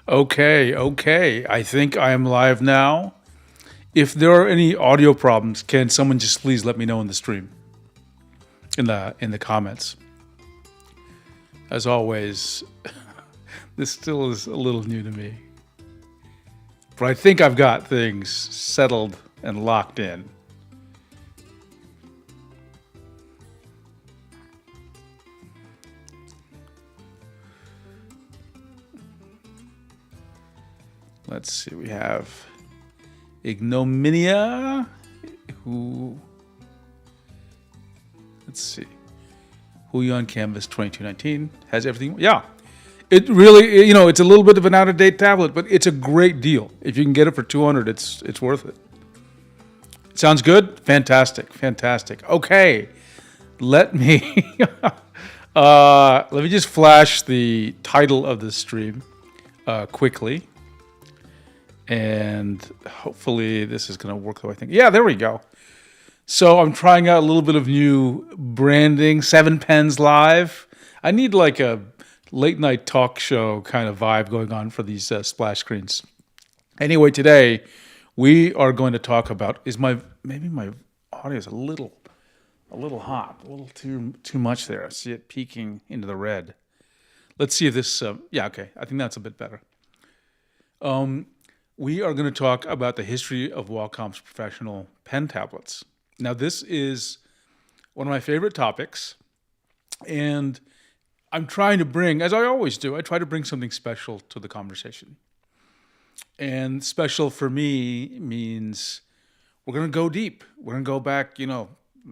Okay. I think I am live now. If there are any audio problems, can someone just please let me know in the stream, in the comments? As always, this still is a little new to me, but I think I've got things settled and locked in. Let's see. We have Ignominia, who, let's see, Who on Canvas 2219 has everything. Yeah, it really, it's a little bit of an out of date tablet, but it's a great deal. If you can get it for 200, it's worth it. Sounds good. Fantastic. Okay, let me let me just flash the title of this stream quickly. And hopefully this is going to work the way I think. Yeah, there we go. So I'm trying out a little bit of new branding, 7 Pens Live. I need like a late night talk show kind of vibe going on for these splash screens. Anyway, today we are going to talk about, maybe my audio is a little hot, a little too much there. I see it peeking into the red. Let's see if this, yeah, okay. I think that's a bit better. We are going to talk about the history of Wacom's professional pen tablets. Now, this is one of my favorite topics, and I'm trying to bring, as I always do, I try to bring something special to the conversation. And special for me means we're going to go deep. We're going to go back,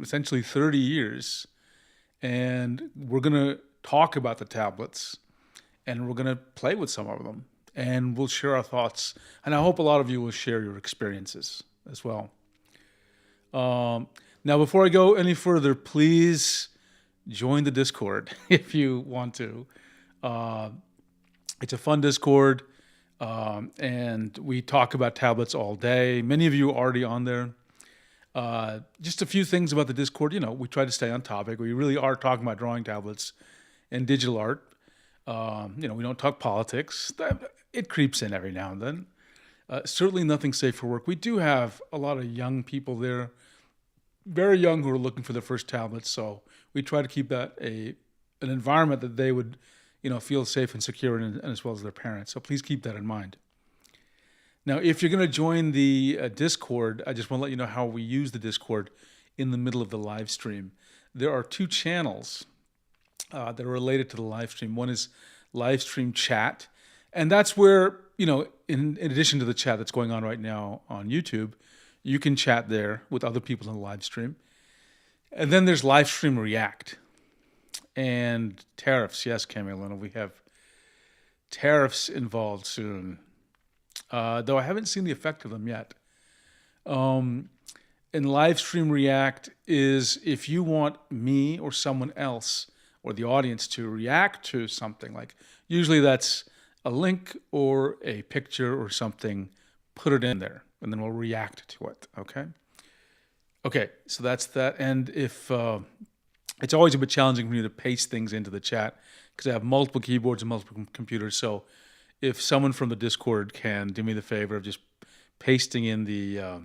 essentially 30 years, and we're going to talk about the tablets, and we're going to play with some of them. And we'll share our thoughts. And I hope a lot of you will share your experiences as well. Now, before I go any further, please join the Discord if you want to. It's a fun Discord, and we talk about tablets all day. Many of you are already on there. Just a few things about the Discord. We try to stay on topic. We really are talking about drawing tablets and digital art. We don't talk politics. It creeps in every now and then. Certainly nothing safe for work. We do have a lot of young people there, very young, who are looking for their first tablets. So we try to keep that an environment that they would, feel safe and secure in, and as well as their parents. So please keep that in mind. Now, if you're going to join the Discord, I just want to let you know how we use the Discord in the middle of the live stream. There are 2 channels that are related to the live stream. One is live stream chat. And that's where, in addition to the chat that's going on right now on YouTube, you can chat there with other people in the live stream. And then there's live stream react and tariffs. Yes, Camilena, we have tariffs involved soon, though I haven't seen the effect of them yet. And live stream react is if you want me or someone else or the audience to react to something, like usually that's a link or a picture or something, put it in there, and then we'll react to it, Okay, so that's that. And if it's always a bit challenging for me to paste things into the chat because I have multiple keyboards and multiple computers, so if someone from the Discord can do me the favor of just pasting in the,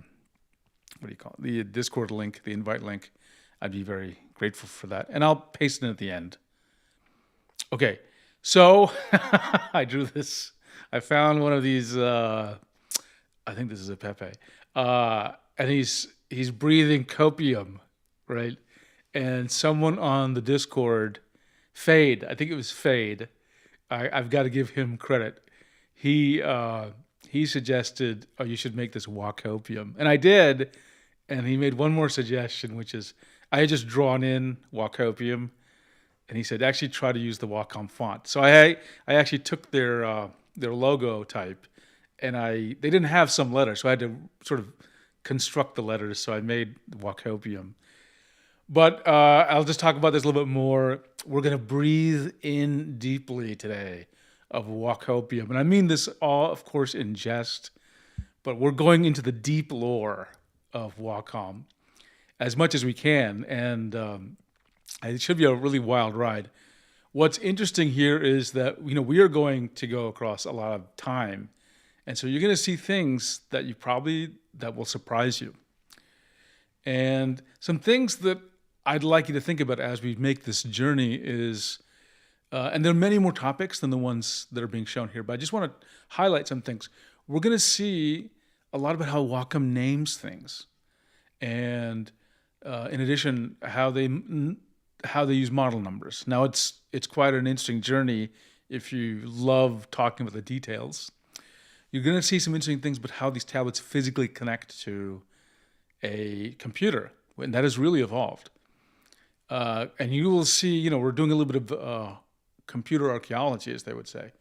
the Discord link, the invite link, I'd be very grateful for that. And I'll paste it in at the end. Okay. So I drew this. I found one of these. I think this is a Pepe, and he's breathing copium, right? And someone on the Discord, Fade. I think it was Fade. I've got to give him credit. He suggested, you should make this Wacopium, and I did. And he made one more suggestion, which is I had just drawn in Wacopium. And he said, actually try to use the Wacom font. So I actually took their logo type, and they didn't have some letters, so I had to sort of construct the letters. So I made Wacopium. But I'll just talk about this a little bit more. We're going to breathe in deeply today of Wacopium. And I mean this all, of course, in jest, but we're going into the deep lore of Wacom as much as we can. And it should be a really wild ride. What's interesting here is that, we are going to go across a lot of time. And so you're going to see things that that will surprise you. And some things that I'd like you to think about as we make this journey is, and there are many more topics than the ones that are being shown here, but I just want to highlight some things. We're going to see a lot about how Wacom names things. And in addition, how they use model numbers. Now, it's quite an interesting journey if you love talking about the details. You're going to see some interesting things about how these tablets physically connect to a computer, and that has really evolved. And you will see, we're doing a little bit of computer archaeology, as they would say.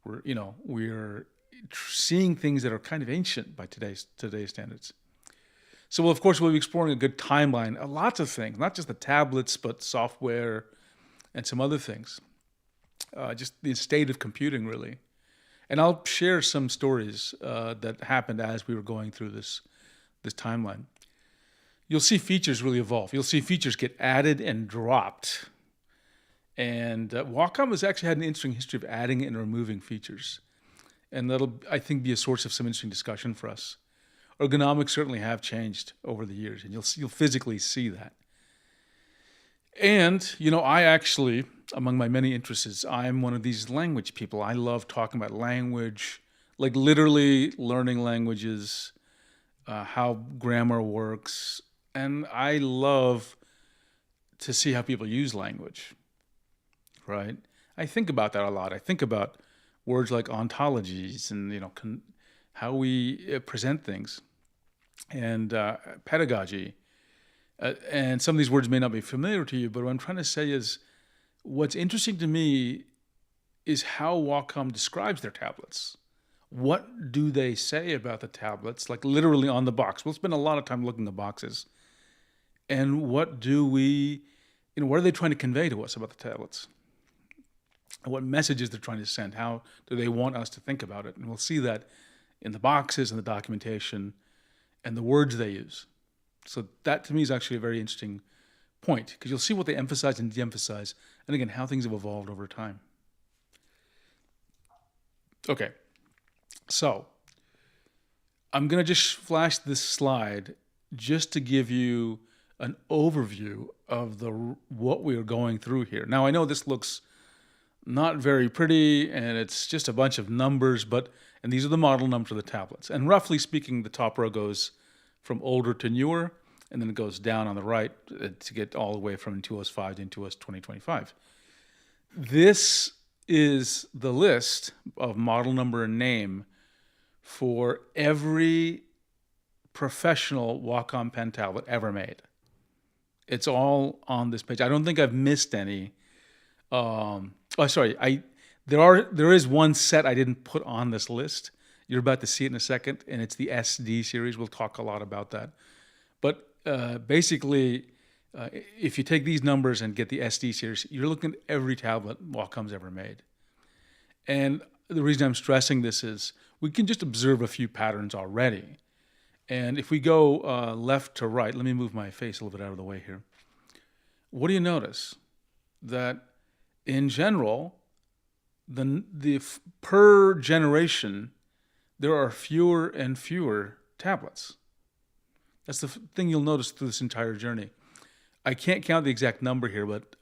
We're seeing things that are kind of ancient by today's standards. So, of course, we'll be exploring a good timeline of lots of things, not just the tablets, but software and some other things. Just the state of computing, really. And I'll share some stories that happened as we were going through this timeline. You'll see features really evolve. You'll see features get added and dropped. And Wacom has actually had an interesting history of adding and removing features. And that'll, I think, be a source of some interesting discussion for us. Ergonomics certainly have changed over the years, and you'll physically see that. And, I actually, among my many interests, I'm one of these language people. I love talking about language, like literally learning languages, how grammar works, and I love to see how people use language, right? I think about that a lot. I think about words like ontologies and, how we present things, and pedagogy. And some of these words may not be familiar to you, but what I'm trying to say is what's interesting to me is how Wacom describes their tablets. What do they say about the tablets, like literally on the box? We'll spend a lot of time looking at the boxes. And what are they trying to convey to us about the tablets? And what messages they're trying to send? How do they want us to think about it? And we'll see that in the boxes and the documentation and the words they use. So that to me is actually a very interesting point, because you'll see what they emphasize and de-emphasize, and again, how things have evolved over time. Okay, so I'm going to just flash this slide just to give you an overview of what we are going through here. Now, I know this looks not very pretty, and it's just a bunch of numbers, and these are the model numbers of the tablets. And roughly speaking, the top row goes from older to newer, and then it goes down on the right to get all the way from Intuos 5 to Intuos 2025. This is the list of model number and name for every professional Wacom pen tablet ever made. It's all on this page. I don't think I've missed any. There is one set I didn't put on this list. You're about to see it in a second, and it's the SD series. We'll talk a lot about that. But basically, if you take these numbers and get the SD series, you're looking at every tablet Wacom's ever made. And the reason I'm stressing this is we can just observe a few patterns already. And if we go left to right, let me move my face a little bit out of the way here. What do you notice? That in general, per generation, there are fewer and fewer tablets. That's the thing you'll notice through this entire journey. I can't count the exact number here, but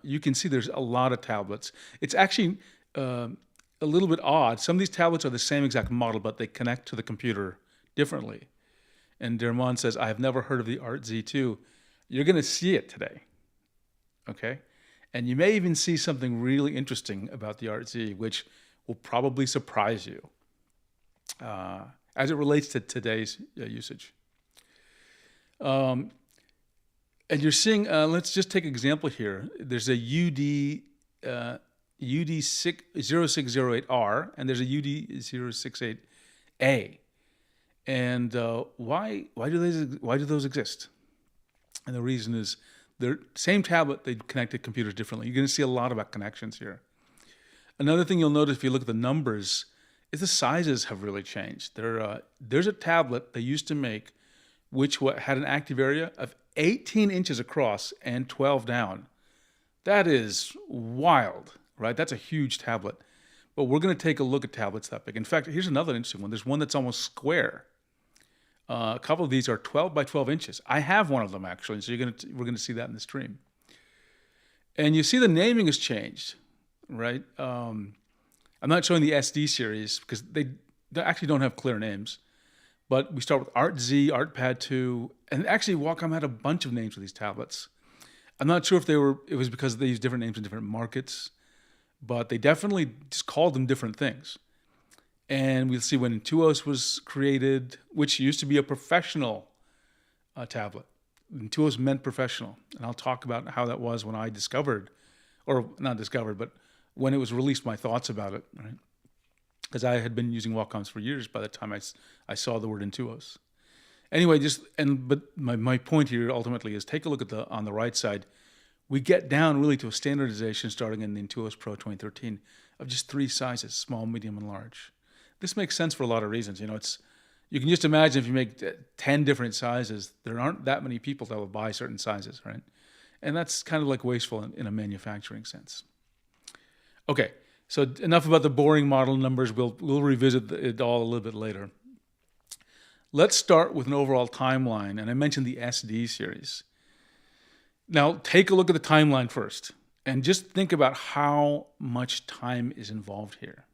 you can see there's a lot of tablets. It's actually a little bit odd. Some of these tablets are the same exact model, but they connect to the computer differently. And Dermon says, I have never heard of the Art Z2. You're going to see it today, okay? And you may even see something really interesting about the Art Z, which will probably surprise you as it relates to today's usage. And you're seeing, let's just take an example here. There's a UD0608R, and there's a UD068A. And why do those exist? And the reason is they're same tablet, they connected computers differently. You're going to see a lot about connections here. Another thing you'll notice if you look at the numbers is the sizes have really changed. There's a tablet they used to make which had an active area of 18 inches across and 12 down. That is wild, right? That's a huge tablet. But we're going to take a look at tablets that big. In fact, here's another interesting one. There's one that's almost square. A couple of these are 12 by 12 inches. I have one of them, actually, so we're going to see that in the stream. And you see the naming has changed, right? I'm not showing the SD series because they actually don't have clear names. But we start with Art Z, Art Pad 2, and actually Wacom had a bunch of names for these tablets. I'm not sure if it was because they use different names in different markets, but they definitely just called them different things. And we'll see when Intuos was created, which used to be a professional tablet. Intuos meant professional, and I'll talk about how that was when I discovered, or not discovered, but when it was released, my thoughts about it, right? Because I had been using Wacoms for years by the time I saw the word Intuos. Anyway, but my point here ultimately is take a look at on the right side. We get down really to a standardization starting in the Intuos Pro 2013 of just 3 sizes: small, medium, and large. This makes sense for a lot of reasons. You can just imagine if you make 10 different sizes, there aren't that many people that will buy certain sizes, right? And that's kind of like wasteful in a manufacturing sense. Okay, so enough about the boring model numbers. We'll revisit it all a little bit later. Let's start with an overall timeline, and I mentioned the SD series. Now, take a look at the timeline first, and just think about how much time is involved here.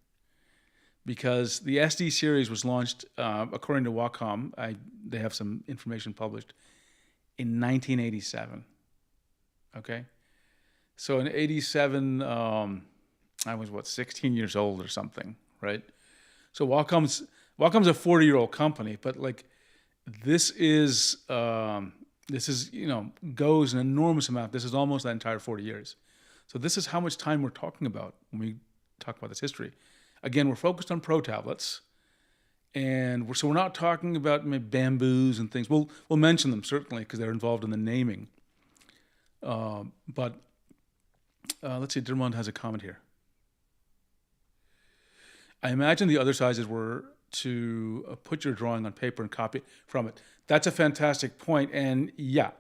Because the SD series was launched, according to Wacom, they have some information published, in 1987. Okay? So in 87, I was, 16 years old or something, right? So Wacom's a 40-year-old company, but this is goes an enormous amount. This is almost that entire 40 years. So this is how much time we're talking about when we talk about this history. Again, we're focused on Pro tablets, and we're not talking about bamboos and things. We'll mention them certainly because they're involved in the naming. But let's see, Dermond has a comment here. I imagine the other sizes were to put your drawing on paper and copy from it. That's a fantastic point, and yeah,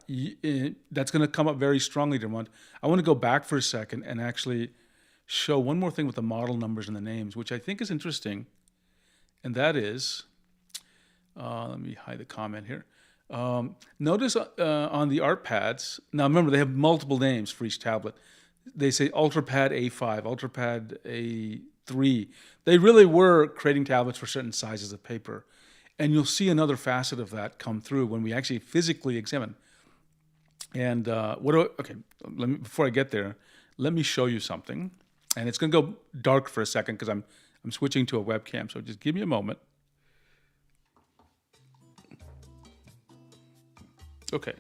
that's going to come up very strongly, Dermond. I want to go back for a second and actually show one more thing with the model numbers and the names, which I think is interesting, and that is, let me hide the comment here. Notice on the art pads, now remember they have multiple names for each tablet. They say UltraPad A5, UltraPad A3. They really were creating tablets for certain sizes of paper. And you'll see another facet of that come through when we actually physically examine. And before I get there, let me show you something. And it's going to go dark for a second because I'm switching to a webcam. So just give me a moment. Okay.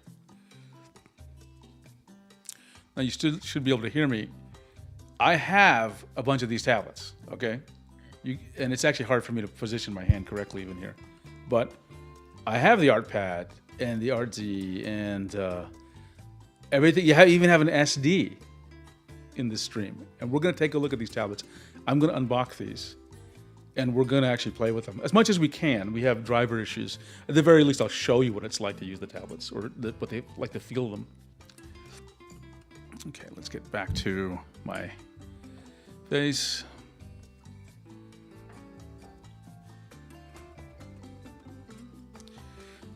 Now you still should be able to hear me. I have a bunch of these tablets, okay? And it's actually hard for me to position my hand correctly even here. But I have the Art Pad and the Art Z and everything. You even have an SD in this stream. And we're going to take a look at these tablets. I'm going to unbox these. And we're going to actually play with them as much as we can. We have driver issues. At the very least, I'll show you what it's like to use the tablets or what they like to feel them. Okay, let's get back to my face.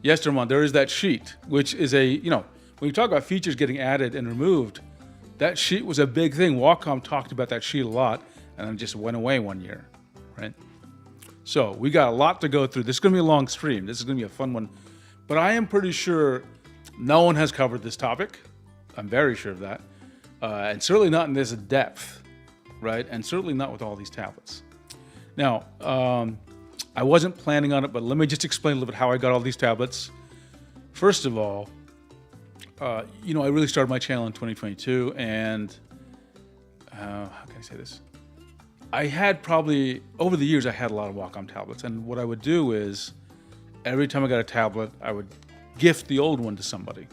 Yes, Dermond, there is that sheet, which is when you talk about features getting added and removed, that sheet was a big thing. Wacom talked about that sheet a lot, and then just went away one year, right? So we got a lot to go through. This is going to be a long stream. This is going to be a fun one. But I am pretty sure no one has covered this topic. I'm very sure of that. And certainly not in this depth, right? And certainly not with all these tablets. Now, I wasn't planning on it, but let me just explain a little bit how I got all these tablets. First of all, I really started my channel in 2022, and how can I say this? I had probably, over the years, I had a lot of Wacom tablets, and what I would do is, every time I got a tablet, I would gift the old one to somebody.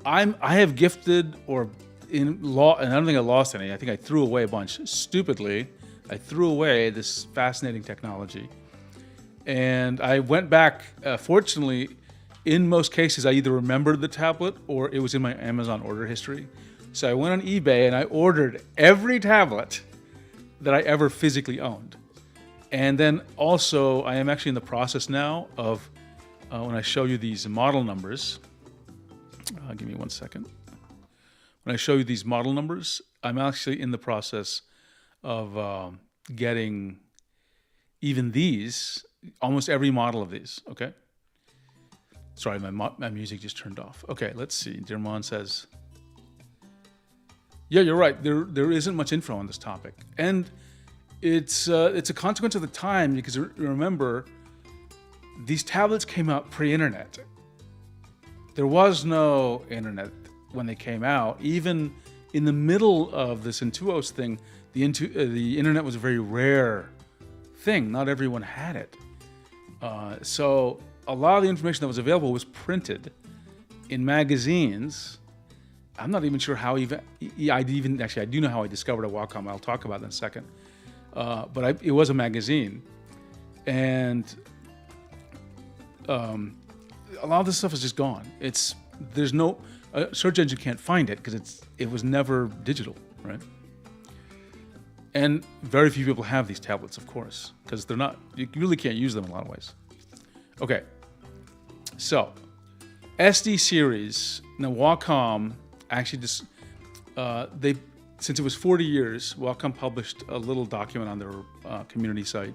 I have gifted and I don't think I lost any. I think I threw away a bunch. Stupidly, I threw away this fascinating technology. And I went back, fortunately, in most cases, I either remembered the tablet or it was in my Amazon order history. So I went on eBay and I ordered every tablet that I ever physically owned. And then also, I am actually in the process now of, when I show you these model numbers, give me 1 second. When I show you these model numbers, I'm actually in the process of getting even these, almost every model of these, okay? Sorry, my music just turned off. Okay, let's see. Dermon says, yeah, you're right. There isn't much info on this topic. And it's a consequence of the time, because remember, these tablets came out pre-internet. There was no internet when they came out. Even in the middle of this Intuos thing, the internet was a very rare thing. Not everyone had it. So a lot of the information that was available was printed in magazines. I'm not even sure how I do know how I discovered a Wacom. I'll talk about that in a second. But it was a magazine, and a lot of this stuff is just gone. There's no search engine can't find it because it was never digital, right? And very few people have these tablets, of course, because you really can't use them in a lot of ways. Okay, so SD series. Now Wacom actually just since it was 40 years, Wacom published a little document on their community site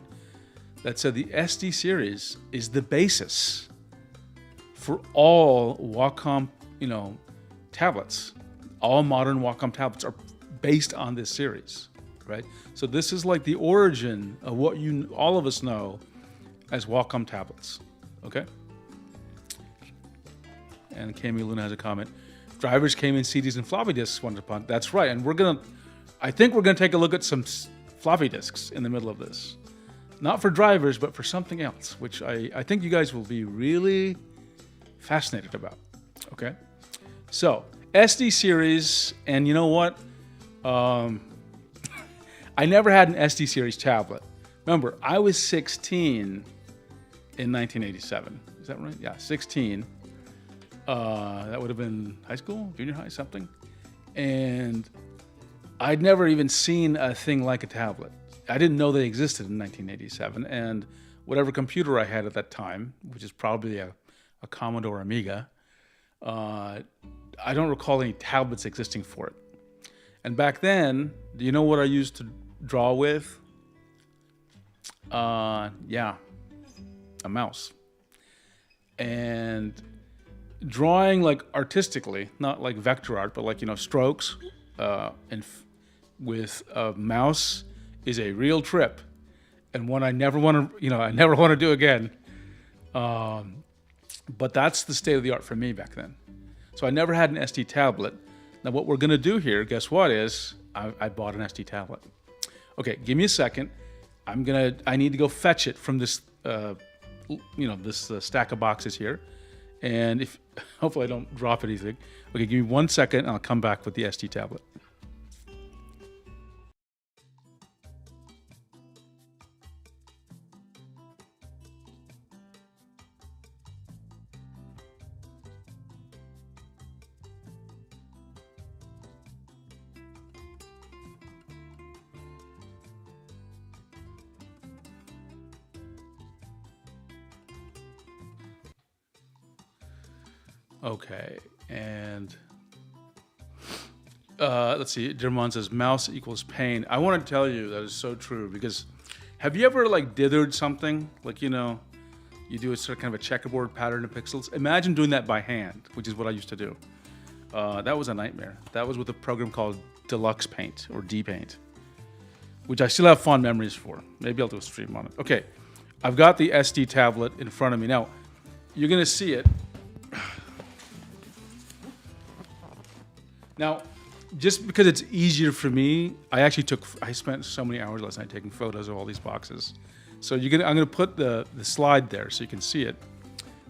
that said the SD series is the basis for all Wacom, tablets. All modern Wacom tablets are based on this series, right? So this is like the origin of what all of us know as Wacom tablets, okay? And Kami Luna has a comment. Drivers came in CDs and floppy disks once upon. That's right, and I think we're gonna take a look at some floppy disks in the middle of this. Not for drivers, but for something else, which I think you guys will be really fascinated about, okay? So, SD series, and you know what? I never had an SD series tablet. Remember, I was 16 in 1987. Is that right? Yeah, 16. That would have been high school, junior high, something. And I'd never even seen a thing like a tablet. I didn't know they existed in 1987. And whatever computer I had at that time, which is probably a Commodore Amiga, I don't recall any tablets existing for it. And back then, do you know what I used to draw with? Yeah, a mouse. And drawing like artistically, not like vector art, but like, strokes, with a mouse is a real trip, and one I never want to do again. But that's the state of the art for me back then. So I never had an SD tablet. Now what we're gonna do here, guess what is, I bought an SD tablet. Okay, give me a second. I need to go fetch it from this, this stack of boxes here. And hopefully I don't drop anything. Okay, give me 1 second and I'll come back with the SD tablet. Okay, and let's see. Dermon says mouse equals pain. I want to tell you that is so true, because have you ever like dithered something? Like, you do a sort of kind of a checkerboard pattern of pixels. Imagine doing that by hand, which is what I used to do. That was a nightmare. That was with a program called Deluxe Paint or D-Paint, which I still have fond memories for. Maybe I'll do a stream on it. Okay, I've got the SD tablet in front of me. Now, you're gonna see it. Now, just because it's easier for me, I spent so many hours last night taking photos of all these boxes. So I'm gonna put the slide there so you can see it.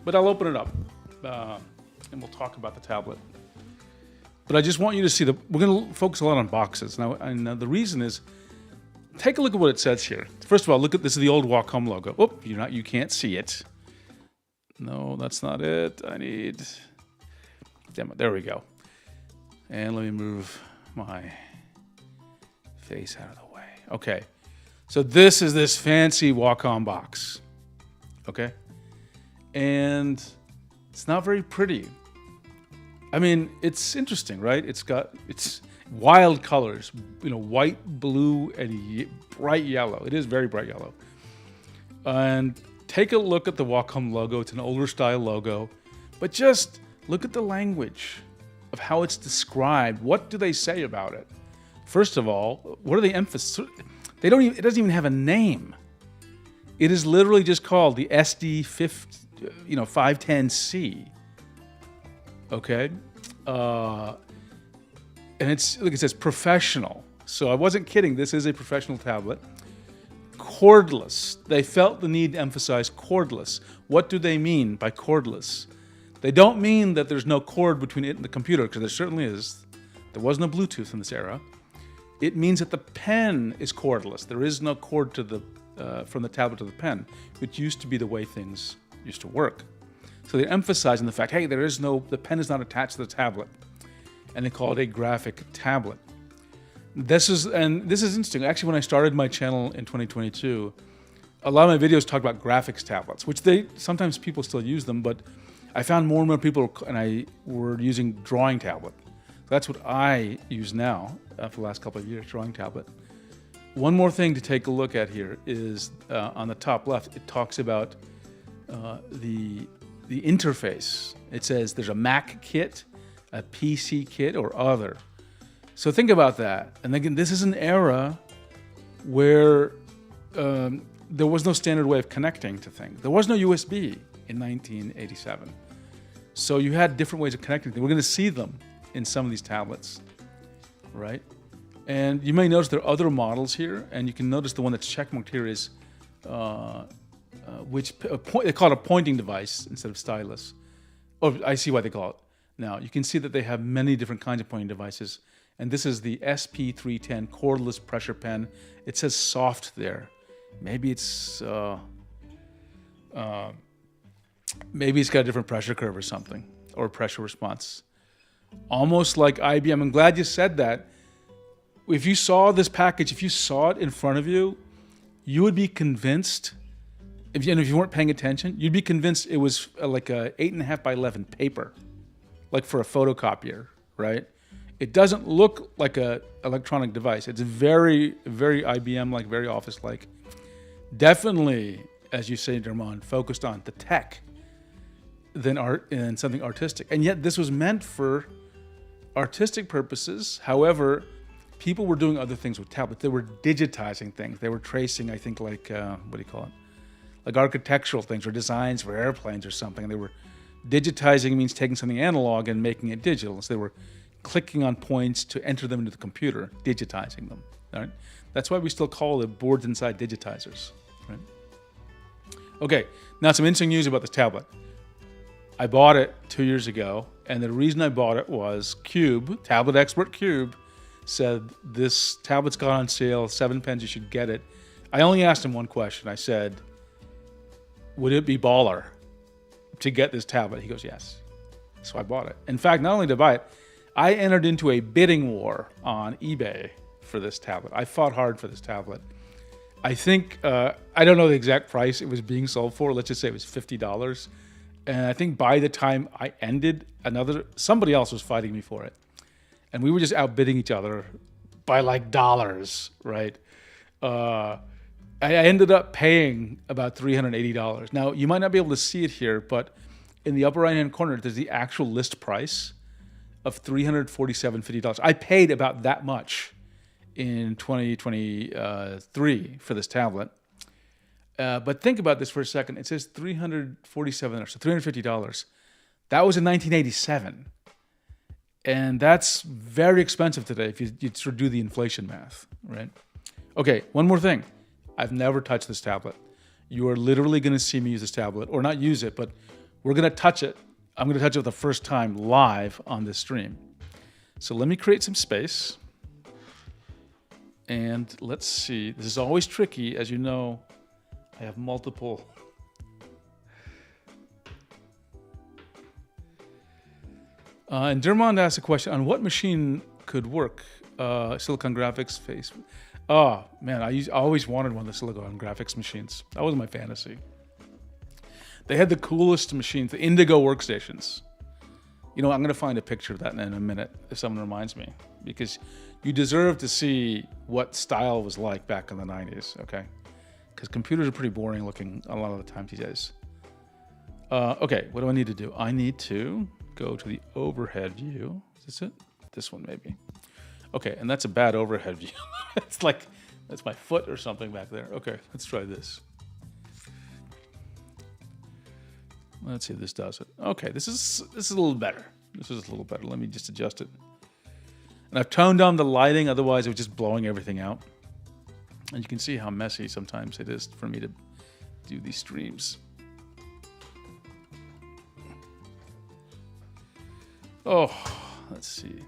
But I'll open it up, and we'll talk about the tablet. But I just want you to see we're gonna focus a lot on boxes. Now, and the reason is, take a look at what it says here. First of all, this is the old Wacom logo. Oh, you can't see it. No, that's not it. Damn it, there we go. And let me move my face out of the way. Okay. So this is this fancy Wacom box. Okay. And it's not very pretty. I mean, it's interesting, right? It's wild colors, white, blue, and bright yellow. It is very bright yellow. And take a look at the Wacom logo. It's an older style logo, but just look at the language of how it's described. What do they say about it? First of all, what are they emphasizing? It doesn't even have a name. It is literally just called the SD510C. Okay, and it's like it says professional. So I wasn't kidding. This is a professional tablet. Cordless. They felt the need to emphasize cordless. What do they mean by cordless? They don't mean that there's no cord between it and the computer, because there certainly is. There was no Bluetooth in this era. It means that the pen is cordless. There is no cord to the from the tablet to the pen, which used to be the way things used to work. So they're emphasizing the fact, hey, the pen is not attached to the tablet, and they call it a graphic tablet. This is interesting. Actually, when I started my channel in 2022, a lot of my videos talked about graphics tablets, which sometimes people still use them, but I found more and more people were using drawing tablet. That's what I use now for the last couple of years, drawing tablet. One more thing to take a look at here is on the top left, it talks about the interface. It says there's a Mac kit, a PC kit, or other. So think about that. And again, this is an era where there was no standard way of connecting to things. There was no USB in 1987. So you had different ways of connecting things. We're going to see them in some of these tablets, right? And you may notice there are other models here, and you can notice the one that's checkmarked here is they call it a pointing device instead of stylus. Oh, I see why they call it. Now, you can see that they have many different kinds of pointing devices, and this is the SP310 cordless pressure pen. It says soft there. Maybe it's got a different pressure curve or something, or pressure response. Almost like IBM. I'm glad you said that. If you saw this package, if you saw it in front of you, you would be convinced, if you weren't paying attention, you'd be convinced it was like a 8.5 by 11 paper, like for a photocopier, right? It doesn't look like an electronic device. It's very, very IBM-like, very Office-like. Definitely, as you say, Dermon, focused on the tech than art and something artistic. And yet this was meant for artistic purposes. However, people were doing other things with tablets. They were digitizing things. They were tracing, I think, like like architectural things or designs for airplanes or something. And they were digitizing means taking something analog and making it digital. So they were clicking on points to enter them into the computer, digitizing them. Right? That's why we still call the boards inside digitizers. Right? Okay, now some interesting news about this tablet. I bought it 2 years ago, and the reason I bought it was Cube, tablet expert Cube, said this tablet's gone on sale, 7 pens, you should get it. I only asked him one question. I said, would it be baller to get this tablet? He goes, yes. So I bought it. In fact, not only did I buy it, I entered into a bidding war on eBay for this tablet. I fought hard for this tablet. I think, I don't know the exact price it was being sold for. Let's just say it was $50. And I think by the time I ended, somebody else was fighting me for it. And we were just outbidding each other by like dollars, right? I ended up paying about $380. Now, you might not be able to see it here, but in the upper right-hand corner, there's the actual list price of $347.50. I paid about that much in 2023 for this tablet. But think about this for a second. It says $347, so $350. That was in 1987. And that's very expensive today if you sort of do the inflation math, right? Okay, one more thing. I've never touched this tablet. You are literally going to see me use this tablet, or not use it, but we're going to touch it. I'm going to touch it for the first time live on this stream. So let me create some space. And let's see. This is always tricky. As you know, I have multiple. And Dermond asked a question on what machine could work. Silicon graphics face. Oh man, I always wanted one of the Silicon graphics machines. That was my fantasy. They had the coolest machines, the Indigo workstations. You know, I'm going to find a picture of that in a minute if someone reminds me, because you deserve to see what style was like back in the 90s, okay? Because computers are pretty boring looking a lot of the time these days. Okay, what do I need to do? I need to go to the overhead view. Is this it? This one maybe. Okay, and that's a bad overhead view. It's like, that's my foot or something back there. Okay, let's try this. Let's see if this does it. Okay, this is a little better. This is a little better. Let me just adjust it. And I've toned down the lighting, otherwise it was just blowing everything out. And you can see how messy sometimes it is for me to do these streams. Oh, let's see.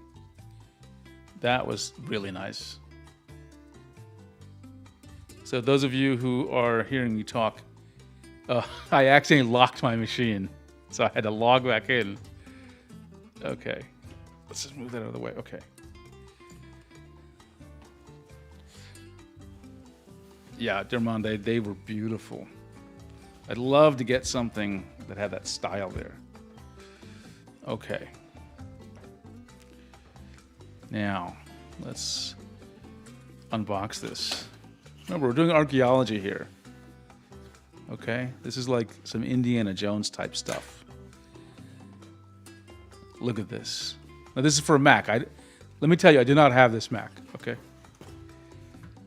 That was really nice. So those of you who are hearing me talk, I accidentally locked my machine, so I had to log back in. Okay, let's just move that out of the way. Okay. Yeah, Dermond, they were beautiful. I'd love to get something that had that style there. Okay. Now, let's unbox this. Remember, we're doing archaeology here. Okay, this is like some Indiana Jones type stuff. Look at this. Now this is for a Mac. Let me tell you, I did not have this Mac, okay?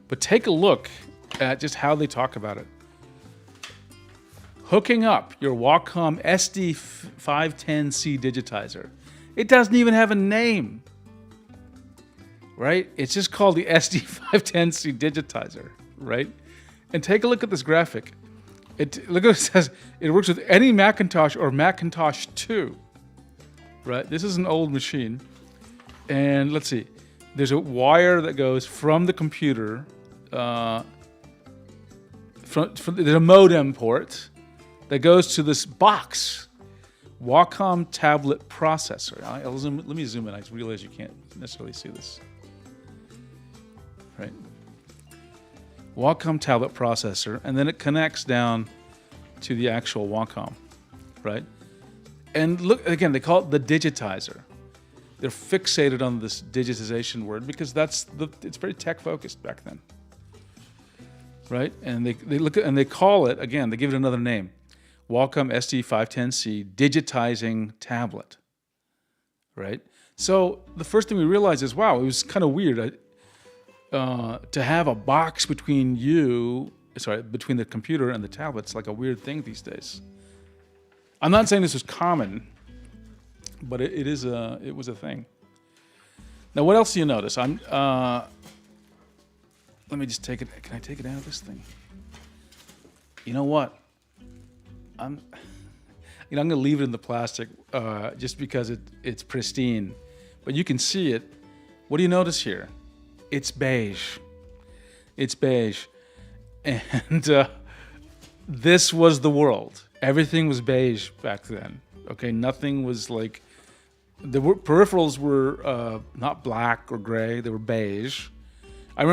But take a look at just how they talk about it. Hooking up your Wacom SD510C digitizer. It doesn't even have a name, right? It's just called the SD510C digitizer, right? And take a look at this graphic. Look what it says. It works with any Macintosh or Macintosh 2, right? This is an old machine. And let's see. There's a wire that goes from the computer. There's a modem port that goes to this box. Wacom tablet processor. Let me zoom in. I realize you can't necessarily see this. Right? Wacom tablet processor, and then it connects down to the actual Wacom, right? And look, again, they call it the digitizer. They're fixated on this digitization word because it's very tech focused back then, right? And they look at, and they call it, again, they give it another name, Wacom SD510C digitizing tablet, right? So the first thing we realized is, wow, it was kind of weird. To have a box between between the computer and the tablet, it's like a weird thing these days. I'm not saying this was common, but it was a thing. Now, what else do you notice? Let me just take it. Can I take it out of this thing? You know what? I'm going to leave it in the plastic just because it's pristine, but you can see it. What do you notice here? It's beige. It's beige. And this was the world. Everything was beige back then. Okay, nothing was like... peripherals were not black or gray. They were beige. I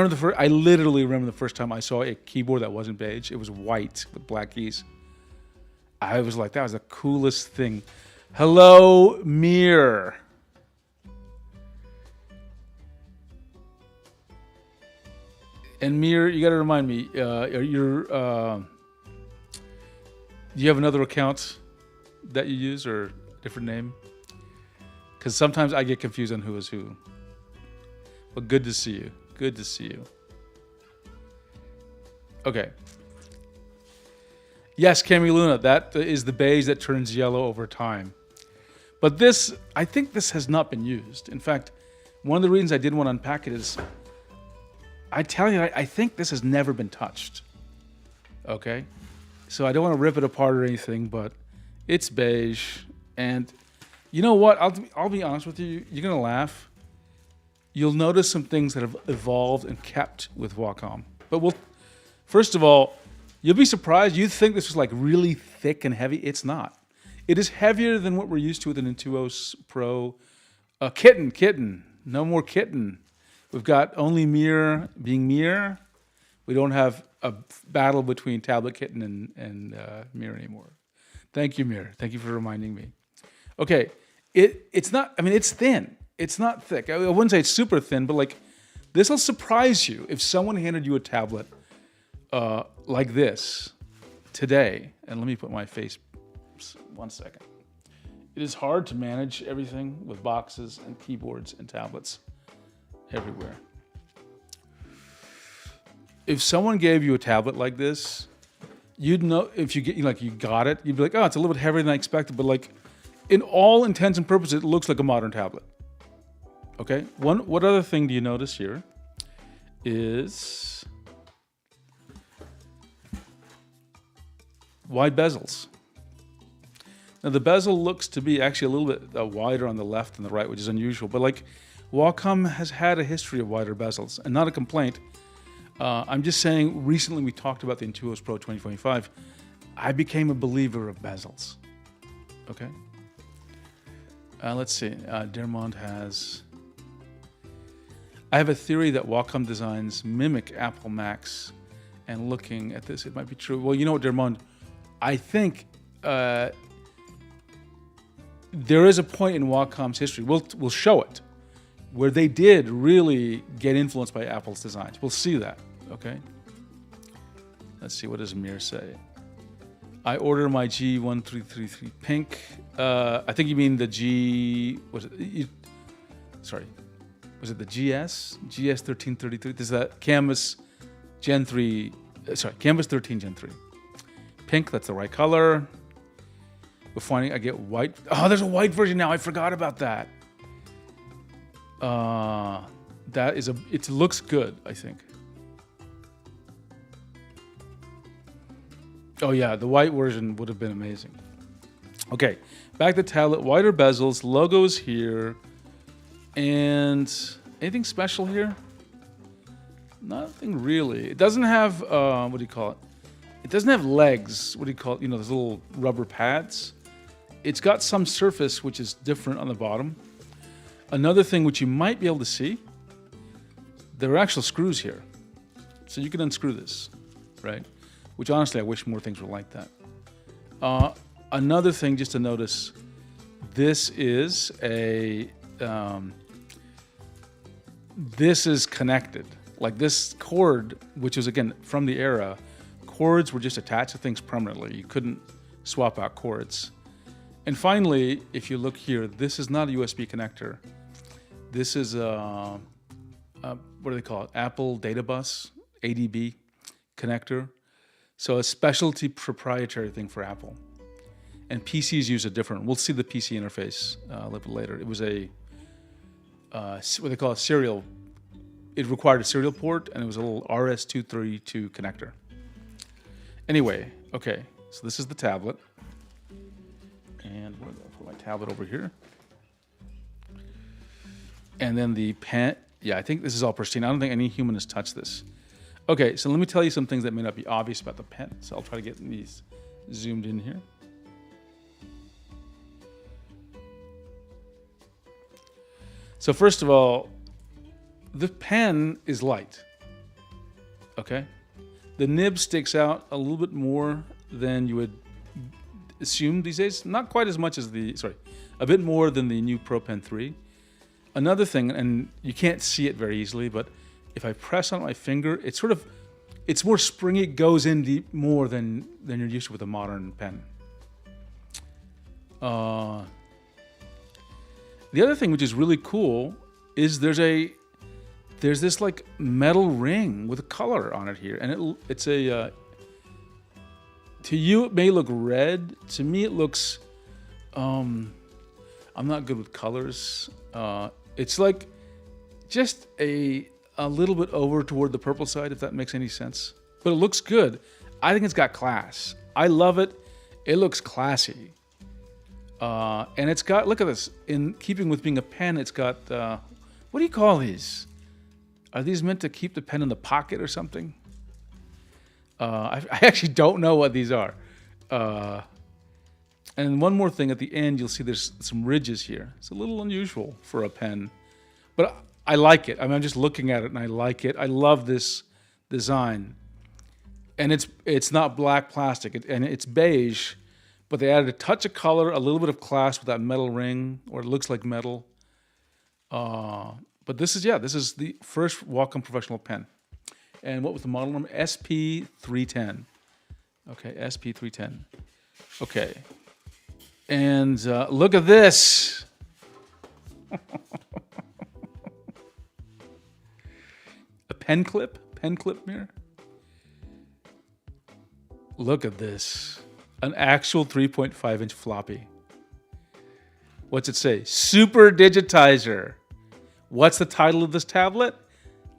literally remember the first time I saw a keyboard that wasn't beige. It was white with black keys. I was like, that was the coolest thing. Hello, Mir. And Mir, you got to remind me, do you have another account that you use or a different name? Because sometimes I get confused on who is who. But good to see you. Good to see you. Okay. Yes, Cami Luna, that is the beige that turns yellow over time. But this, I think this has not been used. In fact, one of the reasons I didn't want to unpack it is, I tell you, I think this has never been touched. Okay? So I don't want to rip it apart or anything, but it's beige. And you know what? I'll be honest with you. You're going to laugh. You'll notice some things that have evolved and kept with Wacom. But first of all, you'll be surprised. You'd think this was like really thick and heavy. It's not. It is heavier than what we're used to with an Intuos Pro. Kitten. No more kitten. We've got only Mir being Mir. We don't have a battle between Tablet Kitten and Mir anymore. Thank you, Mir. Thank you for reminding me. Okay, it's not, I mean, it's thin. It's not thick. I wouldn't say it's super thin, but like, this will surprise you if someone handed you a tablet like this today. And let me put my face, 1 second. It is hard to manage everything with boxes and keyboards and tablets everywhere. If someone gave you a tablet like this, you'd know, if you get, like, you got it, you'd be like, oh, it's a little bit heavier than I expected, but like, in all intents and purposes, it looks like a modern tablet. Okay, what other thing do you notice here is wide bezels. Now the bezel looks to be actually a little bit wider on the left than the right, which is unusual, but like Wacom has had a history of wider bezels, and not a complaint. I'm just saying, recently we talked about the Intuos Pro 2025. I became a believer of bezels. Okay. Let's see. Dermond has. I have a theory that Wacom designs mimic Apple Macs, and looking at this, it might be true. Well, you know what, Dermond? I think there is a point in Wacom's history. We'll show it, where they did really get influenced by Apple's designs. We'll see that. Okay. Let's see. What does Mir say? I order my G1333 pink. I think you mean the G. Was it? Sorry. Was it the GS? GS1333. This is that Canvas Gen 3. Sorry, Canvas 13 Gen 3. Pink. That's the right color. We're finding. I get white. Oh, there's a white version now. I forgot about that. That is a. It looks good, I think. Oh yeah, the white version would have been amazing. Okay, back to the tablet. Wider bezels, logos here, and anything special here? Nothing really. It doesn't have what do you call it? It doesn't have legs. What do you call it? You know, those little rubber pads. It's got some surface which is different on the bottom. Another thing which you might be able to see, there are actual screws here, so you can unscrew this, right? Which honestly, I wish more things were like that. Another thing just to notice, this is a, this is connected. Like this cord, which is again, from the era, cords were just attached to things permanently. You couldn't swap out cords. And finally, if you look here, this is not a USB connector. This is a what do they call it? Apple Data Bus, ADB connector. So a specialty proprietary thing for Apple. And PCs use a different, we'll see the PC interface a little bit later. It was a, what they call a serial, it required a serial port, and it was a little RS-232 connector. Anyway, okay, so this is the tablet. And where did I put my tablet over here? And then the pen, yeah, I think this is all pristine. I don't think any human has touched this. Okay, so let me tell you some things that may not be obvious about the pen. So I'll try to get these zoomed in here. So first of all, the pen is light, okay? The nib sticks out a little bit more than you would assume these days. Not quite as much as the, sorry, a bit more than the new Pro Pen 3. Another thing, and you can't see it very easily, but if I press on my finger, it's sort of, it's more springy, it goes in deep more than you're used to with a modern pen. The other thing which is really cool is there's this like metal ring with a color on it here, and it's a, to you it may look red, to me it looks, I'm not good with colors. It's like just a little bit over toward the purple side, if that makes any sense. But it looks good. I think it's got class. I love it. It looks classy. And it's got, look at this, in keeping with being a pen, it's got, what do you call these? Are these meant to keep the pen in the pocket or something? I actually don't know what these are. And one more thing at the end, you'll see there's some ridges here. It's a little unusual for a pen, but I like it. I mean, I'm just looking at it and I like it. I love this design. And it's not black plastic, and it's beige, but they added a touch of color, a little bit of class with that metal ring, or it looks like metal. But this is the first Wacom professional pen. And what was the model number? SP310. Okay, SP310. Okay. And look at this. A pen clip mirror. Look at this. An actual 3.5-inch floppy. What's it say? Super Digitizer. What's the title of this tablet?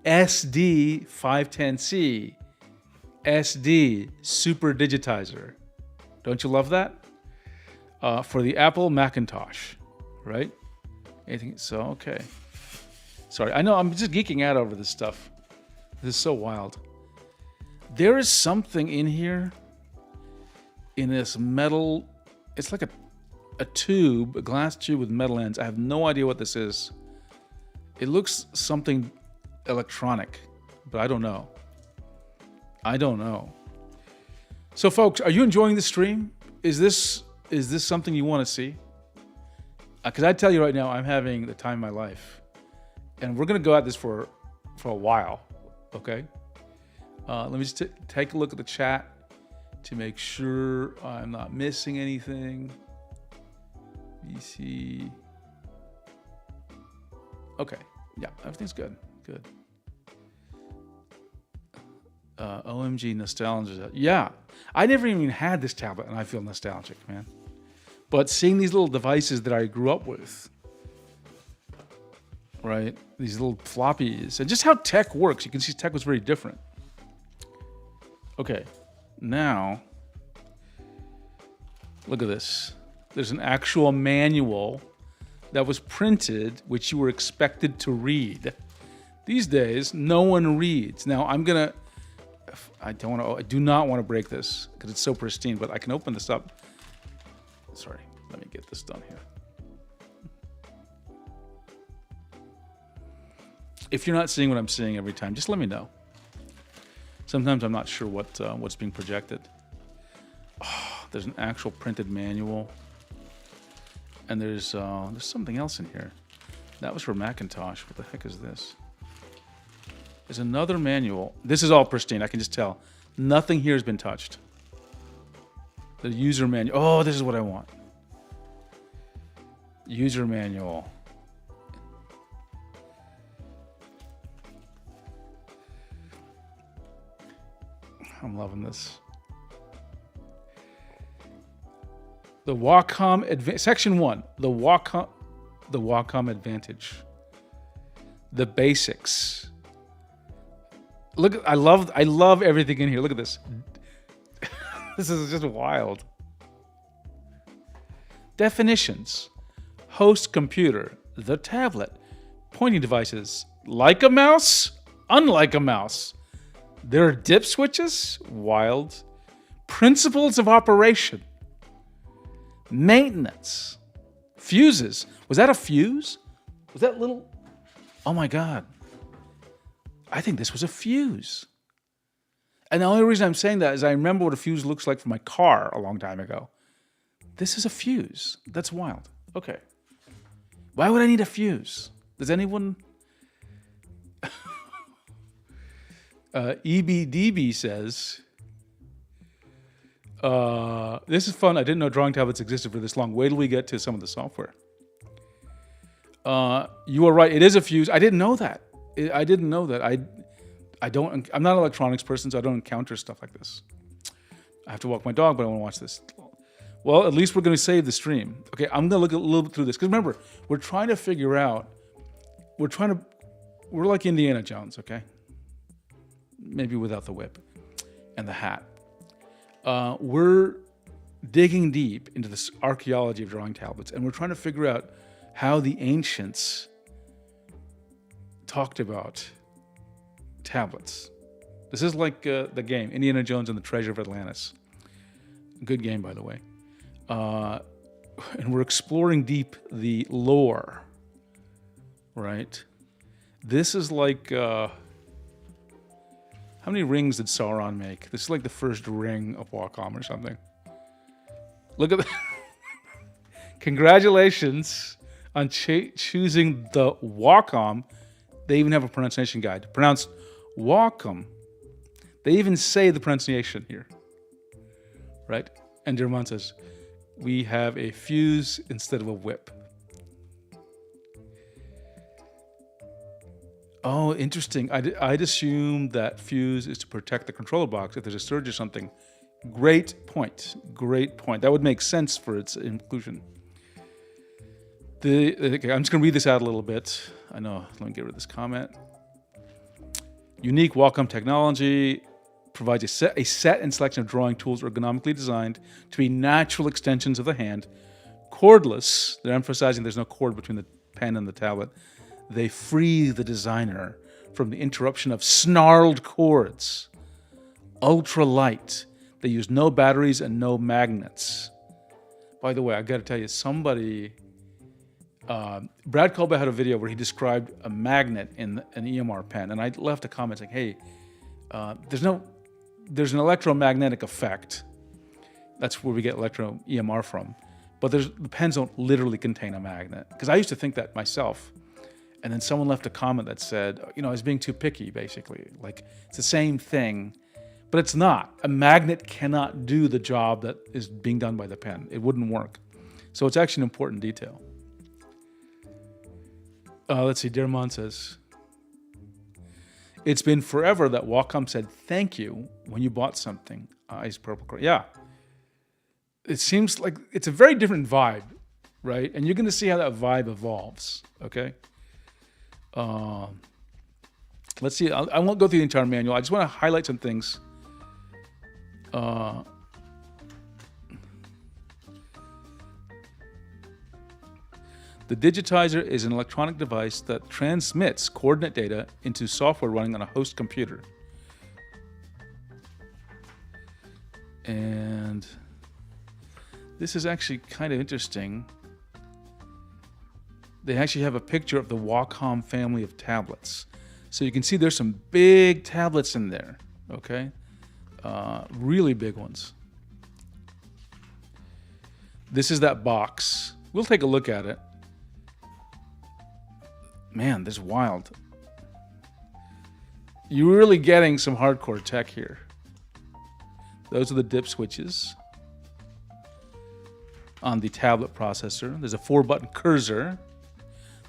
SD510C. SD, Super Digitizer. Don't you love that? For the Apple Macintosh, right? Anything? So, okay. Sorry, I know I'm just geeking out over this stuff. This is so wild. There is something in here, in this metal, it's like a tube, a glass tube with metal ends. I have no idea what this is. It looks something electronic, but I don't know. So folks, are you enjoying the stream? Is this something you want to see? Because I tell you right now, I'm having the time of my life. And we're going to go at this for a while, okay? Let me just take a look at the chat to make sure I'm not missing anything. BC. Okay, yeah, everything's good. Good. OMG nostalgia. Yeah, I never even had this tablet, and I feel nostalgic, man. But seeing these little devices that I grew up with, right? These little floppies, and just how tech works. You can see tech was very different. Okay, now, look at this. There's an actual manual that was printed, which you were expected to read. These days, no one reads. Now, I do not want to break this because it's so pristine, but I can open this up. Sorry, let me get this done here. If you're not seeing what I'm seeing every time, just let me know. Sometimes I'm not sure what's being projected. Oh, there's an actual printed manual. And there's something else in here. That was for Macintosh. What the heck is this? There's another manual. This is all pristine. I can just tell. Nothing here has been touched. The user manual. Oh, this is what I want. User manual. I'm loving this. The Wacom Section 1. The Wacom Advantage. The basics. Look, I love everything in here. Look at this. This is just wild. Definitions. Host computer. The tablet. Pointing devices. Like a mouse. Unlike a mouse. There are dip switches. Wild. Principles of operation. Maintenance. Fuses. Was that a fuse? Was that little? Oh my God. I think this was a fuse. And the only reason I'm saying that is I remember what a fuse looks like for my car a long time ago. This is a fuse. That's wild. Okay. Why would I need a fuse? Does anyone? EBDB says, this is fun. I didn't know drawing tablets existed for this long. Wait till we get to some of the software. You are right. It is a fuse. I didn't know that. I didn't know that. I'm not an electronics person, so I don't encounter stuff like this. I have to walk my dog, but I want to watch this. Well, at least we're going to save the stream. Okay, I'm going to look a little bit through this. Because remember, we're trying to figure out, we're like Indiana Jones, okay? Maybe without the whip and the hat. We're digging deep into this archaeology of drawing tablets, and we're trying to figure out how the ancients talked about tablets. This is like the game, Indiana Jones and the Treasure of Atlantis. Good game, by the way. and we're exploring deep the lore, right? This is like, how many rings did Sauron make? This is like the first ring of Wacom or something. Look at that. Congratulations on choosing the Wacom. They even have a pronunciation guide. Pronounced Wacom. They even say the pronunciation here, right? And Dermont says, we have a fuse instead of a whip. Oh, interesting. I'd assume that fuse is to protect the controller box if there's a surge or something. Great point. Great point. That would make sense for its inclusion. Okay, I'm just going to read this out a little bit. I know. Let me get rid of this comment. Unique Wacom technology provides a set and selection of drawing tools ergonomically designed to be natural extensions of the hand. Cordless. They're emphasizing there's no cord between the pen and the tablet. They free the designer from the interruption of snarled cords. Ultra light. They use no batteries and no magnets. By the way, I got to tell you, Brad Colba had a video where he described a magnet in an EMR pen, and I left a comment saying, "Hey, there's an electromagnetic effect. That's where we get electro EMR from, but the pens don't literally contain a magnet." Because I used to think that myself, and then someone left a comment that said, I was being too picky, basically. Like it's the same thing. But it's not. A magnet cannot do the job that is being done by the pen. It wouldn't work. So it's actually an important detail. Let's see, Dermont says, it's been forever that Wacom said thank you when you bought something. Eyes purple. Yeah. It seems like it's a very different vibe, right? And you're going to see how that vibe evolves, okay? Let's see. I won't go through the entire manual. I just want to highlight some things. The digitizer is an electronic device that transmits coordinate data into software running on a host computer. And this is actually kind of interesting. They actually have a picture of the Wacom family of tablets. So you can see there's some big tablets in there, okay? Really big ones. This is that box. We'll take a look at it. Man, this is wild. You're really getting some hardcore tech here. Those are the dip switches on the tablet processor. There's a 4-button cursor.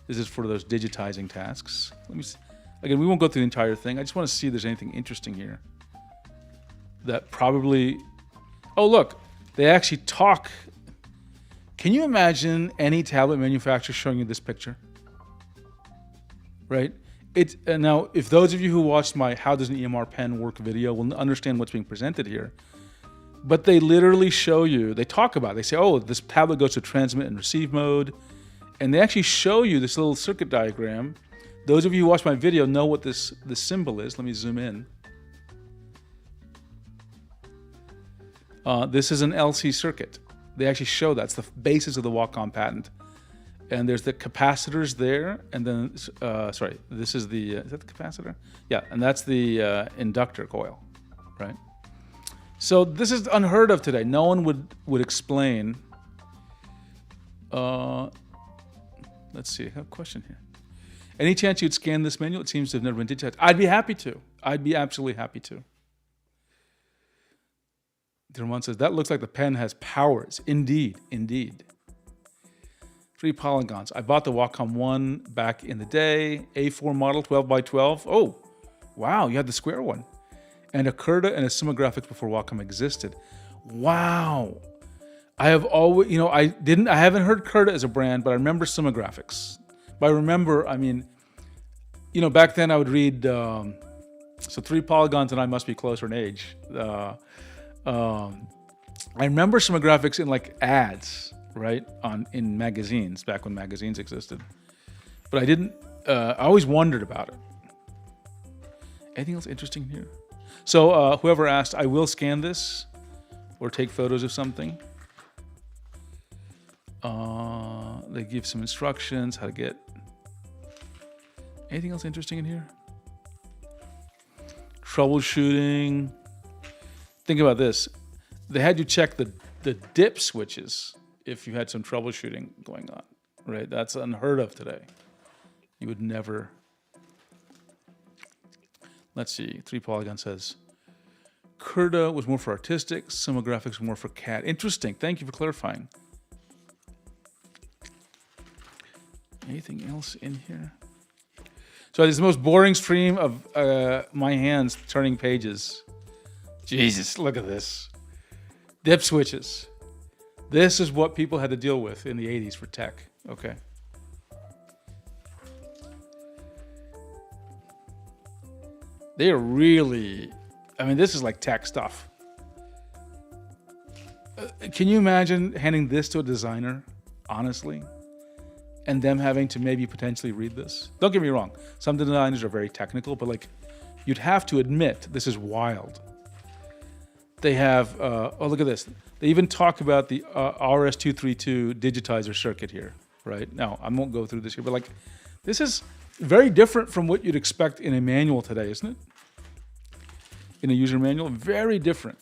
This is for those digitizing tasks. Let me see. Again, we won't go through the entire thing. I just want to see if there's anything interesting here. That probably... Oh, look. They actually talk. Can you imagine any tablet manufacturer showing you this picture? Right? Now, if those of you who watched my How Does an EMR Pen Work video will understand what's being presented here. But they literally show you, they talk about it. They say, oh, this tablet goes to transmit and receive mode. And they actually show you this little circuit diagram. Those of you who watch my video know what this symbol is. Let me zoom in. This is an LC circuit. They actually show that's the basis of the Wacom patent. And there's the capacitors there, and then, this is the, is that the capacitor? Yeah, and that's the inductor coil, right? So this is unheard of today. No one would explain. Let's see, I have a question here. Any chance you'd scan this manual? It seems to have never been digitized. I'd be happy to. I'd be absolutely happy to. Dermont says, that looks like the pen has powers. Indeed, indeed. 3 polygons. I bought the Wacom 1 back in the day. A4 model, 12 by 12. Oh, wow, you had the square one. And a Curta and a Simographics before Wacom existed. Wow. I have always, I haven't heard Curta as a brand, but I remember Simographics. By remember, I mean, back then I would read, so 3 polygons and I must be closer in age. I remember Simographics in like ads, right, in magazines, back when magazines existed. But I didn't, I always wondered about it. Anything else interesting here? So whoever asked, I will scan this or take photos of something. They give some instructions how to get. Anything else interesting in here? Troubleshooting. Think about this. They had you check the dip switches if you had some troubleshooting going on, right? That's unheard of today. You would never. Let's see. 3 Polygon says, Curda was more for artistic. Simographics were more for CAD. Interesting. Thank you for clarifying. Anything else in here? So this is the most boring stream of my hands turning pages. Jesus, look at this. Dip switches. This is what people had to deal with in the 80s for tech. Okay. They are really, I mean, this is like tech stuff. Can you imagine handing this to a designer, honestly? And them having to maybe potentially read this? Don't get me wrong. Some designers are very technical, but like, you'd have to admit this is wild. They have, oh, look at this. They even talk about the RS-232 digitizer circuit here, right? Now, I won't go through this here, but like, this is very different from what you'd expect in a manual today, isn't it? In a user manual, very different.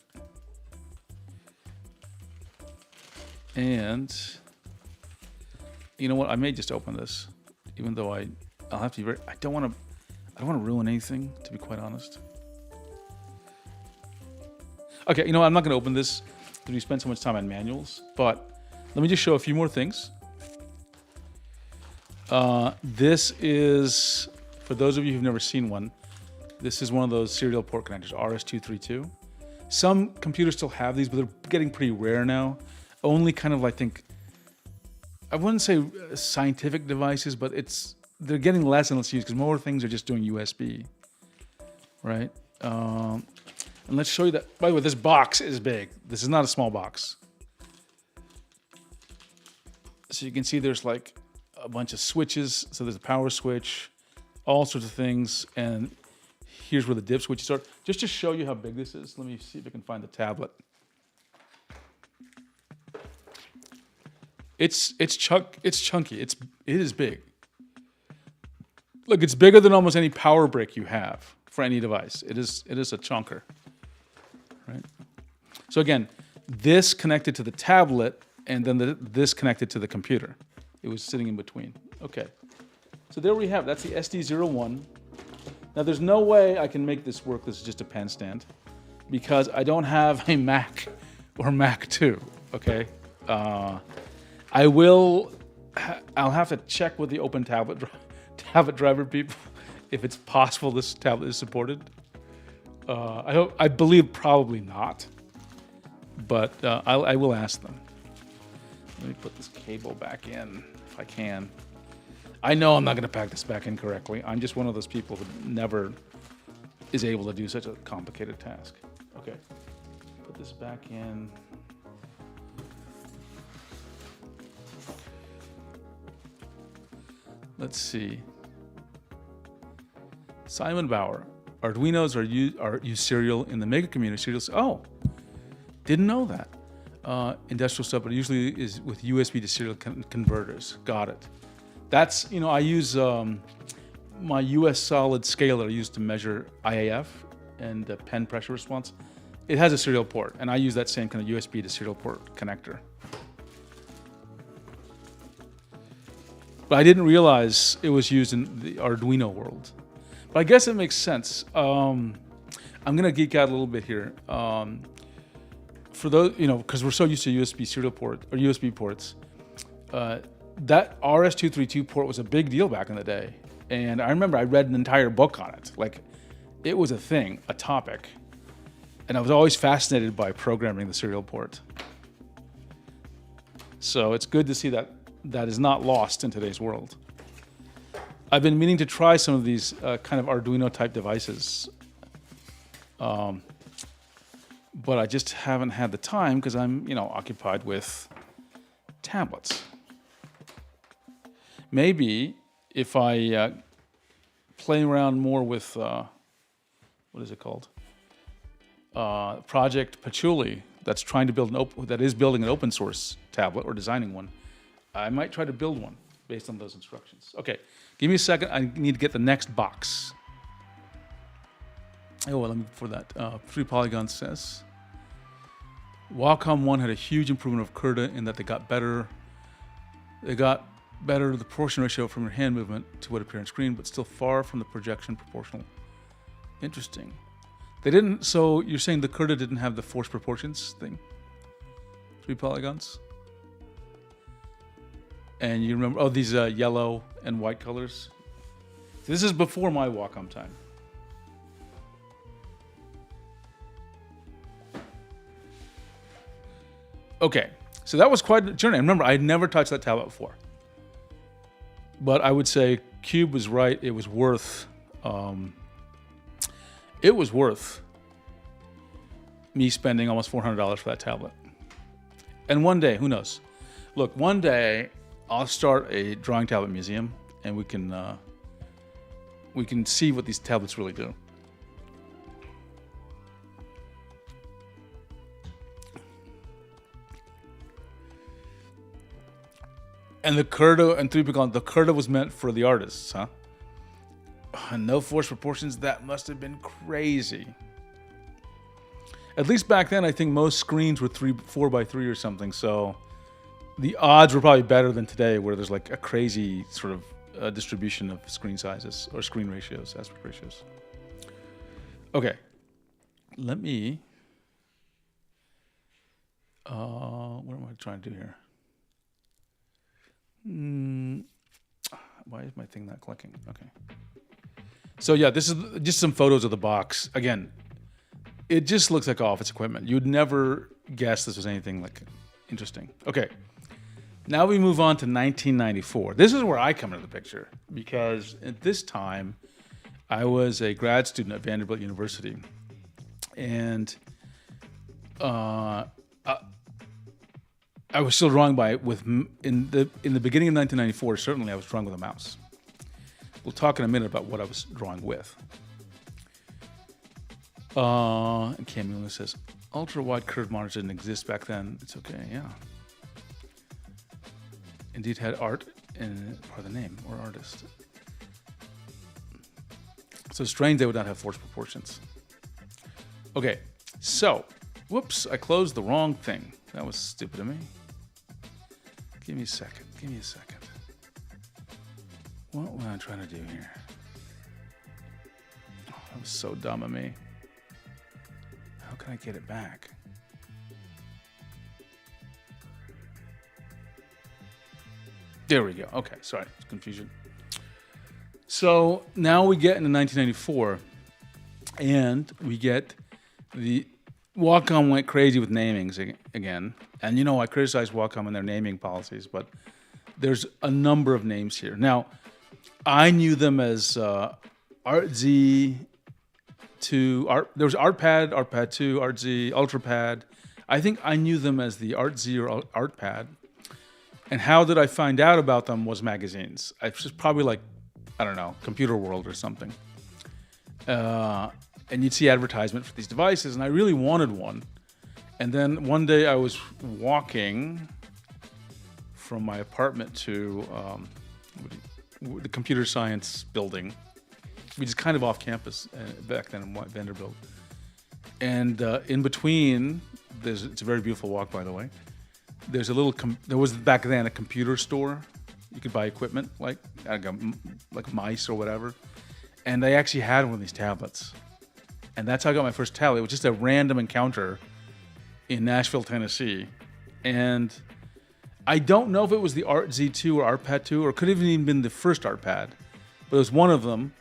And you know what? I may just open this, even though I'll have to be very. I don't want to ruin anything, to be quite honest. Okay, you know what? I'm not going to open this because we spend so much time on manuals. But let me just show a few more things. This is, for those of you who've never seen one, this is one of those serial port connectors, RS-232. Some computers still have these, but they're getting pretty rare now. Only kind of, I think, I wouldn't say scientific devices, but they're getting less and less used because more things are just doing USB, right? And let's show you that. By the way, this box is big. This is not a small box. So you can see there's like a bunch of switches. So there's a power switch, all sorts of things. And here's where the dip switches are. Just to show you how big this is, let me see if I can find the tablet. It's chunky. It is big. Look, it's bigger than almost any power brick you have for any device. It is a chunker, right? So again, this connected to the tablet, and then this connected to the computer. It was sitting in between. Okay, so there we have. That's the SD01. Now there's no way I can make this work. This is just a pen stand because I don't have a Mac or Mac 2. Okay. I'll have to check with the OpenTabletDriver people if it's possible this tablet is supported. I believe probably not, but I will ask them. Let me put this cable back in if I can. I know I'm not going to pack this back in correctly. I'm just one of those people who never is able to do such a complicated task. Okay, put this back in. Let's see. Simon Bauer. Arduinos are used serial in the Mega community. Oh, didn't know that. Industrial stuff, but it usually is with USB to serial converters. Got it. That's, I use my US solid scaler I use to measure IAF and the pen pressure response. It has a serial port, and I use that same kind of USB to serial port connector. But I didn't realize it was used in the Arduino world. But I guess it makes sense. I'm going to geek out a little bit here. For those, because we're so used to USB serial port or USB ports, that RS-232 port was a big deal back in the day. And I remember I read an entire book on it. Like, it was a thing, a topic. And I was always fascinated by programming the serial port. So it's good to see that is not lost in today's world. I've been meaning to try some of these kind of Arduino type devices, but I just haven't had the time because I'm, occupied with tablets. Maybe if I play around more with what is it called? Project Patchouli, that's trying to build building an open source tablet or designing one. I might try to build one based on those instructions. Okay, give me a second. I need to get the next box. Oh, well, let me before that. 3 polygons says Wacom 1 had a huge improvement of CUDA in that they got better. They got better the proportion ratio from your hand movement to what appeared on screen, but still far from the projection proportional. Interesting. They didn't. So you're saying the CUDA didn't have the force proportions thing? 3 polygons. And you remember, oh, these yellow and white colors. So this is before my Wacom time. Okay, so that was quite a journey. Remember, I had never touched that tablet before. But I would say Cube was right. It was worth. It was worth me spending almost $400 for that tablet. And one day, who knows? Look, one day I'll start a drawing tablet museum, and we can see what these tablets really do. And the CUDA and 3 polygons, the CUDA was meant for the artists, huh? No force proportions, that must have been crazy. At least back then, I think most screens were 4x3 or something, so the odds were probably better than today, where there's like a crazy sort of distribution of screen sizes or screen ratios, aspect ratios. Okay, let me. What am I trying to do here? Why is my thing not clicking? Okay. So yeah, this is just some photos of the box. Again, it just looks like office equipment. You'd never guess this was anything like interesting. Okay. Now we move on to 1994. This is where I come into the picture, because at this time I was a grad student at Vanderbilt University, and I was still drawing in the beginning of 1994. Certainly, I was drawing with a mouse. We'll talk in a minute about what I was drawing with. And Cam Mueller says, ultra-wide curved monitors didn't exist back then. It's okay, yeah. Indeed had art in part of the name, or artist. So strange they would not have force proportions. Okay, so, whoops, I closed the wrong thing. That was stupid of me. Give me a second. What am I trying to do here? Oh, that was so dumb of me. How can I get it back? There we go. Okay, sorry, confusion. So now we get into 1994, and we get the Wacom went crazy with namings again. And you know, I criticize Wacom and their naming policies, but there's a number of names here. Now, I knew them as ArtZ2, there was ArtPad, ArtPad 2, ArtZ, UltraPad. I think I knew them as the ArtZ or ArtPad. And how did I find out about them was magazines. I was probably like, I don't know, Computer World or something. And you'd see advertisement for these devices, and I really wanted one. And then one day I was walking from my apartment to the computer science building, which is kind of off campus back then in Vanderbilt. And in between, it's a very beautiful walk, by the way. There's a little, there was back then a computer store. You could buy equipment like mice or whatever. And they actually had one of these tablets. And that's how I got my first tablet. It was just a random encounter in Nashville, Tennessee. And I don't know if it was the ArtZ2 or ArtPad 2, or it could have even been the first ArtPad. But it was one of them.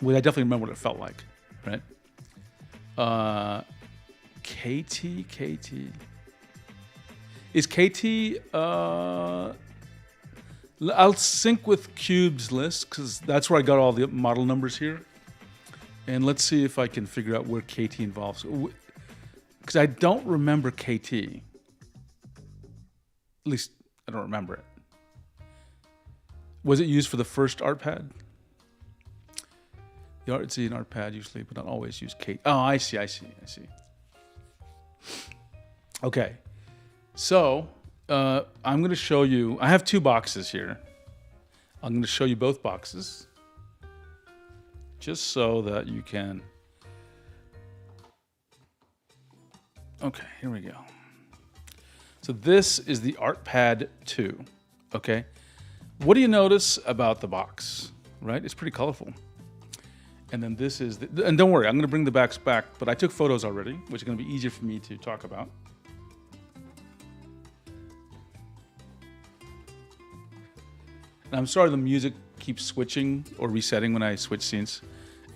Well, I definitely remember what it felt like, right? KT. Is KT... I'll sync with Cube's list, because that's where I got all the model numbers here. And let's see if I can figure out where KT involves. Because I don't remember KT. At least, I don't remember it. Was it used for the first ArtPad? The ArtZ and ArtPad usually, but not always, use KT. Oh, I see. Okay. So, I'm going to show you, I have two boxes here. I'm going to show you both boxes just so that you can. Okay, here we go. So this is the ArtPad 2, okay? What do you notice about the box, right? It's pretty colorful. And then this is, and don't worry, I'm going to bring the backs back, but I took photos already, which is going to be easier for me to talk about. And I'm sorry the music keeps switching or resetting when I switch scenes.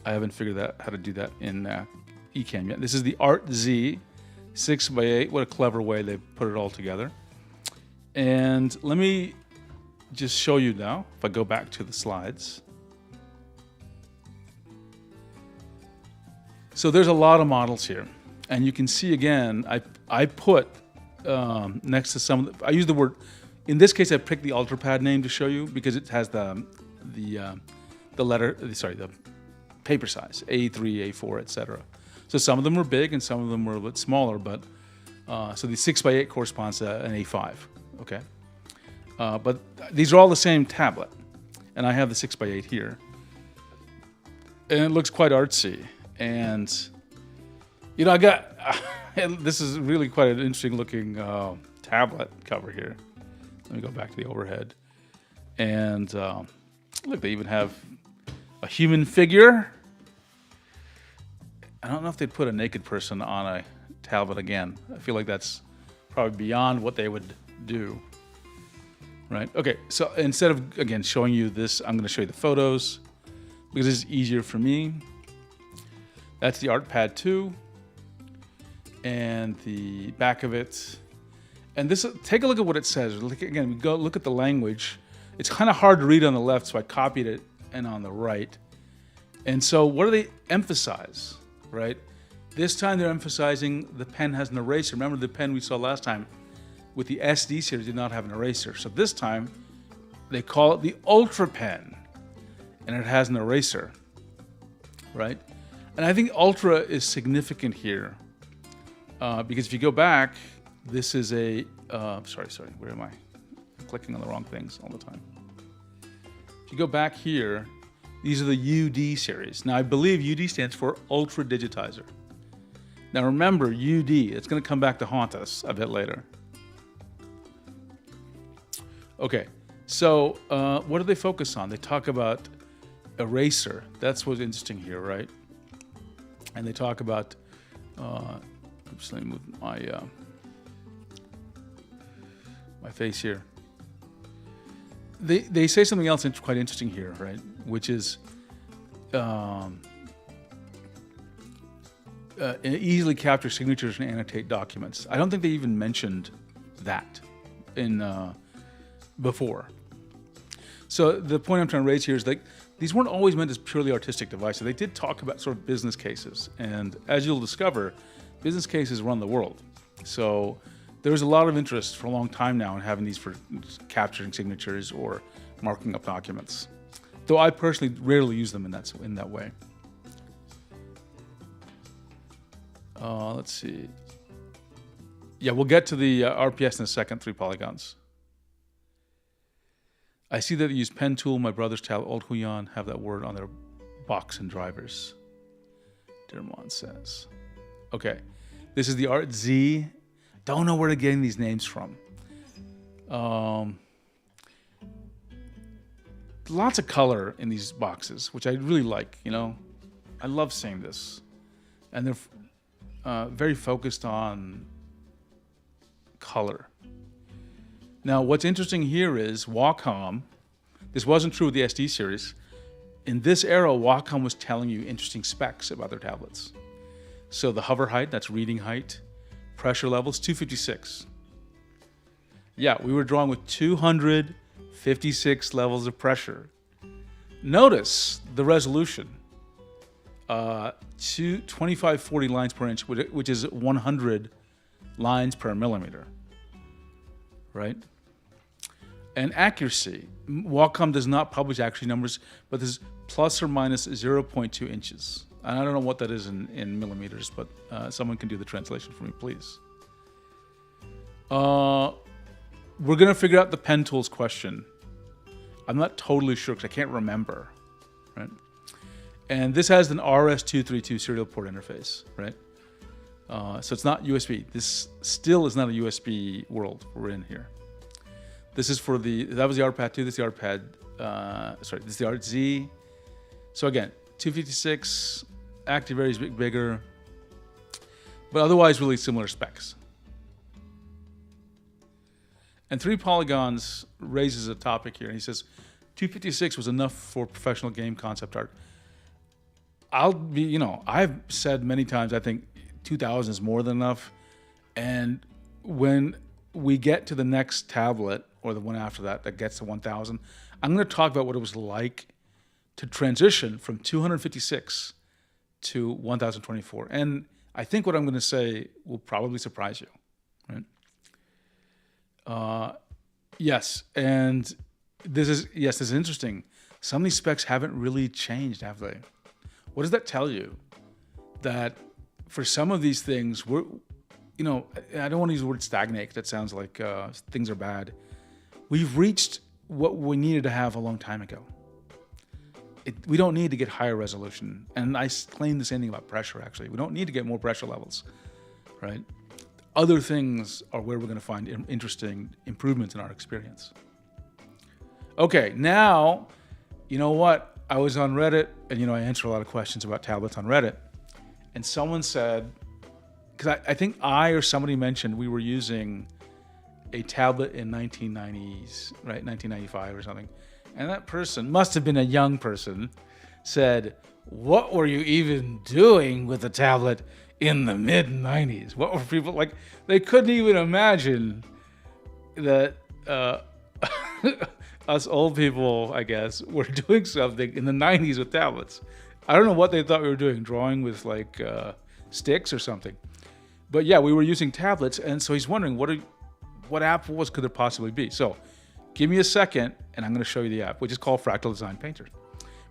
I haven't figured out how to do that in Ecamm yet. This is the Art Z 6x8. What a clever way they put it all together. And let me just show you now, if I go back to the slides. So there's a lot of models here. And you can see again, I put next to some of the, I use the word, in this case I picked the UltraPad name to show you because it has the paper size, A3, A4, etc. So some of them were big and some of them were a bit smaller, but so the 6x8 corresponds to an A5, okay? But these are all the same tablet, and I have the 6x8 here. And it looks quite artsy, and you know, I got, this is really quite an interesting looking tablet cover here. Let me go back to the overhead. And look, they even have a human figure. I don't know if they'd put a naked person on a tablet again. I feel like that's probably beyond what they would do. Right? Okay, so instead of, again, showing you this, I'm going to show you the photos because it's easier for me. That's the ArtPad 2 and the back of it. And this, take a look at what it says. Again, we go look at the language. It's kind of hard to read on the left, so I copied it, and on the right. And so what do they emphasize, right? This time they're emphasizing the pen has an eraser. Remember the pen we saw last time with the SD series did not have an eraser. So this time they call it the Ultra Pen, and it has an eraser, right? And I think Ultra is significant here because if you go back, this is a, sorry, where am I? Clicking on the wrong things all the time. If you go back here, these are the UD series. Now I believe UD stands for Ultra Digitizer. Now remember, UD, it's going to come back to haunt us a bit later. Okay, so what do they focus on? They talk about eraser. That's what's interesting here, right? And they talk about, oops, let me move my my face here. They say something else quite interesting here, right? Which is easily capture signatures and annotate documents. I don't think they even mentioned that in before. So the point I'm trying to raise here is that these weren't always meant as purely artistic devices. They did talk about sort of business cases, and as you'll discover, business cases run the world. So there's a lot of interest for a long time now in having these for capturing signatures or marking up documents. Though I personally rarely use them in that way. Let's see. Yeah, we'll get to the RPS in a second, 3 polygons. I see that they use pen tool. My brother's tablet, Old Huyan, have that word on their box and drivers. Dermont says. Okay, this is the Art Z. Don't know where they're getting these names from. Lots of color in these boxes, which I really like, you know. I love seeing this. And they're very focused on color. Now, what's interesting here is Wacom. This wasn't true with the SD series. In this era, Wacom was telling you interesting specs about their tablets. So the hover height, that's reading height. Pressure levels, 256. Yeah, we were drawing with 256 levels of pressure. Notice the resolution. 2540 lines per inch, which is 100 lines per millimeter. Right? And accuracy. Wacom does not publish accuracy numbers, but this is plus or minus 0.2 inches. And I don't know what that is in millimeters, but someone can do the translation for me, please. we're going to figure out the pen tools question. I'm not totally sure because I can't remember, right? And this has an RS-232 serial port interface, right? So it's not USB. This still is not a USB world we're in here. This is for that was the ARPad 2, this is the ARPad, this is the ART-Z. So again, 256, Activary is bigger, but otherwise really similar specs. And 3 polygons raises a topic here. He says, 256 was enough for professional game concept art. I've said many times, I think 2000 is more than enough. And when we get to the next tablet, or the one after that gets to 1000, I'm going to talk about what it was like to transition from 256 to 1024. And I think what I'm going to say will probably surprise you, right? Yes, and this is interesting. Some of these specs haven't really changed, have they? What does that tell you? That for some of these things, I don't want to use the word stagnate. That sounds like things are bad. We've reached what we needed to have a long time ago. We don't need to get higher resolution. And I claim the same thing about pressure, actually. We don't need to get more pressure levels, right? Other things are where we're going to find interesting improvements in our experience. Okay, now, you know what? I was on Reddit, and I answer a lot of questions about tablets on Reddit. And someone said, because I think I or somebody mentioned we were using a tablet in 1990s, right? 1995 or something. And that person, must have been a young person, said, what were you even doing with a tablet in the mid-90s? What were people like? They couldn't even imagine that us old people, I guess, were doing something in the 90s with tablets. I don't know what they thought we were doing, drawing with like sticks or something. But yeah, we were using tablets, and so he's wondering what app could there possibly be? So give me a second, and I'm going to show you the app, which is called Fractal Design Painter.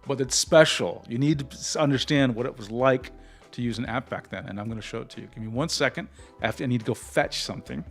But it's special. You need to understand what it was like to use an app back then, and I'm going to show it to you. Give me 1 second. I need to go fetch something.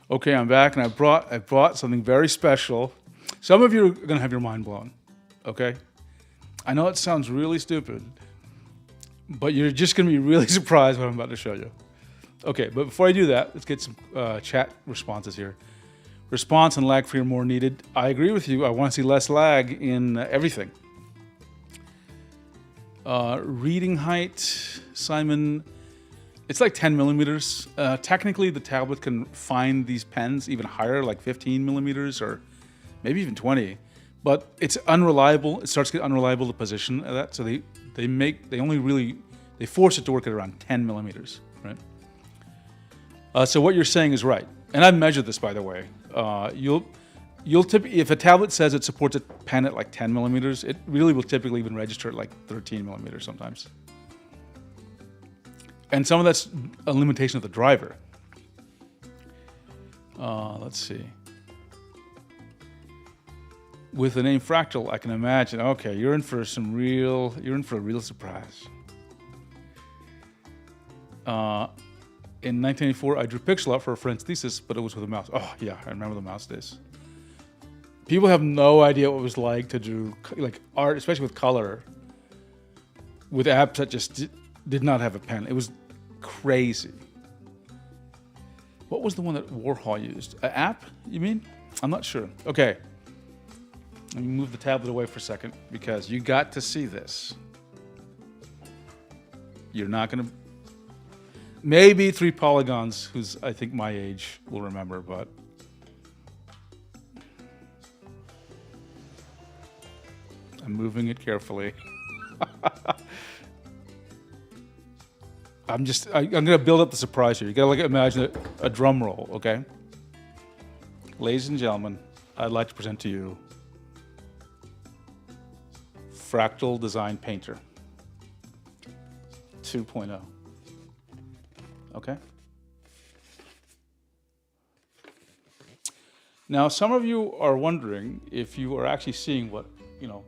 Okay, I'm back, and I brought something very special. Some of you are going to have your mind blown, okay? I know it sounds really stupid, but you're just going to be really surprised what I'm about to show you. Okay, but before I do that, let's get some chat responses here. Response and lag-free are more needed. I agree with you. I want to see less lag in everything. Reading height, Simon... It's like 10 millimeters. Technically, the tablet can find these pens even higher, like 15 millimeters or maybe even 20. But it's unreliable. It starts to get unreliable, the position of that. So they force it to work at around 10 millimeters, right? So what you're saying is right. And I've measured this, by the way. If a tablet says it supports a pen at like 10 millimeters, it really will typically even register at like 13 millimeters sometimes. And some of that's a limitation of the driver. Let's see. With the name Fractal, I can imagine, okay, you're in for a real surprise. In 1984, I drew pixel art for a friend's thesis, but it was with a mouse. Oh yeah, I remember the mouse days. People have no idea what it was like to do like art, especially with color, with apps that just did not have a pen. It was crazy. What was the one that Warhol used? An app, you mean? I'm not sure. Okay. Let me move the tablet away for a second because you got to see this. You're not going to... Maybe 3 polygons, who's I think my age, will remember, but... I'm moving it carefully. I'm going to build up the surprise here. You got to imagine a drum roll, okay? Ladies and gentlemen, I'd like to present to you Fractal Design Painter 2.0. Okay? Now, some of you are wondering if you are actually seeing what,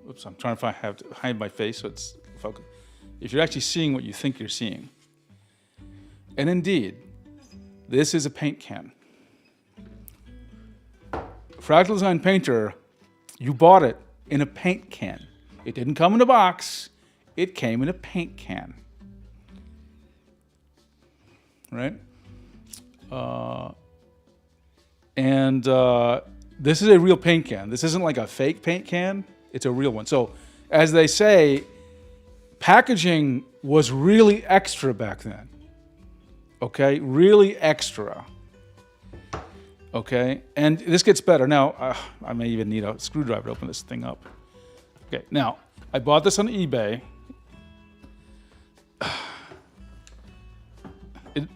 oops, I'm trying to have to hide my face so it's focused. If you're actually seeing what you think you're seeing. And indeed, this is a paint can. Fractal Design Painter, you bought it in a paint can. It didn't come in a box. It came in a paint can. Right? This is a real paint can. This isn't like a fake paint can. It's a real one. So, as they say, packaging was really extra back then. Okay? Really extra. Okay? And this gets better. Now, I may even need a screwdriver to open this thing up. Okay. Now, I bought this on eBay.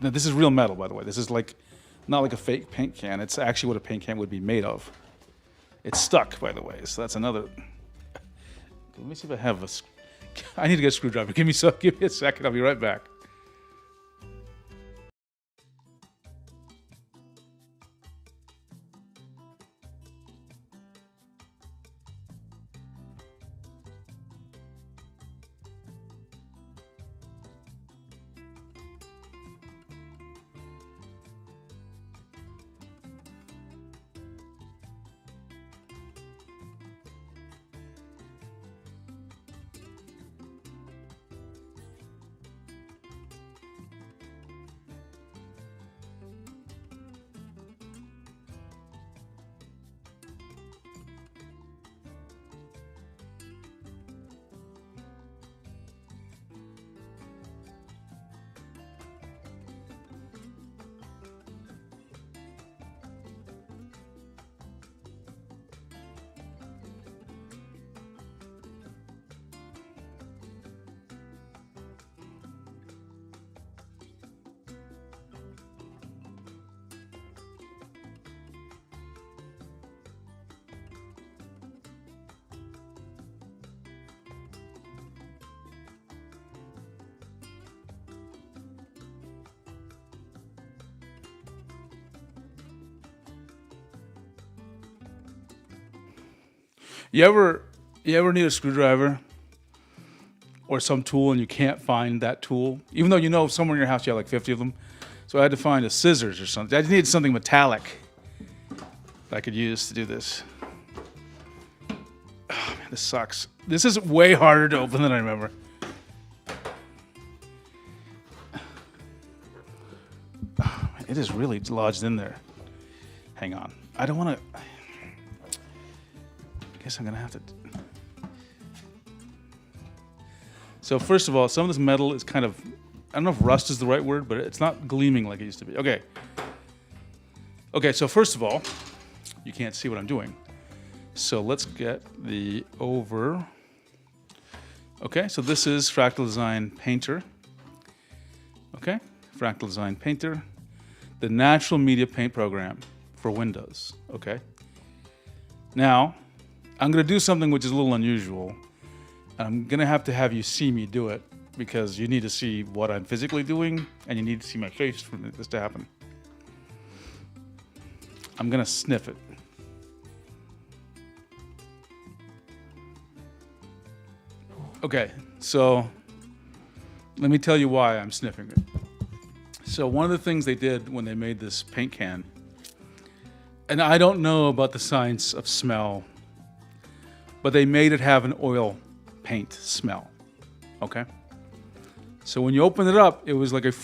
Now, this is real metal, by the way. This is not like a fake paint can. It's actually what a paint can would be made of. It's stuck, by the way. So that's another. Let me see if I have a. I need to get a screwdriver. Give me a second. I'll be right back. You ever need a screwdriver or some tool and you can't find that tool? Even though somewhere in your house you have like 50 of them. So I had to find a scissors or something. I just needed something metallic that I could use to do this. Oh, man, this sucks. This is way harder to open than I remember. Oh, man, it is really lodged in there. Hang on. I don't want to... I guess I'm gonna have to. So first of all, some of this metal is kind of, I don't know if rust is the right word, but it's not gleaming like it used to be. Okay. Okay, so first of all, you can't see what I'm doing. So let's get the over. Okay, so this is Fractal Design Painter. Okay, Fractal Design Painter, the natural media paint program for Windows. Okay. Now, I'm going to do something which is a little unusual. I'm going to have you see me do it because you need to see what I'm physically doing and you need to see my face for this to happen. I'm going to sniff it. Okay, so let me tell you why I'm sniffing it. So one of the things they did when they made this paint can, and I don't know about the science of smell, but they made it have an oil paint smell, okay? So when you open it up, it was like it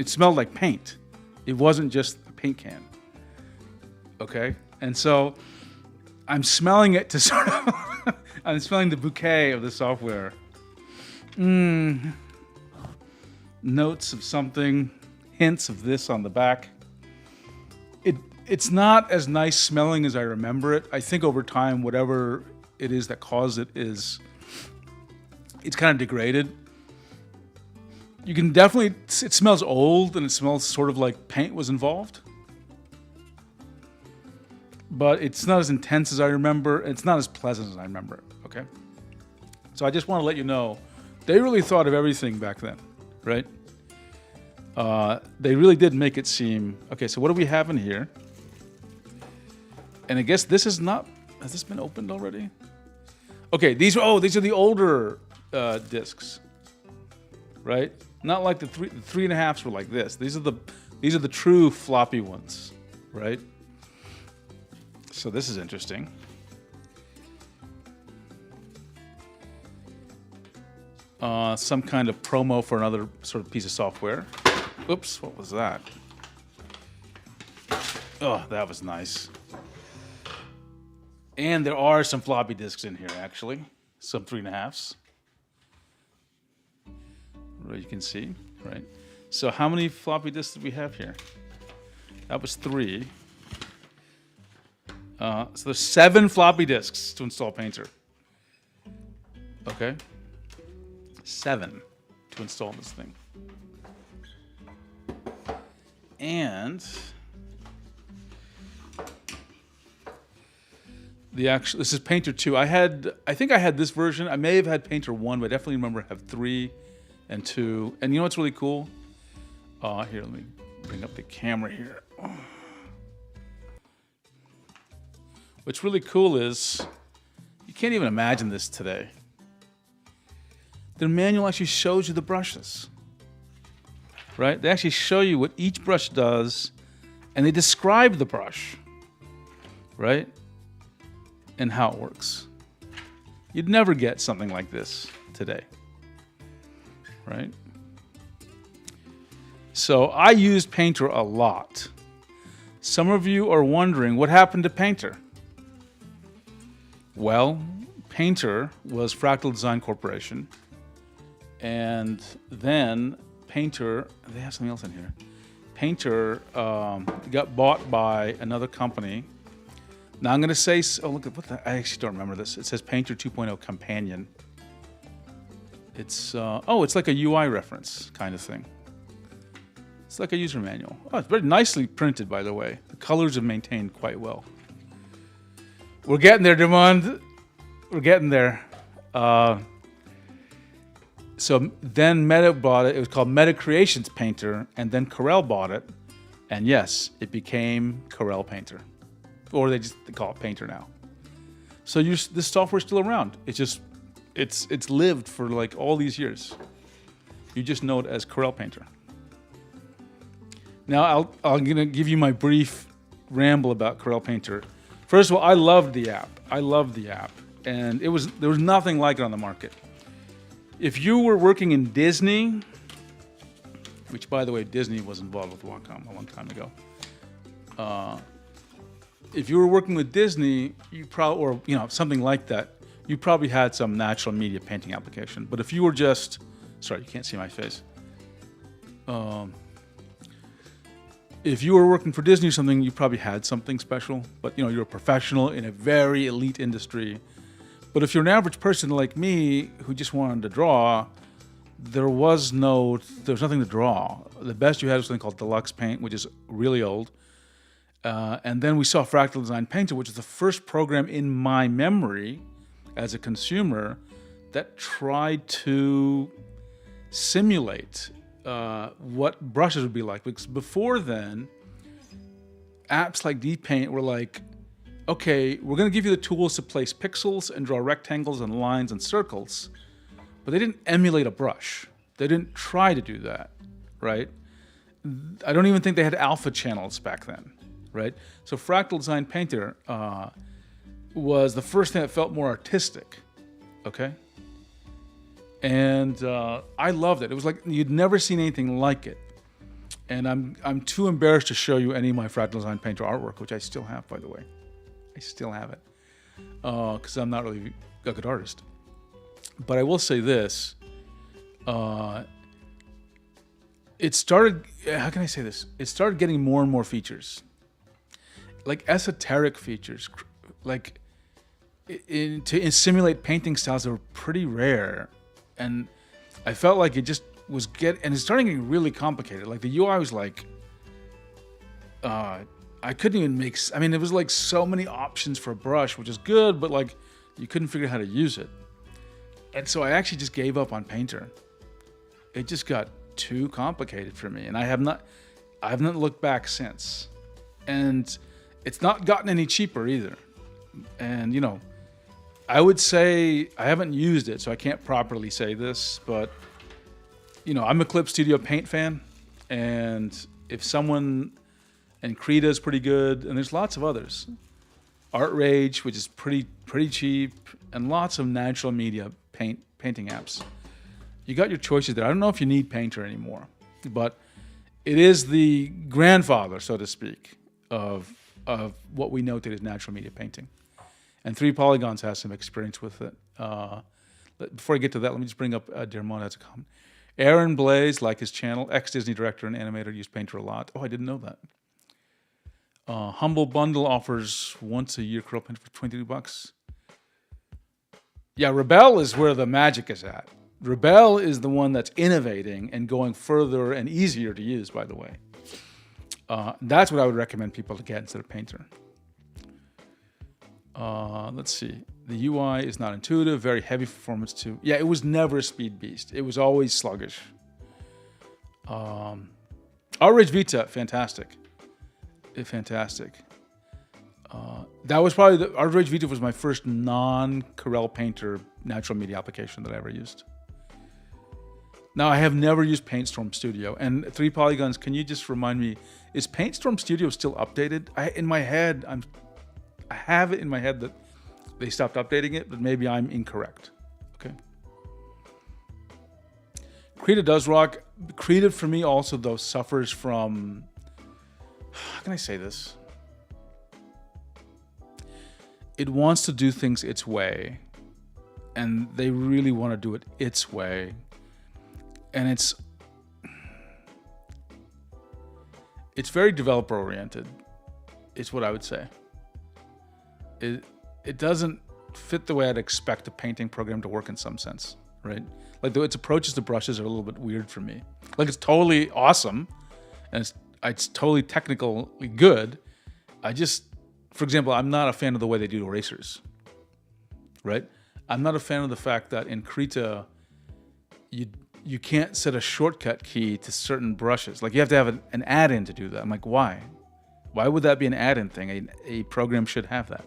smelled like paint. It wasn't just a paint can, okay? And so I'm smelling it to sort of, I'm smelling the bouquet of the software. Notes of something, hints of this on the back. It's not as nice smelling as I remember it. I think over time, whatever it is that caused it it's kind of degraded. You can definitely, it smells old and it smells sort of like paint was involved. But it's not as intense as I remember. It's not as pleasant as I remember, okay? So I just want to let you know, they really thought of everything back then, right? They really did make it seem, okay, so what do we have in here? And I guess this is not, has this been opened already? Okay, these are the older discs, right? Not like the 3.5s were like this. These are the true floppy ones, right? So this is interesting. Some kind of promo for another sort of piece of software. Oops, what was that? Oh, that was nice. And there are some floppy disks in here, actually. Some 3.5s. Right, you can see, right? So how many floppy disks did we have here? That was 3. So there's 7 floppy disks to install Painter. Okay? 7 to install this thing. And this is Painter 2. I think I had this version. I may have had Painter 1, but I definitely remember I have 3 and 2. And you know what's really cool? Here, let me bring up the camera here. What's really cool is you can't even imagine this today. The manual actually shows you the brushes, right? They actually show you what each brush does, and they describe the brush, right? And how it works. You'd never get something like this today, right? So I used Painter a lot. Some of you are wondering what happened to Painter. Well, Painter was Fractal Design Corporation, and then Painter, they have something else in here. Painter got bought by another company. Now I'm going to say, oh look at I actually don't remember this. It says Painter 2.0 Companion. It's it's like a UI reference kind of thing. It's like a user manual. Oh, it's very nicely printed, by the way. The colors have maintained quite well. We're getting there, Demond. We're getting there. So then Meta bought it. It was called Meta Creations Painter, and then Corel bought it. And yes, it became Corel Painter. Or they call it Painter now. So this software is still around. It's lived for like all these years. You just know it as Corel Painter. Now I'm gonna give you my brief ramble about Corel Painter. First of all, I loved the app. And there was nothing like it on the market. If you were working in Disney, which by the way, Disney was involved with Wacom a long time ago. If you were working with Disney, you probably, or something like that, you probably had some natural media painting application. But if you were just, sorry, you can't see my face. If you were working for Disney or something, you probably had something special. But you're a professional in a very elite industry. But if you're an average person like me who just wanted to draw, there was nothing to draw. The best you had was something called Deluxe Paint, which is really old. And then we saw Fractal Design Painter, which is the first program in my memory as a consumer that tried to simulate what brushes would be like. Because before then, apps like DPaint were like, okay, we're going to give you the tools to place pixels and draw rectangles and lines and circles, but they didn't emulate a brush. They didn't try to do that, right? I don't even think they had alpha channels back then, right? So Fractal Design Painter was the first thing that felt more artistic, okay? And I loved it. It was like you'd never seen anything like it. And I'm too embarrassed to show you any of my Fractal Design Painter artwork, which I still have, by the way. I still have it because I'm not really a good artist. But I will say this. It started, how can I say this? It started getting more and more features. Like esoteric features. Like to simulate painting styles that were pretty rare. And I felt like it just and it's starting getting really complicated. Like the UI was like, I couldn't even make. I mean, it was like so many options for a brush, which is good, but like you couldn't figure out how to use it. And so I actually just gave up on Painter. It just got too complicated for me, and I have not looked back since. And it's not gotten any cheaper either. And you know, I would say I haven't used it, so I can't properly say this, but you know, I'm a Clip Studio Paint fan, and if someone, and Krita is pretty good, and there's lots of others. Art Rage, which is pretty cheap, and lots of natural media painting apps. You got your choices there. I don't know if you need Painter anymore, but it is the grandfather, so to speak, of what we know today as natural media painting. And 3 Polygons has some experience with it. Before I get to that, let me just bring up Dermot as a comment. Aaron Blaze, like his channel, ex-Disney director and animator, used Painter a lot. Oh, I didn't know that. Humble Bundle offers once a year Corel Painter for $22. Yeah, Rebel is where the magic is at. Rebel is the one that's innovating and going further and easier to use, by the way. That's what I would recommend people to get instead of Painter. Let's see. The UI is not intuitive, very heavy performance too. Yeah, it was never a speed beast. It was always sluggish. Outrage Vita, fantastic. Fantastic. That was probably Outrage Vita was my first non-Corel Painter natural media application that I ever used. Now, I have never used PaintStorm Studio. And 3 Polygons, can you just remind me, is PaintStorm Studio still updated? I have it in my head that they stopped updating it, but maybe I'm incorrect. Okay. Krita does rock. Krita, for me, also, though, suffers from... How can I say this? It wants to do things its way, and they really want to do it its way. And it's very developer oriented. It's what I would say. It doesn't fit the way I'd expect a painting program to work in some sense, right? Like its approaches to brushes are a little bit weird for me. Like it's totally awesome, and it's totally technically good. For example, I'm not a fan of the way they do erasers, right? I'm not a fan of the fact that in Krita, you can't set a shortcut key to certain brushes. Like you have to have an add-in to do that. I'm like, why? Why would that be an add-in thing? A program should have that.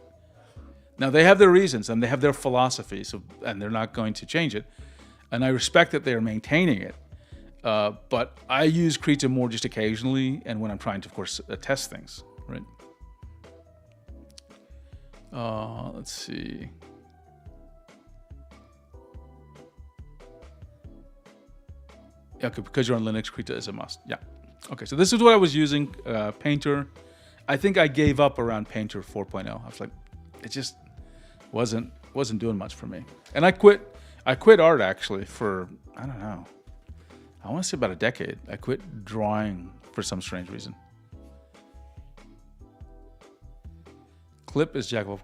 Now they have their reasons and they have their philosophy, and they're not going to change it. And I respect that they're maintaining it. But I use Krita more just occasionally, and when I'm trying to, of course, test things, right? Let's see. Yeah, okay, because you're on Linux, Krita is a must. Yeah. Okay, so this is what I was using, Painter. I think I gave up around Painter 4.0. I was like, it just wasn't doing much for me. And I quit art actually for, I don't know, I want to say about a decade. I quit drawing for some strange reason. Clip is jack of all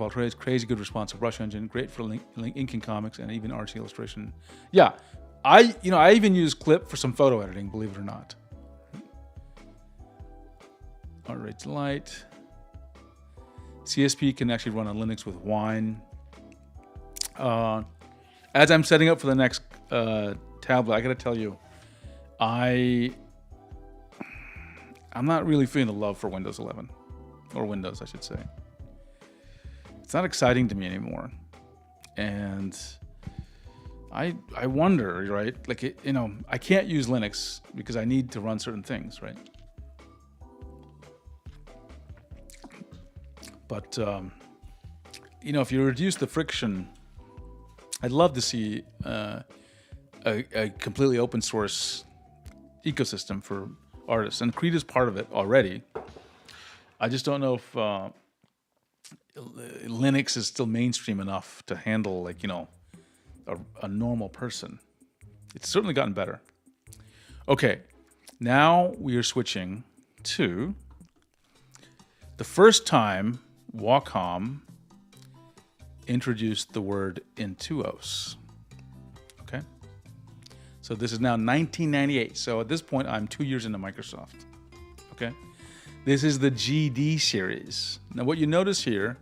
trades, crazy good responsive brush engine, great for inking comics and even artsy illustration. Yeah, I even use Clip for some photo editing, believe it or not. Art Rate Light. CSP can actually run on Linux with Wine. As I'm setting up for the next tablet, I got to tell you, I'm not really feeling the love for Windows 11. Or Windows, I should say. It's not exciting to me anymore. And I wonder, right? Like, I can't use Linux because I need to run certain things, right? But, if you reduce the friction, I'd love to see a completely open source ecosystem for artists. And Krita is part of it already. I just don't know if Linux is still mainstream enough to handle, a normal person. It's certainly gotten better. Okay, now we are switching to the first time Wacom introduced the word Intuos. Okay, So this is now 1998. So at this point, I'm 2 years into Microsoft. Okay. This is the GD series. Now what you notice here,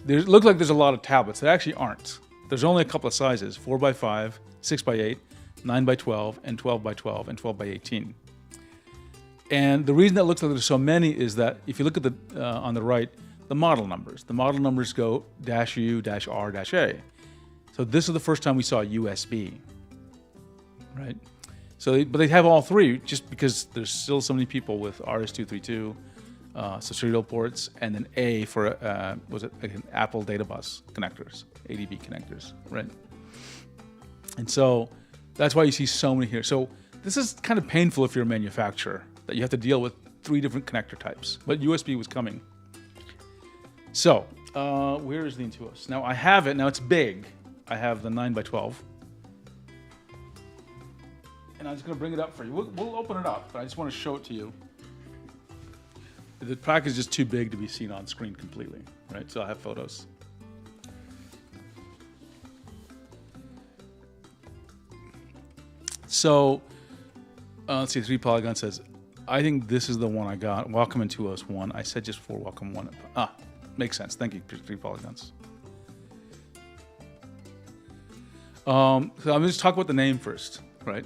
it looks like there's a lot of tablets. There actually aren't. There's only a couple of sizes, 4x5, 6x8, 9x12, and 12x12, and 12x18. And the reason that looks like there's so many is that if you look at the on the right, the model numbers. The model numbers go -U, -R, -A. So this is the first time we saw USB, right? So, but they have all three just because there's still so many people with RS-232, so serial ports, and then A for was it like Apple Data Bus connectors, ADB connectors, right? And so that's why you see so many here. So this is kind of painful if you're a manufacturer, that you have to deal with 3 different connector types, but USB was coming. So where is the Intuos? Now I have it. Now it's big. I have the 9x12. And I'm just going to bring it up for you. We'll open it up, but I just want to show it to you. The package is just too big to be seen on screen completely, right? So I'll have photos. So let's see, 3 Polygon says, I think this is the one I got. Wacom Intuos 1. I said just for Wacom 1. Makes sense. Thank you, 3 Polygons. So I'm going to just talk about the name first, right?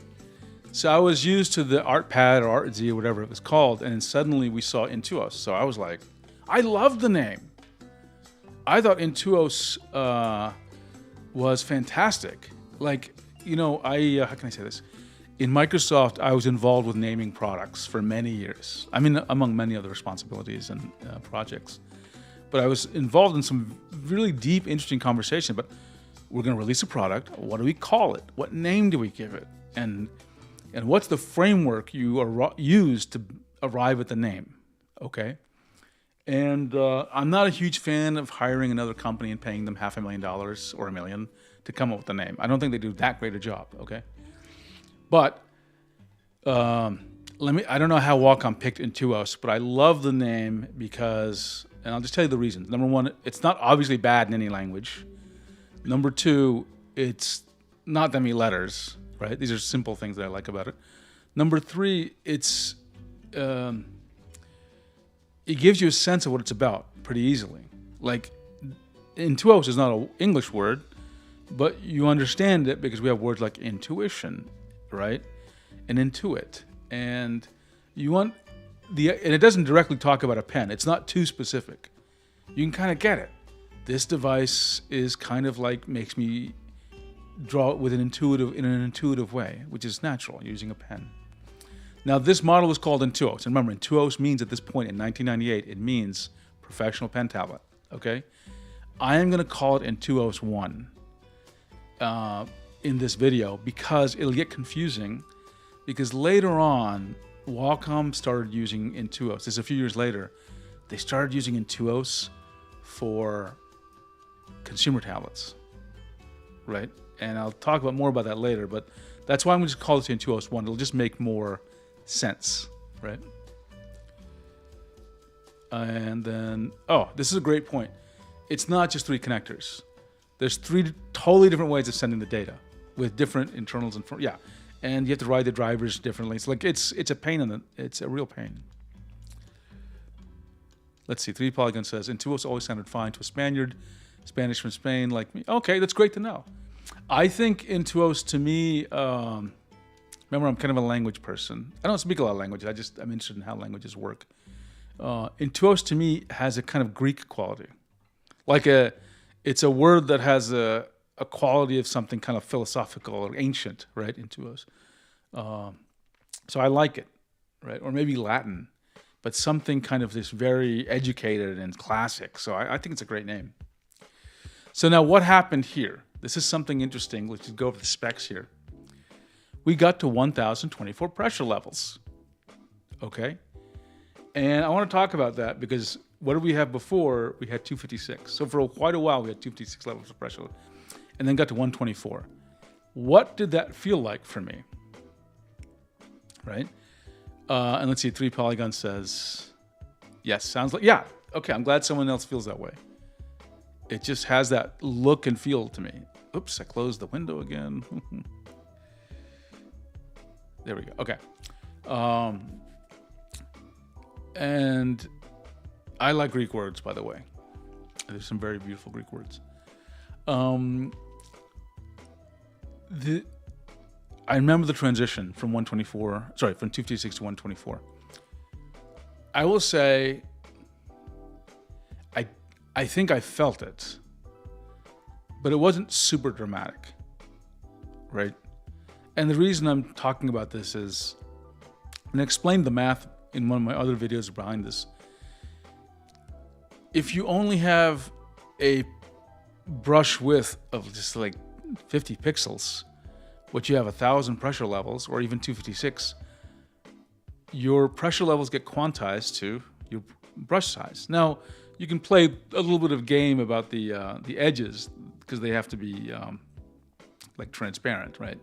So I was used to the ArtPad or ArtZ or whatever it was called, and then suddenly we saw Intuos. So I was like, I love the name. I thought Intuos was fantastic. Like, you know, how can I say this? In Microsoft, I was involved with naming products for many years. I mean, among many other responsibilities and projects. But I was involved in some really deep, interesting conversation. But we're going to release a product. What do we call it? What name do we give it? And what's the framework you use to arrive at the name? Okay. And I'm not a huge fan of hiring another company and paying them $500,000 or $1 million to come up with the name. I don't think they do that great a job. Okay. But I don't know how Wacom picked Intuos, but I love the name because, and I'll just tell you the reasons. Number one, it's not obviously bad in any language. Number two, it's not that many letters, right? These are simple things that I like about it. Number three, it gives you a sense of what it's about pretty easily. Like, Intuos is not an English word, but you understand it because we have words like intuition, right? And intuit. And and it doesn't directly talk about a pen. It's not too specific. You can kind of get it. This device is kind of like, makes me draw it in an intuitive way, which is natural, using a pen. Now, this model was called Intuos. And remember, Intuos means at this point in 1998, it means professional pen tablet, okay? I am going to call it Intuos 1 in this video because it'll get confusing, because later on, Wacom started using Intuos. This is a few years later. They started using Intuos for consumer tablets, right? And I'll talk more about that later, but that's why I'm going to call it Intuos 1. It'll just make more sense, right? And then, this is a great point. It's not just 3 connectors. There's 3 totally different ways of sending the data with different internals and and you have to write the drivers differently. It's like it's a pain it's a real pain. Let's see. 3 Polygon says Intuos always sounded fine to a Spaniard, Spanish from Spain like me. Okay, that's great to know. I think Intuos to me. Remember, I'm kind of a language person. I don't speak a lot of languages. I'm interested in how languages work. Intuos to me has a kind of Greek quality, it's a word that has a quality of something kind of philosophical or ancient, right? Intuos. So I like it, right? Or maybe Latin, but something kind of this very educated and classic. So I think it's a great name. So now what happened here? This is something interesting. Let's just go over the specs here. We got to 1,024 pressure levels, okay? And I want to talk about that because what did we have before? We had 256. So for quite a while, we had 256 levels of pressure and then got to 124. What did that feel like for me, right? And let's see, 3 Polygon says, yes, sounds like, yeah, okay, I'm glad someone else feels that way. It just has that look and feel to me. Oops, I closed the window again. There we go. Okay. And I like Greek words, by the way. There's some very beautiful Greek words. I remember the transition from 256 to 124. I will say, I think I felt it, but it wasn't super dramatic, right? And the reason I'm talking about this is, and I explained the math in one of my other videos behind this. If you only have a brush width of just like 50 pixels, but you have 1,000 pressure levels, or even 256, your pressure levels get quantized to your brush size. Now, you can play a little bit of game about the edges, because they have to be like transparent, right?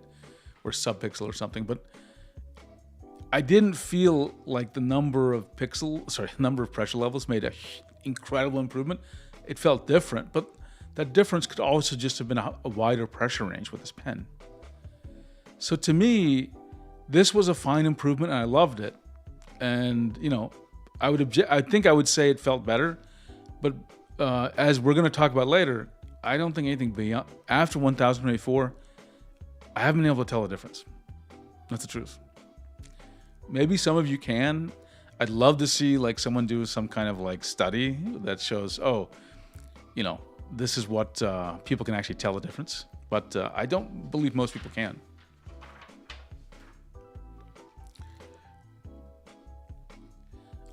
Or subpixel or something. But I didn't feel like the number of pressure levels made an incredible improvement. It felt different, but that difference could also just have been a wider pressure range with this pen. So to me, this was a fine improvement, and I loved it. And I think I would say it felt better, but as we're going to talk about later, I don't think anything beyond after 1024, I haven't been able to tell the difference. That's the truth. Maybe some of you can. I'd love to see like someone do some kind of like study that shows, this is what people can actually tell the difference. But I don't believe most people can.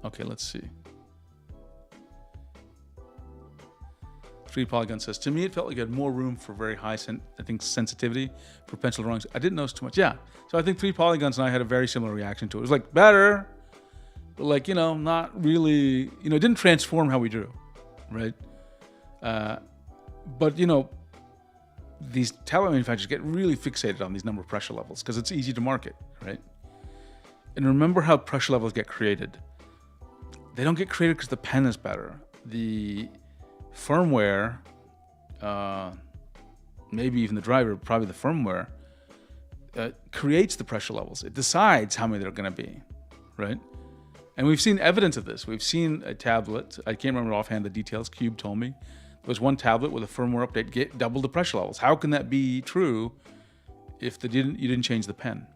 Okay, let's see. 3 Polygon says, to me, it felt like it had more room for very high, sensitivity for pencil drawings. I didn't notice too much. Yeah. So I think 3 Polygons and I had a very similar reaction to it. It was like better, but like, not really, it didn't transform how we drew, right? But, these tablet manufacturers get really fixated on these number of pressure levels because it's easy to market, right? And remember how pressure levels get created. They don't get created because the pen is better. The firmware, maybe even the driver, probably the firmware, creates the pressure levels. It decides how many there are going to be, right? And we've seen evidence of this. We've seen a tablet, I can't remember offhand the details, Cube told me. There was one tablet with a firmware update, doubled the pressure levels. How can that be true if you didn't change the pen?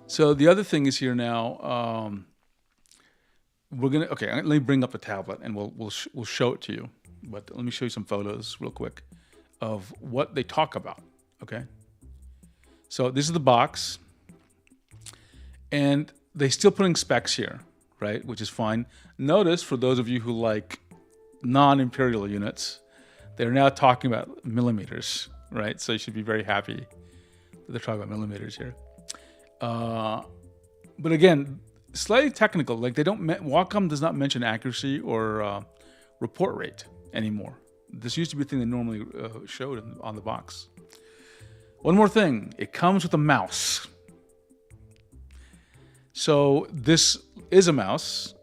So the other thing is here now, let me bring up the tablet and we'll show it to you. But let me show you some photos real quick of what they talk about, okay? So this is the box, and they're still putting specs here, right? Which is fine. Notice, for those of you who like non-imperial units, they're now talking about millimeters, right? So you should be very happy that they're talking about millimeters here. But again, slightly technical. Like Wacom does not mention accuracy or report rate anymore. This used to be a thing they normally showed on the box. One more thing, it comes with a mouse. So this is a mouse.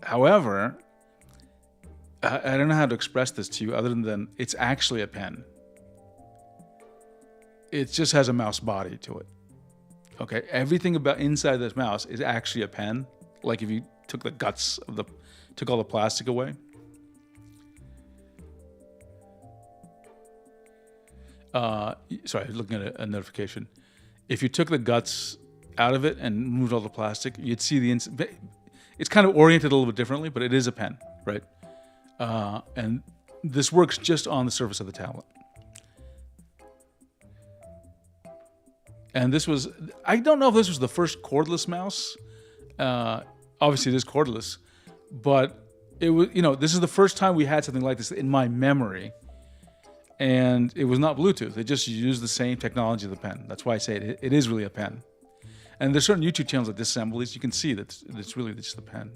However, I don't know how to express this to you other than it's actually a pen. It just has a mouse body to it. Okay, everything about inside this mouse is actually a pen. Like if you took the guts of took all the plastic away. Sorry, I was looking at a notification. If you took the guts out of it and moved all the plastic, you'd see it's kind of oriented a little bit differently, but it is a pen, right? And this works just on the surface of the tablet. And this was, I don't know if this was the first cordless mouse. Obviously it is cordless, but it was, this is the first time we had something like this in my memory. And it was not Bluetooth. It just used the same technology of the pen. That's why I say it is really a pen. And there's certain YouTube channels that disassemble these. You can see that it's really just a pen.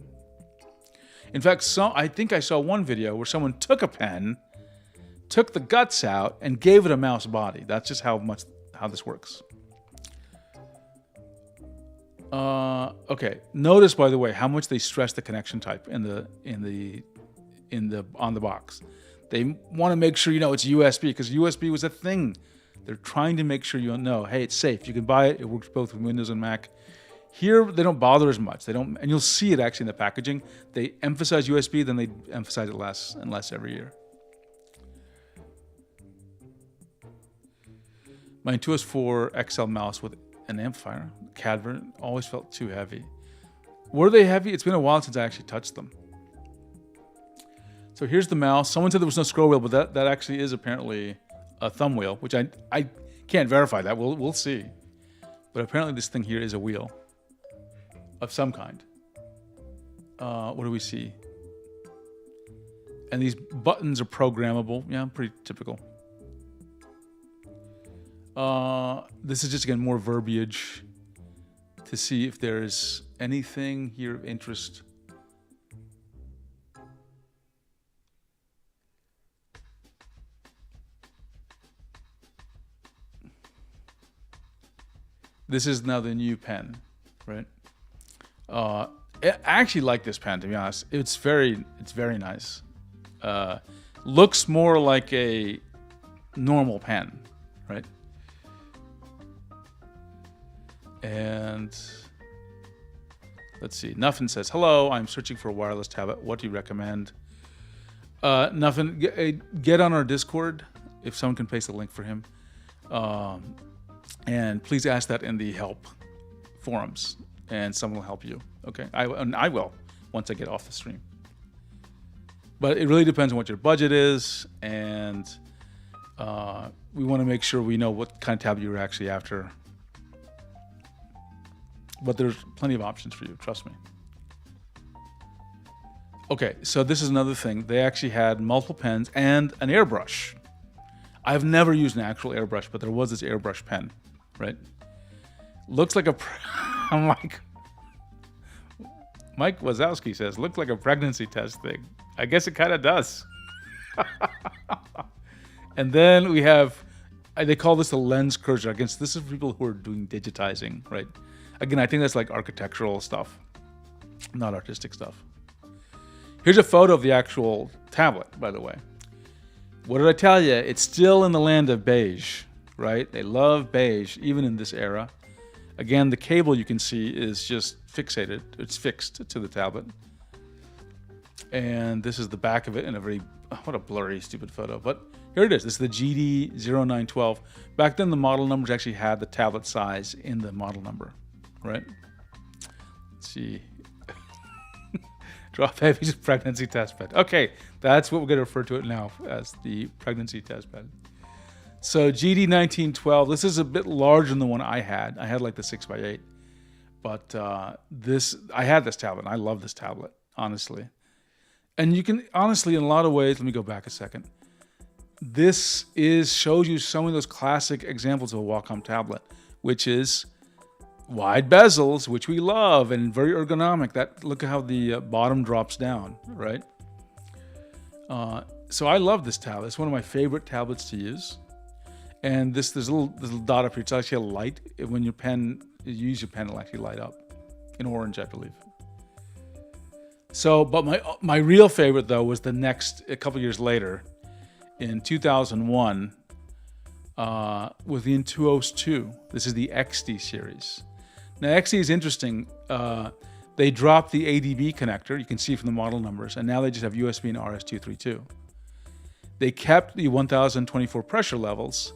In fact, I think I saw one video where someone took a pen, took the guts out, and gave it a mouse body. That's just how this works. Okay. Notice, by the way, how much they stress the connection type on the box. They want to make sure it's USB, because USB was a thing They're trying to make sure you know, hey, it's safe. You can buy it. It works both with Windows and Mac. Here, they don't bother as much. They don't, and you'll see it actually in the packaging. They emphasize USB, then they emphasize it less and less every year. My Intuos 4 XL mouse with an amplifier, Cadver, always felt too heavy. Were they heavy? It's been a while since I actually touched them. So here's the mouse. Someone said there was no scroll wheel, but that actually is apparently a thumb wheel, which I can't verify that. We'll see. But apparently this thing here is a wheel of some kind. What do we see? And these buttons are programmable. Yeah, pretty typical. This is just, again, more verbiage to see if there's anything here of interest. This is now the new pen, right? I actually like this pen, to be honest. It's very nice. Looks more like a normal pen, right? And let's see. Nuffin says, hello, I'm searching for a wireless tablet. What do you recommend? Nuffin, get on our Discord if someone can paste a link for him. And please ask that in the help forums, and someone will help you. Okay, I will once I get off the stream. But it really depends on what your budget is, and we want to make sure we know what kind of tablet you're actually after. But there's plenty of options for you, trust me. Okay, so this is another thing. They actually had multiple pens and an airbrush. I've never used an actual airbrush, but there was this airbrush pen, right? Looks like a... Mike Wazowski says, looks like a pregnancy test thing. I guess it kind of does. And then we have... They call this a lens cursor. Again, this is for people who are doing digitizing, right? Again, I think that's like architectural stuff, not artistic stuff. Here's a photo of the actual tablet, by the way. What did I tell you? It's still in the land of beige, right? They love beige, even in this era. Again, the cable you can see is just fixated. It's fixed to the tablet. And this is the back of it in a very, what a blurry, stupid photo. But here it is. This is the GD0912. Back then, the model numbers actually had the tablet size in the model number, right? Let's see. Drop heavy pregnancy test bed. Okay, that's what we're going to refer to it now as, the pregnancy test bed. So GD1912, this is a bit larger than the one I had. I had like the 6x8. But I had this tablet, and I love this tablet, honestly. And you can, honestly, in a lot of ways, let me go back a second. This shows you some of those classic examples of a Wacom tablet, which is wide bezels, which we love, and very ergonomic. Look at how the bottom drops down, right? So I love this tablet. It's one of my favorite tablets to use. And there's a little dot up here. It's actually a light. When you use your pen, it'll actually light up in orange, I believe. So, but my real favorite though was a couple years later, in 2001, with the Intuos 2. This is the XD series. Now, XD is interesting. They dropped the ADB connector. You can see from the model numbers, and now they just have USB and RS-232. They kept the 1024 pressure levels,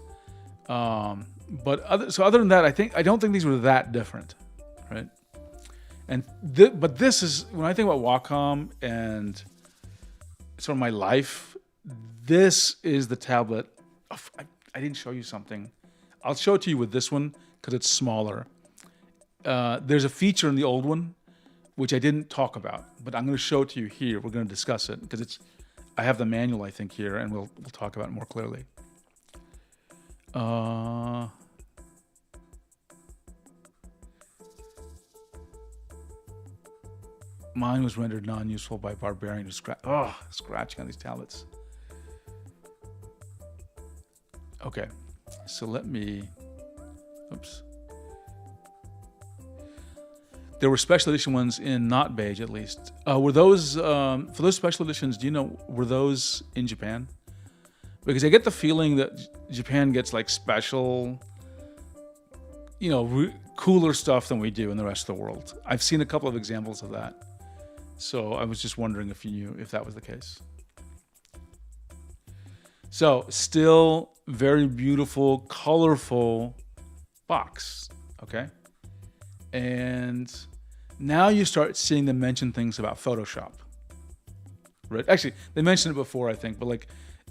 but other than that, I don't think these were that different, right? And but this is, when I think about Wacom and sort of my life, this is the tablet. I didn't show you something. I'll show it to you with this one because it's smaller. There's a feature in the old one which I didn't talk about, but I'm going to show it to you here. We're going to discuss it because I have the manual, I think, here, and we'll talk about it more clearly. Mine was rendered non-useful by Barbarian to scratching on these tablets. Okay, so let me, oops. There were special edition ones in not beige, at least. Were those, for those special editions, do you know, were those in Japan? because I get the feeling that Japan gets like special, cooler stuff than we do in the rest of the world. I've seen a couple of examples of that. So I was just wondering if you knew if that was the case. So still very beautiful, colorful box, okay? And now you start seeing them mention things about Photoshop, right? Actually, they mentioned it before, I think, but like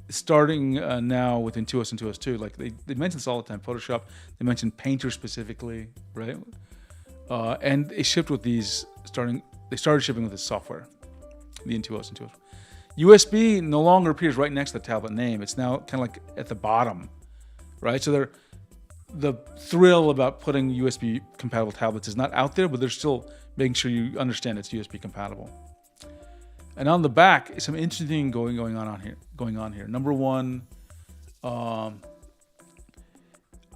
starting now with Intuos and Intuos 2, like they mention this all the time, Photoshop. They mentioned Painter specifically, right? And they shipped with these they started shipping with this software, the Intuos and Intuos. USB no longer appears right next to the tablet name. It's now kind of like at the bottom, right? So the thrill about putting USB compatible tablets is not out there, but they're still making sure you understand it's USB compatible. And on the back, some interesting going on here. Number one, I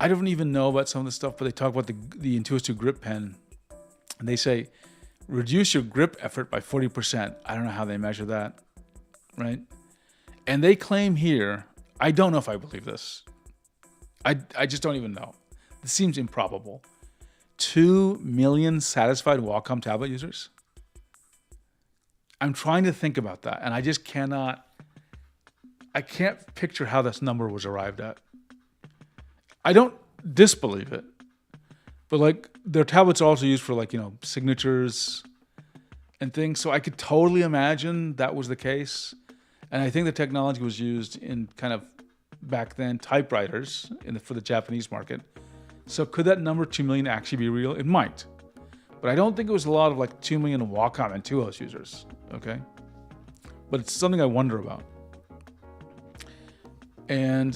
don't even know about some of the stuff, but they talk about the Intuos 2 grip pen, and they say reduce your grip effort by 40%. I don't know how they measure that, right? And they claim here, I don't know if I believe this. I just don't even know. This seems improbable. 2 million satisfied Wacom tablet users? I'm trying to think about that, and I just can't picture how this number was arrived at. I don't disbelieve it, but like their tablets are also used for like, signatures and things. So I could totally imagine that was the case. And I think the technology was used in kind of back then typewriters for the Japanese market. So could that number 2 million actually be real? It might. But I don't think it was a lot of like 2 million Wacom and Intuos users, okay? But it's something I wonder about. And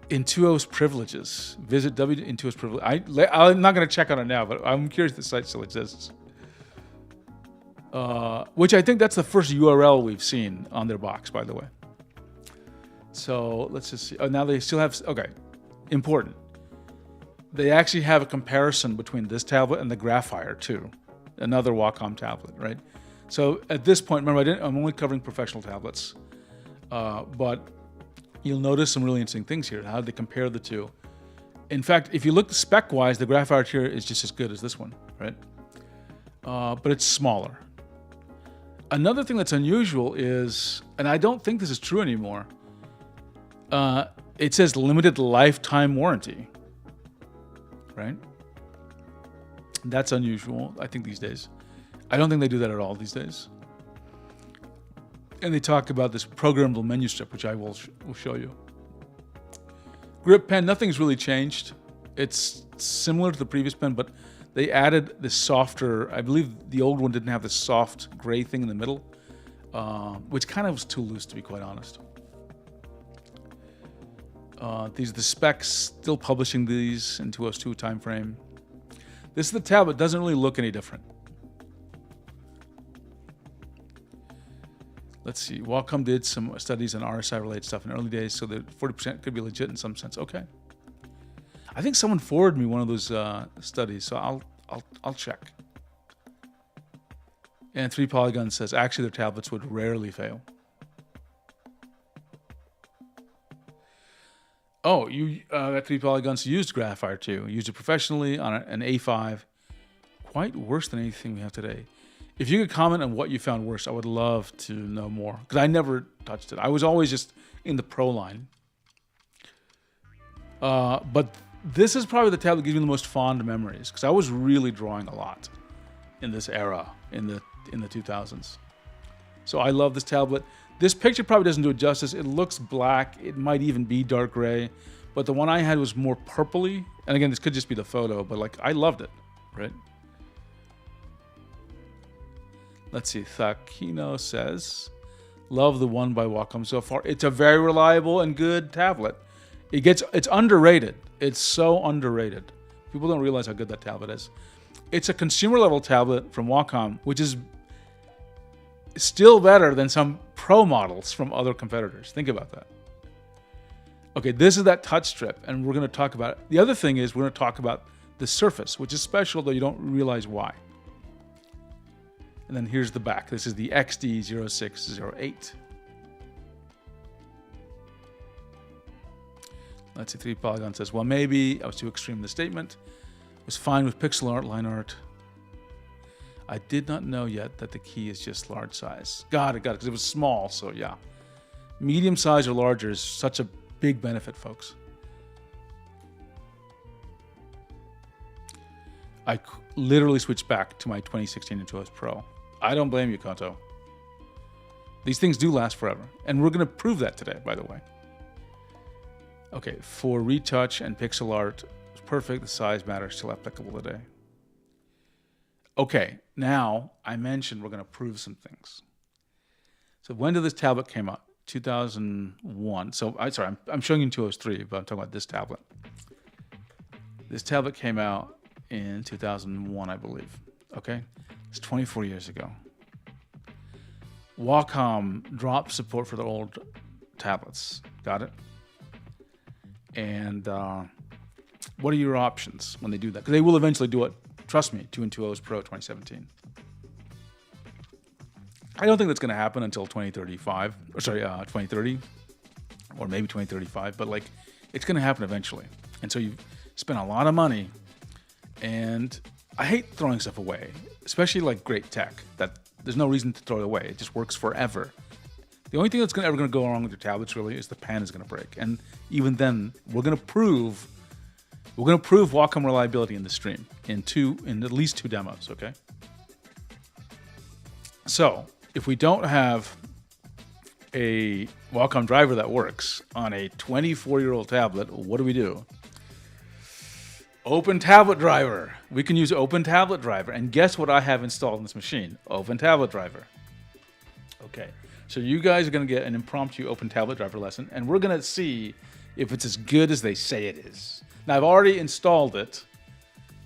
Intuos privileges. Visit Intuos privilege. I'm not going to check on it now, but I'm curious if the site still exists. Which I think that's the first URL we've seen on their box, by the way. So let's just see. Oh, now they still have, okay, important. They actually have a comparison between this tablet and the Graphire 2, another Wacom tablet, right? So at this point, remember, I'm only covering professional tablets, but you'll notice some really interesting things here. How they compare the two. In fact, if you look spec-wise, the Graphire 2 is just as good as this one, right? But it's smaller. Another thing that's unusual is, and I don't think this is true anymore, it says limited lifetime warranty, right? That's unusual, I think, these days. I don't think they do that at all these days. And they talk about this programmable menu strip, which I will show you. Grip pen, nothing's really changed. It's similar to the previous pen, but they added this softer, I believe the old one didn't have this soft gray thing in the middle, which kind of was too loose, to be quite honest. These are the specs, still publishing these in Intuos 2 timeframe. This is the tablet, doesn't really look any different. Let's see, Wacom did some studies on RSI related stuff in early days, so that 40% could be legit in some sense. Okay. I think someone forwarded me one of those studies, so I'll check. And 3 Polygon says actually their tablets would rarely fail. Oh, that 3 Polygons used Graphire 2. Used it professionally on an A5. Quite worse than anything we have today. If you could comment on what you found worse, I would love to know more. Because I never touched it. I was always just in the Pro line. But this is probably the tablet that gives me the most fond memories. Because I was really drawing a lot in this era, in the 2000s. So I love this tablet. This picture probably doesn't do it justice. It looks black. It might even be dark gray. But the one I had was more purpley. And again, this could just be the photo, but like I loved it, right? Let's see. Thakino says, love the one by Wacom so far. It's a very reliable and good tablet. It's underrated. It's so underrated. People don't realize how good that tablet is. It's a consumer level tablet from Wacom, which is still better than some pro models from other competitors. Think about that. Okay, this is that touch strip, and we're going to talk about it. The other thing is we're going to talk about the Surface, which is special, though you don't realize why. And then here's the back. This is the XD0608. Let's see, 3 polygon says, well, maybe I was too extreme in the statement. I was fine with pixel art, line art. I did not know yet that the key is just large size. Got it, because it was small, so yeah. Medium size or larger is such a big benefit, folks. I literally switched back to my 2016 Intuos Pro. I don't blame you, Kanto. These things do last forever, and we're going to prove that today, by the way. Okay, for retouch and pixel art, it's perfect. The size matters, still applicable today. Okay, now I mentioned we're going to prove some things. So when did this tablet came out? 2001. So I'm showing you Intuos 3, but I'm talking about this tablet. This tablet came out in 2001, I believe. Okay, it's 24 years ago. Wacom dropped support for the old tablets. Got it? And what are your options when they do that? Because they will eventually do it, trust me, to Intuos Pro 2017. I don't think that's going to happen until 2035, or 2030, or maybe 2035, but like, it's going to happen eventually. And so you spend a lot of money, and I hate throwing stuff away, especially like great tech that there's no reason to throw it away. It just works forever. The only thing that's ever going to go wrong with your tablets really is the pen is going to break. And even then, we're going to prove Wacom reliability in the stream in at least 2 demos, okay? So, if we don't have a Wacom driver that works on a 24-year-old tablet, what do? OpenTabletDriver. We can use OpenTabletDriver. And guess what I have installed on this machine? OpenTabletDriver. Okay. So you guys are going to get an impromptu OpenTabletDriver lesson, and we're going to see if it's as good as they say it is. Now, I've already installed it,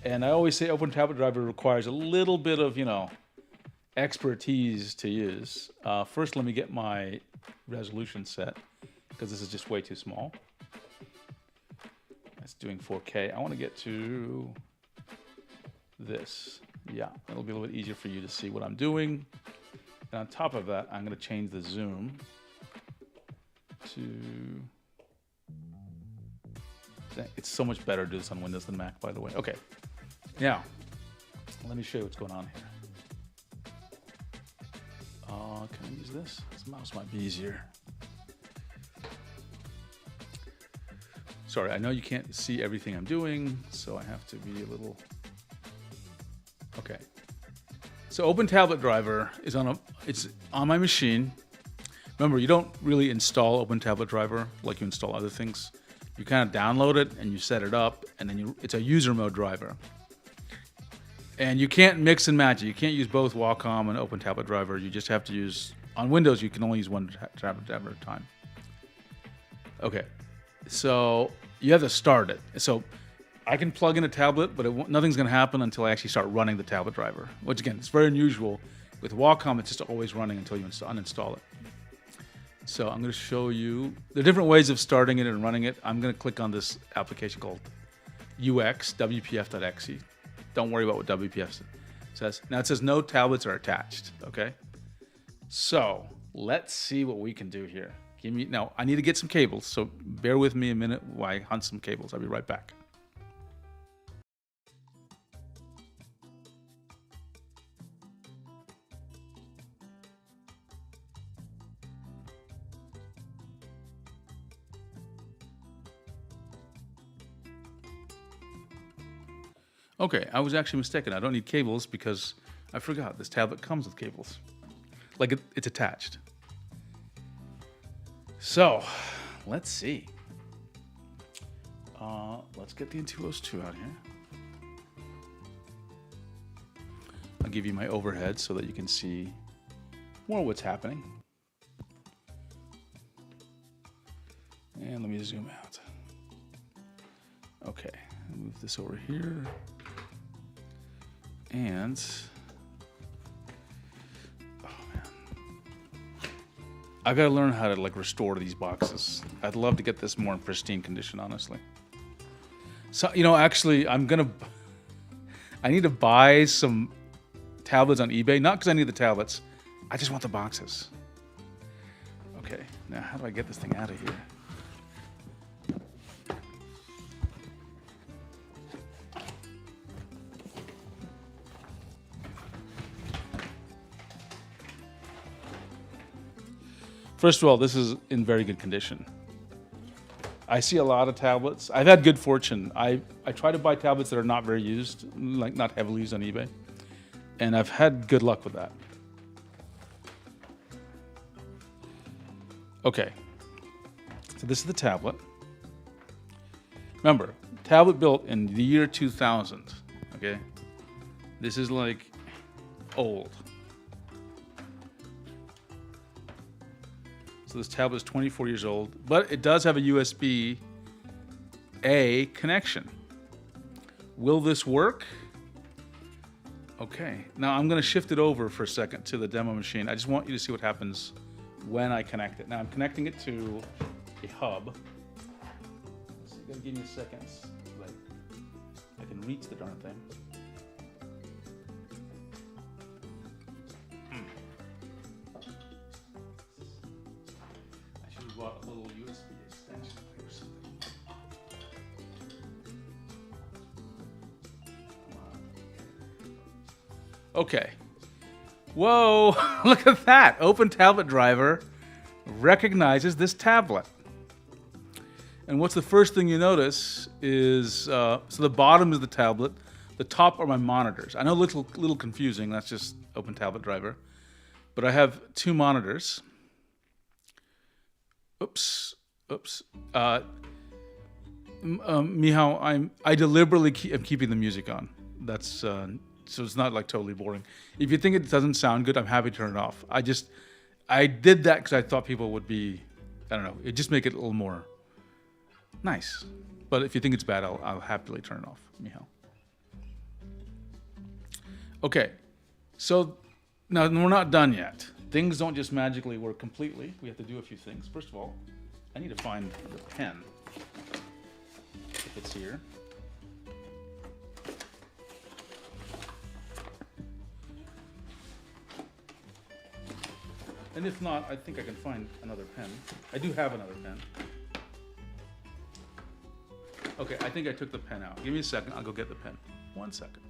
and I always say OpenTabletDriver requires a little bit of, expertise to use. First, let me get my resolution set, because this is just way too small. It's doing 4K. I want to get to this. Yeah, it'll be a little bit easier for you to see what I'm doing. And on top of that, I'm going to change the zoom to... It's so much better to do this on Windows than Mac, by the way. Okay, now, let me show you what's going on here. Can I use this? This mouse might be easier. Sorry, I know you can't see everything I'm doing, so I have to be a little... Okay. So OpenTabletDriver is it's on my machine. Remember, you don't really install OpenTabletDriver like you install other things. You kind of download it and you set it up, and then it's a user mode driver. And you can't mix and match it. You can't use both Wacom and OpenTabletDriver. You just have to use, on Windows, you can only use one tablet at a time. Okay, so you have to start it. So I can plug in a tablet, but nothing's going to happen until I actually start running the tablet driver, which again, it's very unusual. With Wacom, it's just always running until you uninstall it. So I'm going to show you the different ways of starting it and running it. I'm going to click on this application called UX, WPF.exe. Don't worry about what WPF says. Now it says no tablets are attached, okay? So let's see what we can do here. Now, I need to get some cables, so bear with me a minute while I hunt some cables. I'll be right back. Okay, I was actually mistaken. I don't need cables because I forgot this tablet comes with cables. Like it's attached. So, let's see. Let's get the Intuos 2 out here. I'll give you my overhead so that you can see more of what's happening. And let me zoom out. Okay, move this over here. And, oh man, I gotta learn how to like restore these boxes. I'd love to get this more in pristine condition, honestly. So, actually, I need to buy some tablets on eBay, not because I need the tablets. I just want the boxes. Okay, now how do I get this thing out of here? First of all, this is in very good condition. I see a lot of tablets. I've had good fortune. I try to buy tablets that are not very used, like not heavily used on eBay. And I've had good luck with that. Okay. So this is the tablet. Remember, tablet built in the year 2000. Okay. This is like old. So this tablet is 24 years old, but it does have a USB-A connection. Will this work? Okay, now I'm gonna shift it over for a second to the demo machine. I just want you to see what happens when I connect it. Now I'm connecting it to a hub. So you gotta give me a second so I can reach the darn thing. Bought a little USB extension or something. Okay. Whoa, look at that. OpenTabletDriver recognizes this tablet. And what's the first thing you notice is, so the bottom is the tablet, the top are my monitors. I know it looks a little confusing, that's just OpenTabletDriver. But I have two monitors. Oops. Mihao, I deliberately am keeping the music on. That's so it's not like totally boring. If you think it doesn't sound good, I'm happy to turn it off. I did that because I thought people would be, I don't know, it just make it a little more nice. But if you think it's bad, I'll happily turn it off, Mihao. Okay, so now we're not done yet. Things don't just magically work completely. We have to do a few things. First of all, I need to find the pen, if it's here. And if not, I think I can find another pen. I do have another pen. Okay, I think I took the pen out. Give me a second, I'll go get the pen. 1 second.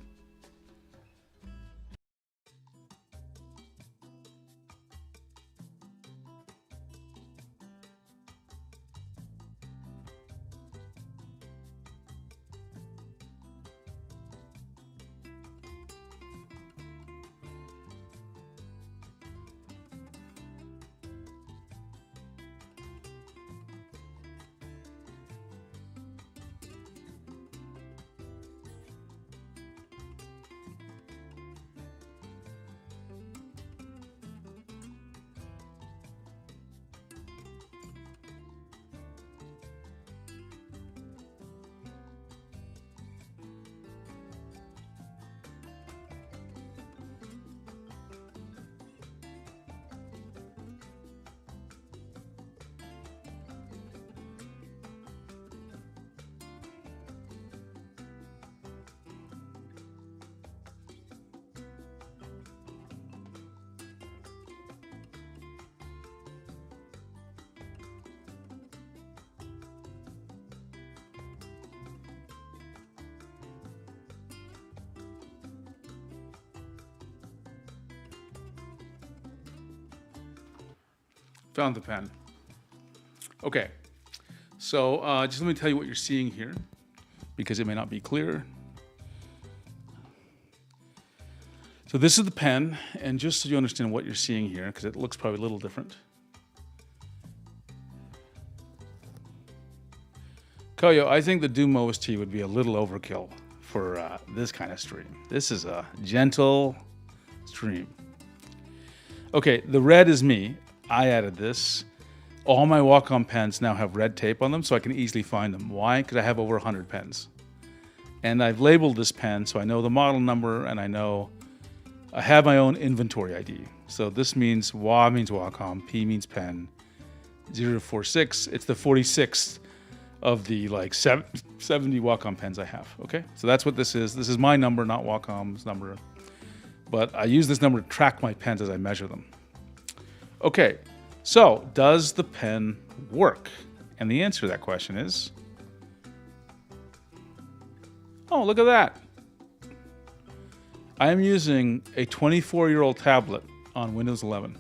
Found the pen. Okay, so just let me tell you what you're seeing here, because it may not be clear. So this is the pen, and just so you understand what you're seeing here, because it looks probably a little different. Koyo, I think the Doom OST would be a little overkill for this kind of stream. This is a gentle stream. Okay, the red is me. I added this. All my Wacom pens now have red tape on them, so I can easily find them. Why? Because I have over 100 pens. And I've labeled this pen, so I know the model number, and I have my own inventory ID. So this means WA means Wacom, P means pen, 046. It's the 46th of the like 70 Wacom pens I have, okay? So that's what this is. This is my number, not Wacom's number. But I use this number to track my pens as I measure them. Okay, so does the pen work? And the answer to that question is, oh, look at that. I am using a 24-year-old tablet on Windows 11.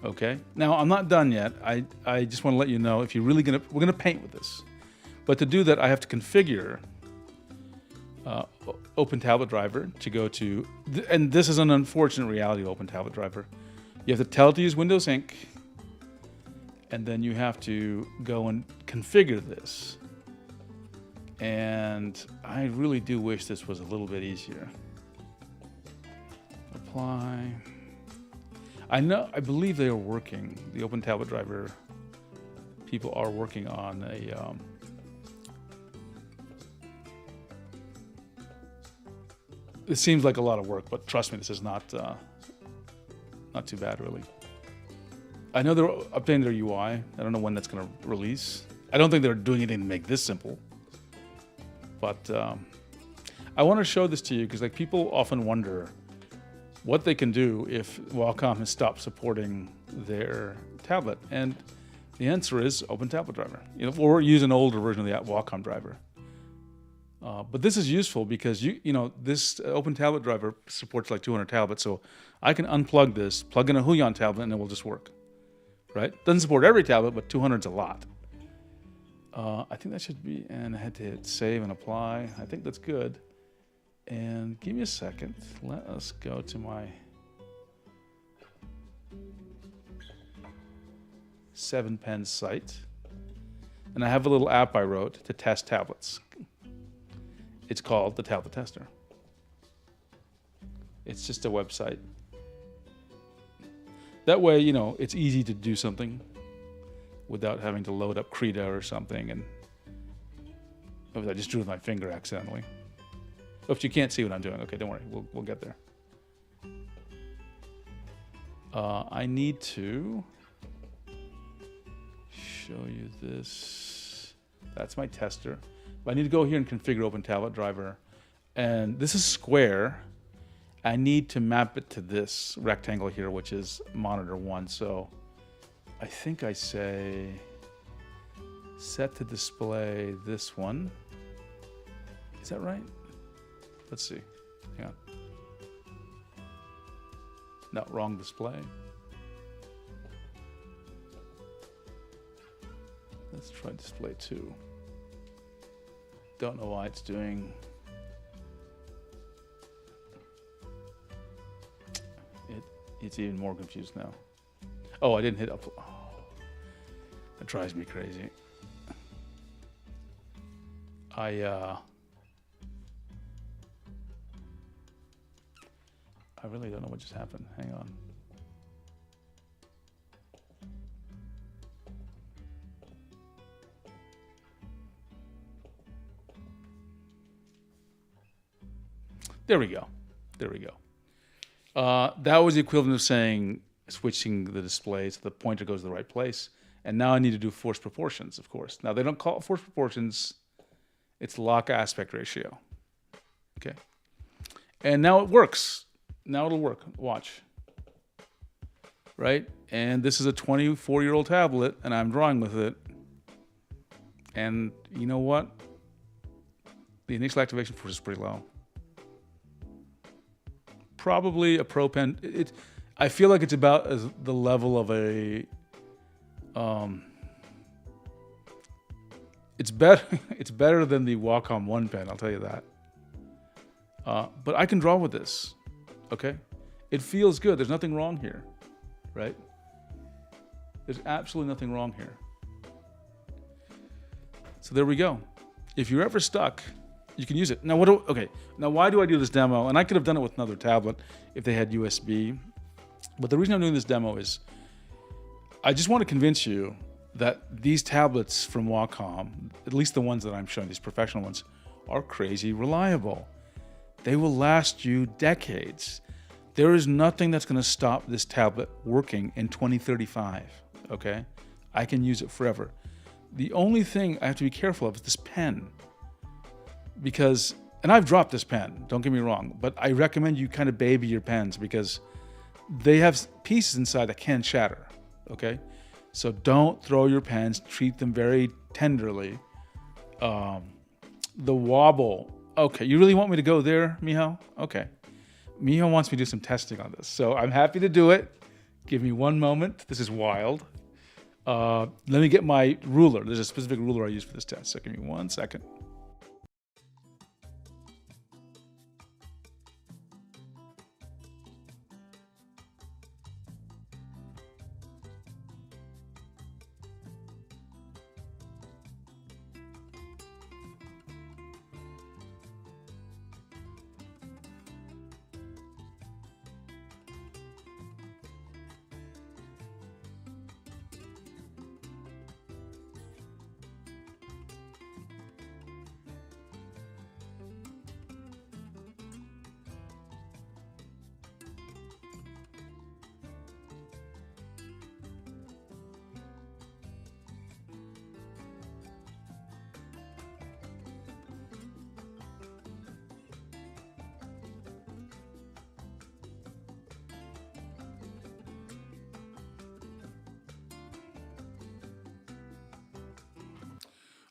Okay. Now I'm not done yet. I just want to let you know if you're really we're gonna paint with this, but to do that I have to configure OpenTabletDriver to go to, and this is an unfortunate reality of OpenTabletDriver. You have to tell it to use Windows Ink, and then you have to go and configure this. And I really do wish this was a little bit easier. Apply. I believe they are working. The OpenTabletDriver people are working on a it seems like a lot of work, but trust me, this is not too bad, really. I know they're updating their UI. I don't know when that's going to release. I don't think they're doing anything to make this simple. But I want to show this to you because like people often wonder what they can do if Wacom has stopped supporting their tablet, and the answer is OpenTabletDriver. Or use an older version of the Wacom driver. But this is useful because this OpenTabletDriver supports like 200 tablets, so I can unplug this, plug in a Huion tablet, and it will just work. Right? Doesn't support every tablet, but 200 is a lot. I think that should be, and I had to hit save and apply. I think that's good. And give me a second. Let us go to my 7pen site. And I have a little app I wrote to test tablets. It's called the Tablet Tester. It's just a website. That way, it's easy to do something without having to load up Krita or something. And I just drew with my finger accidentally. Oops, you can't see what I'm doing. Okay, don't worry. We'll get there. I need to show you this. That's my tester. But I need to go here and configure OpenTabletDriver. And this is square. I need to map it to this rectangle here, which is monitor 1. So I think I say set to display this one. Is that right? Let's see. Hang on. No, wrong display. Let's try display 2. Don't know why it's doing. It's even more confused now. Oh, I didn't hit up. Oh, that drives me crazy. I really don't know what just happened. Hang on. There we go. There we go. That was the equivalent of saying switching the display so the pointer goes to the right place. And now I need to do force proportions, of course. Now they don't call it force proportions. It's lock aspect ratio. Okay. And now it works. Now it'll work. Watch. Right? And this is a 24-year-old tablet, and I'm drawing with it. And you know what? The initial activation force is pretty low. Probably a Pro Pen. I feel like it's about as the level of a. It's better. It's better than the Wacom 1 pen. I'll tell you that. But I can draw with this. Okay, it feels good. There's nothing wrong here, right? There's absolutely nothing wrong here. So there we go. If you're ever stuck, you can use it. Now now why do I do this demo? And I could have done it with another tablet if they had USB. But the reason I'm doing this demo is I just want to convince you that these tablets from Wacom, at least the ones that I'm showing, these professional ones, are crazy reliable. They will last you decades. There is nothing that's going to stop this tablet working in 2035, okay? I can use it forever. The only thing I have to be careful of is this pen. Because, and I've dropped this pen, don't get me wrong, but I recommend you kind of baby your pens because they have pieces inside that can shatter, okay? So don't throw your pens, treat them very tenderly. The wobble. Okay, you really want me to go there, Miho? Okay. Miho wants me to do some testing on this. So I'm happy to do it. Give me one moment. This is wild. Let me get my ruler. There's a specific ruler I use for this test. So give me 1 second.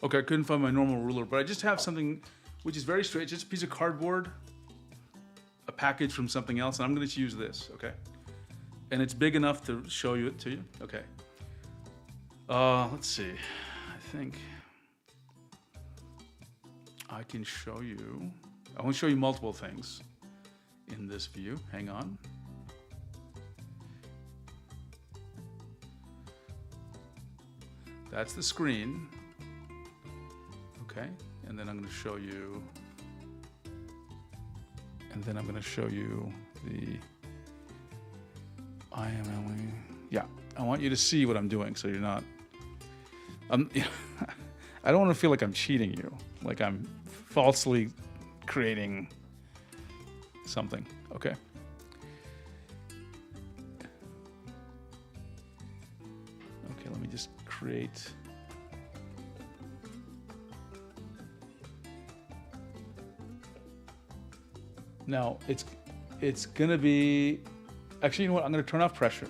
Okay, I couldn't find my normal ruler, but I just have something which is very straight, just a piece of cardboard, a package from something else, and I'm going to use this, okay? And it's big enough to show you it to you, okay? Let's see, I think I can show you, I want to show you multiple things in this view, hang on. That's the screen. Okay, and then I'm going to show you, the yeah, I want you to see what I'm doing so you're not, I don't want to feel like I'm cheating you, like I'm falsely creating something, okay? Okay, let me just create. Now, it's gonna be, actually, you know what, I'm gonna turn off pressure.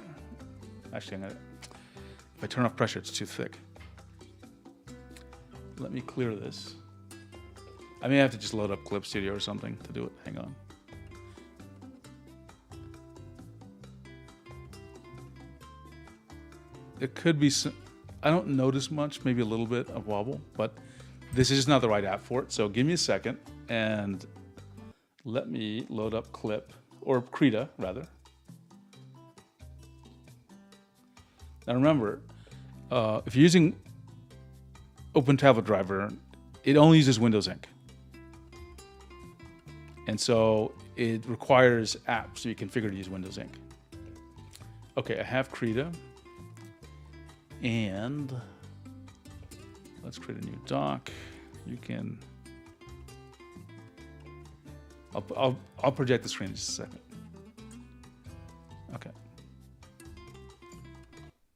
Actually, if I turn off pressure, it's too thick. Let me clear this. I may have to just load up Clip Studio or something to do it, hang on. There could be some, I don't notice much, maybe a little bit of wobble, but this is just not the right app for it, so give me a second, and let me load up Clip, or Krita, rather. Now remember, if you're using OpenTabletDriver, it only uses Windows Ink. And so it requires apps to be configured to use Windows Ink. Okay, I have Krita. And let's create a new doc. You can, I'll project the screen in just a second. Okay.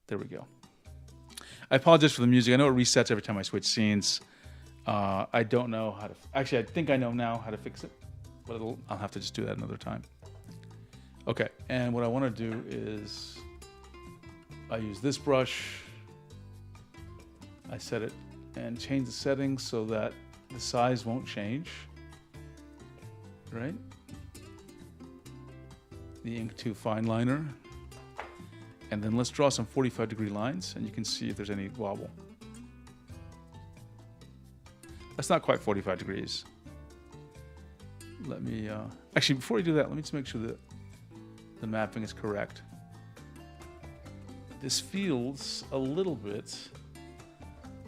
There we go. I apologize for the music. I know it resets every time I switch scenes. I don't know how to, actually I think I know now how to fix it, but I'll have to just do that another time. Okay, and what I want to do is I use this brush, I set it and change the settings so that the size won't change, right? The Ink 2 fine liner. And then let's draw some 45-degree lines, and you can see if there's any wobble. That's not quite 45 degrees. Let me, actually, before we do that, let me just make sure that the mapping is correct. This feels a little bit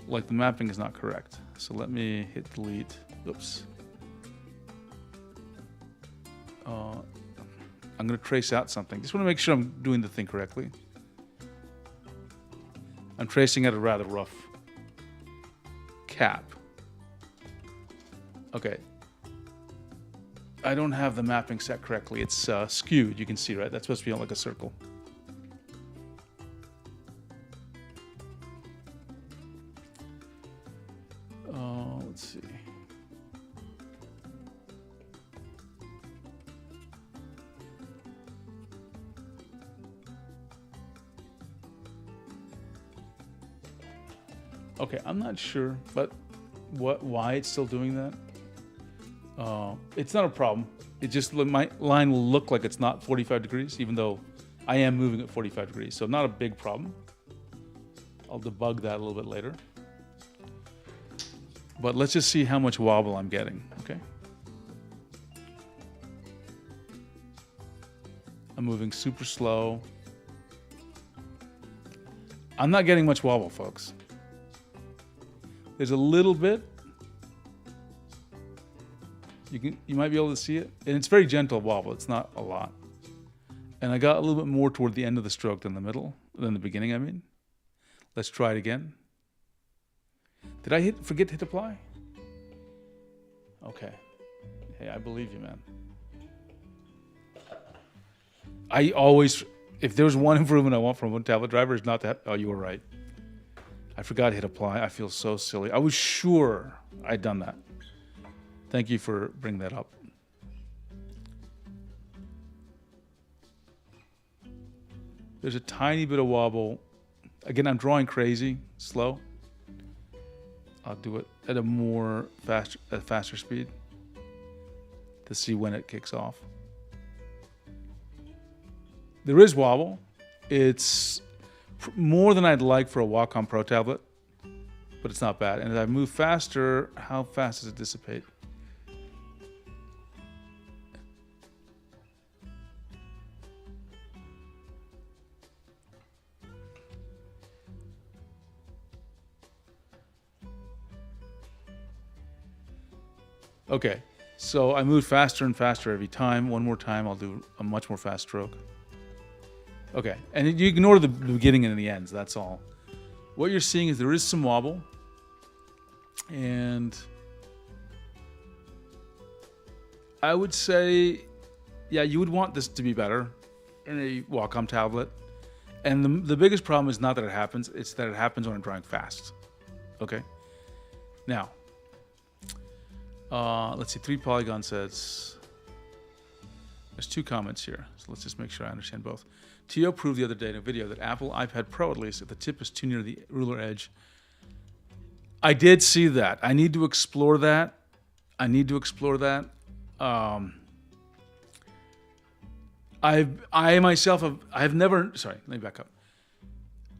like the mapping is not correct. So let me hit delete. Oops. I'm going to trace out something. Just want to make sure I'm doing the thing correctly. I'm tracing at a rather rough cap. Okay. I don't have the mapping set correctly. It's skewed, you can see, right? That's supposed to be like a circle. Let's see. Okay, I'm not sure, but why it's still doing that? It's not a problem. It just, my line will look like it's not 45 degrees, even though I am moving at 45 degrees, so not a big problem. I'll debug that a little bit later. But let's just see how much wobble I'm getting, okay? I'm moving super slow. I'm not getting much wobble, folks. There's a little bit. You might be able to see it. And it's very gentle wobble. It's not a lot. And I got a little bit more toward the end of the stroke than the beginning, I mean. Let's try it again. Did I forget to hit apply? Okay. Hey, I believe you, man. I always, if there's one improvement I want from OpenTabletDriver, it's not that. Oh, you were right. I forgot to hit apply. I feel so silly. I was sure I'd done that. Thank you for bringing that up. There's a tiny bit of wobble. Again, I'm drawing crazy, slow. I'll do it at a faster speed to see when it kicks off. There is wobble. It's more than I'd like for a Wacom Pro tablet, but it's not bad. And as I move faster, how fast does it dissipate? Okay, so I move faster and faster every time. One more time, I'll do a much more fast stroke. Okay, and you ignore the beginning and the ends, that's all. What you're seeing is there is some wobble, and I would say, yeah, you would want this to be better in a Wacom tablet. And the biggest problem is not that it happens, it's that it happens when I'm drawing fast. Okay, now, let's see, 3 Polygon says, there's 2 comments here, so let's just make sure I understand both. Tio proved the other day in a video that Apple iPad Pro, at least, if the tip is too near the ruler edge. I did see that. I need to explore that. I myself have never, sorry, let me back up.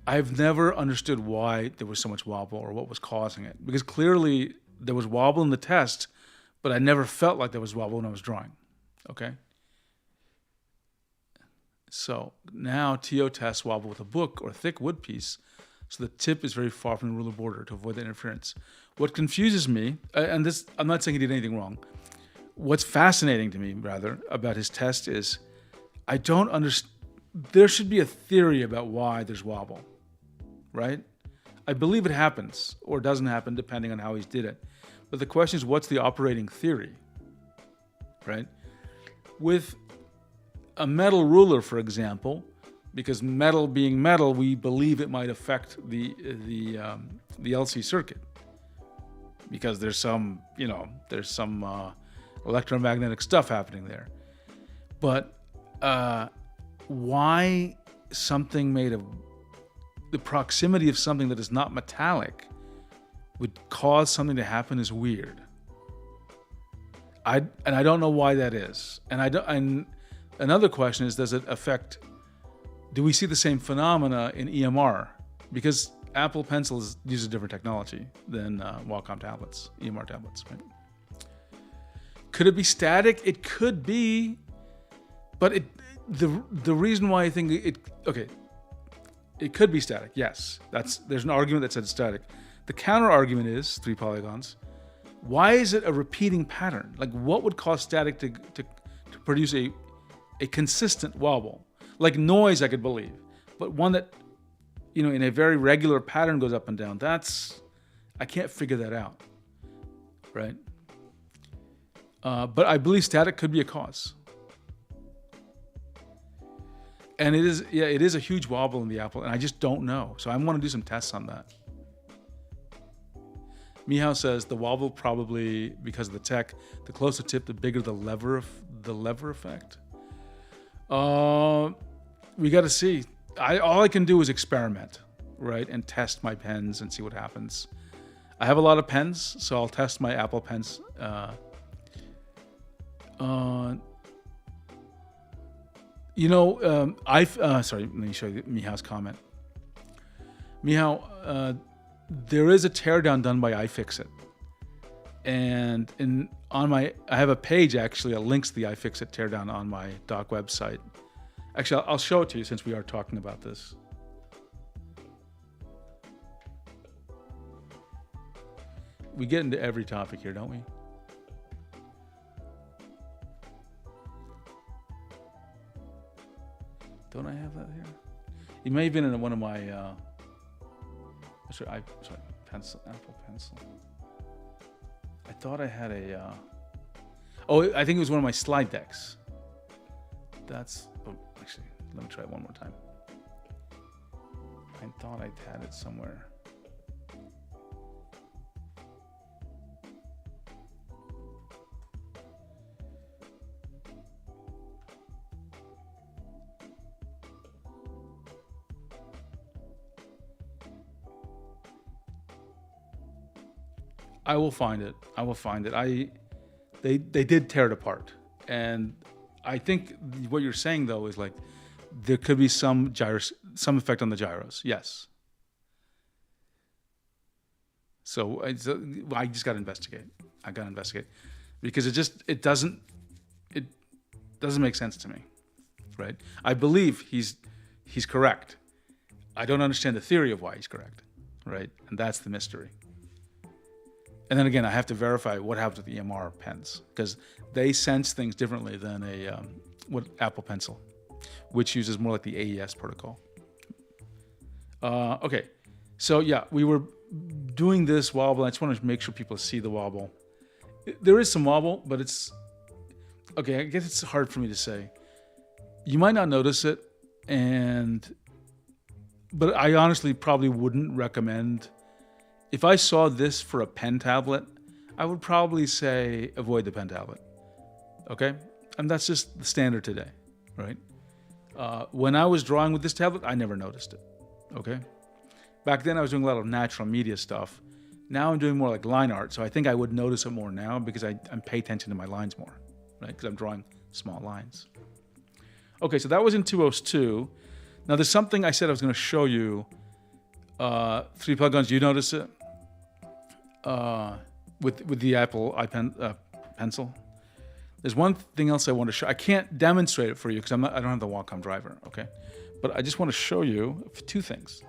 I've never understood why there was so much wobble or what was causing it. Because clearly there was wobble in the test, but I never felt like there was wobble when I was drawing. Okay? So now Tio tests wobble with a book or thick wood piece, so the tip is very far from the ruler border to avoid the interference. What confuses me, and this, I'm not saying he did anything wrong. What's fascinating to me, rather, about his test is I don't understand. There should be a theory about why there's wobble, right? I believe it happens or doesn't happen depending on how he did it. But the question is, what's the operating theory, right? With a metal ruler, for example, because metal being metal, we believe it might affect the LC circuit because there's some electromagnetic stuff happening there. But why something made of the proximity of something that is not metallic would cause something to happen is weird. I don't know why that is. And another question is, does it affect? Do we see the same phenomena in EMR? Because Apple Pencils uses different technology than Wacom tablets, EMR tablets, right? Could it be static? It could be, but the reason why I think it could be static. Yes, there's an argument that said it's static. The counter argument is 3 polygons. Why is it a repeating pattern? Like, what would cause static to produce a consistent wobble? Like noise, I could believe, but one that, in a very regular pattern goes up and down. I can't figure that out, right? But I believe static could be a cause. And it is a huge wobble in the Apple, and I just don't know. So I want to do some tests on that. Mihao says the wobble probably because of the tech. The closer tip, the bigger the lever effect. We got to see. All I can do is experiment, right, and test my pens and see what happens. I have a lot of pens, so I'll test my Apple pens. You know, sorry, let me show you Mihaw's comment. Mihao, there is a teardown done by iFixit. And I have a page actually that links the iFixit teardown on my doc website. Actually, I'll show it to you since we are talking about this. We get into every topic here, don't we? Don't I have that here? It may have been in one of my, Apple Pencil. I thought I had a, I think it was one of my slide decks. Actually, let me try it one more time. I thought I had it somewhere. I will find it. They did tear it apart, and I think what you're saying though is like there could be some effect on the gyros. Yes. So I just got to investigate. I got to investigate because it doesn't make sense to me, right? I believe he's correct. I don't understand the theory of why he's correct, right? And that's the mystery. And then again, I have to verify what happens with the EMR pens because they sense things differently than Apple Pencil, which uses more like the AES protocol. Okay, so yeah, we were doing this wobble. I just want to make sure people see the wobble. There is some wobble, but it's okay. I guess it's hard for me to say. You might not notice it, but I honestly probably wouldn't recommend. If I saw this for a pen tablet, I would probably say avoid the pen tablet. Okay? And that's just the standard today, right? When I was drawing with this tablet, I never noticed it. Okay? Back then, I was doing a lot of natural media stuff. Now I'm doing more like line art, so I think I would notice it more now because I pay attention to my lines more, right? Because I'm drawing small lines. Okay, so that was Intuos 2. Now there's something I said I was going to show you. 3 plugins, you notice it? With the Apple Pencil. There's one thing else I want to show. I can't demonstrate it for you because I don't have the Wacom driver, okay? But I just want to show you 2 things.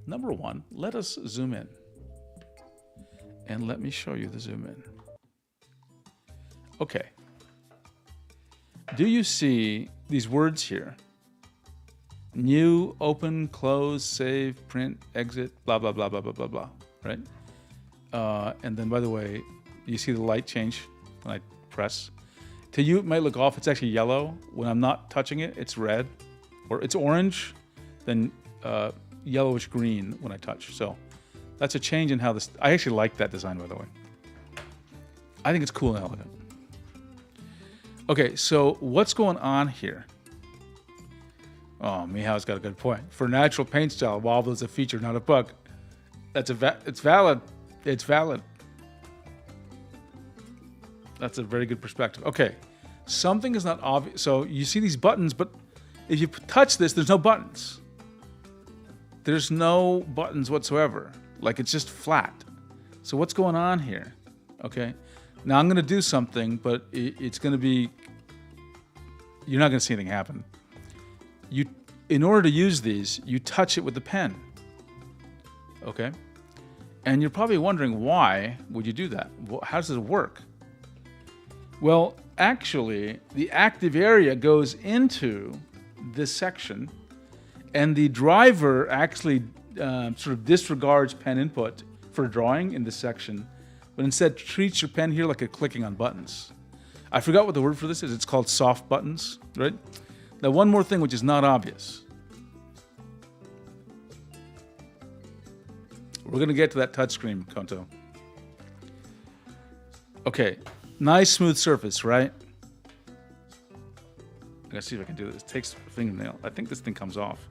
Number 1, let us zoom in. And let me show you the zoom in. Okay. Do you see these words here? New, open, close, save, print, exit, blah, blah, blah, blah, blah, blah, blah, right? And then, by the way, you see the light change when I press. To you, it might look off. It's actually yellow. When I'm not touching it, it's red. Or it's orange, then yellowish green when I touch. So that's a change in how this... I actually like that design, by the way. I think it's cool and elegant. Okay, so what's going on here? Oh, Mihaw's got a good point. For natural paint style, wobble is a feature, not a bug. It's valid. It's valid. That's a very good perspective. Okay, something is not obvious. So you see these buttons, but if you touch this, there's no buttons. There's no buttons whatsoever. Like it's just flat. So what's going on here? Okay, now I'm going to do something, but it's going to be... You're not going to see anything happen. In order to use these, you touch it with the pen. Okay? And you're probably wondering, why would you do that? How does it work? Well, actually, the active area goes into this section, and the driver actually sort of disregards pen input for drawing in this section, but instead treats your pen here like a clicking on buttons. I forgot what the word for this is. It's called soft buttons, right? Now, one more thing which is not obvious. We're going to get to that touchscreen, Konto. Okay, nice smooth surface, right? I'm going to see if I can do this. It takes a fingernail. I think this thing comes off.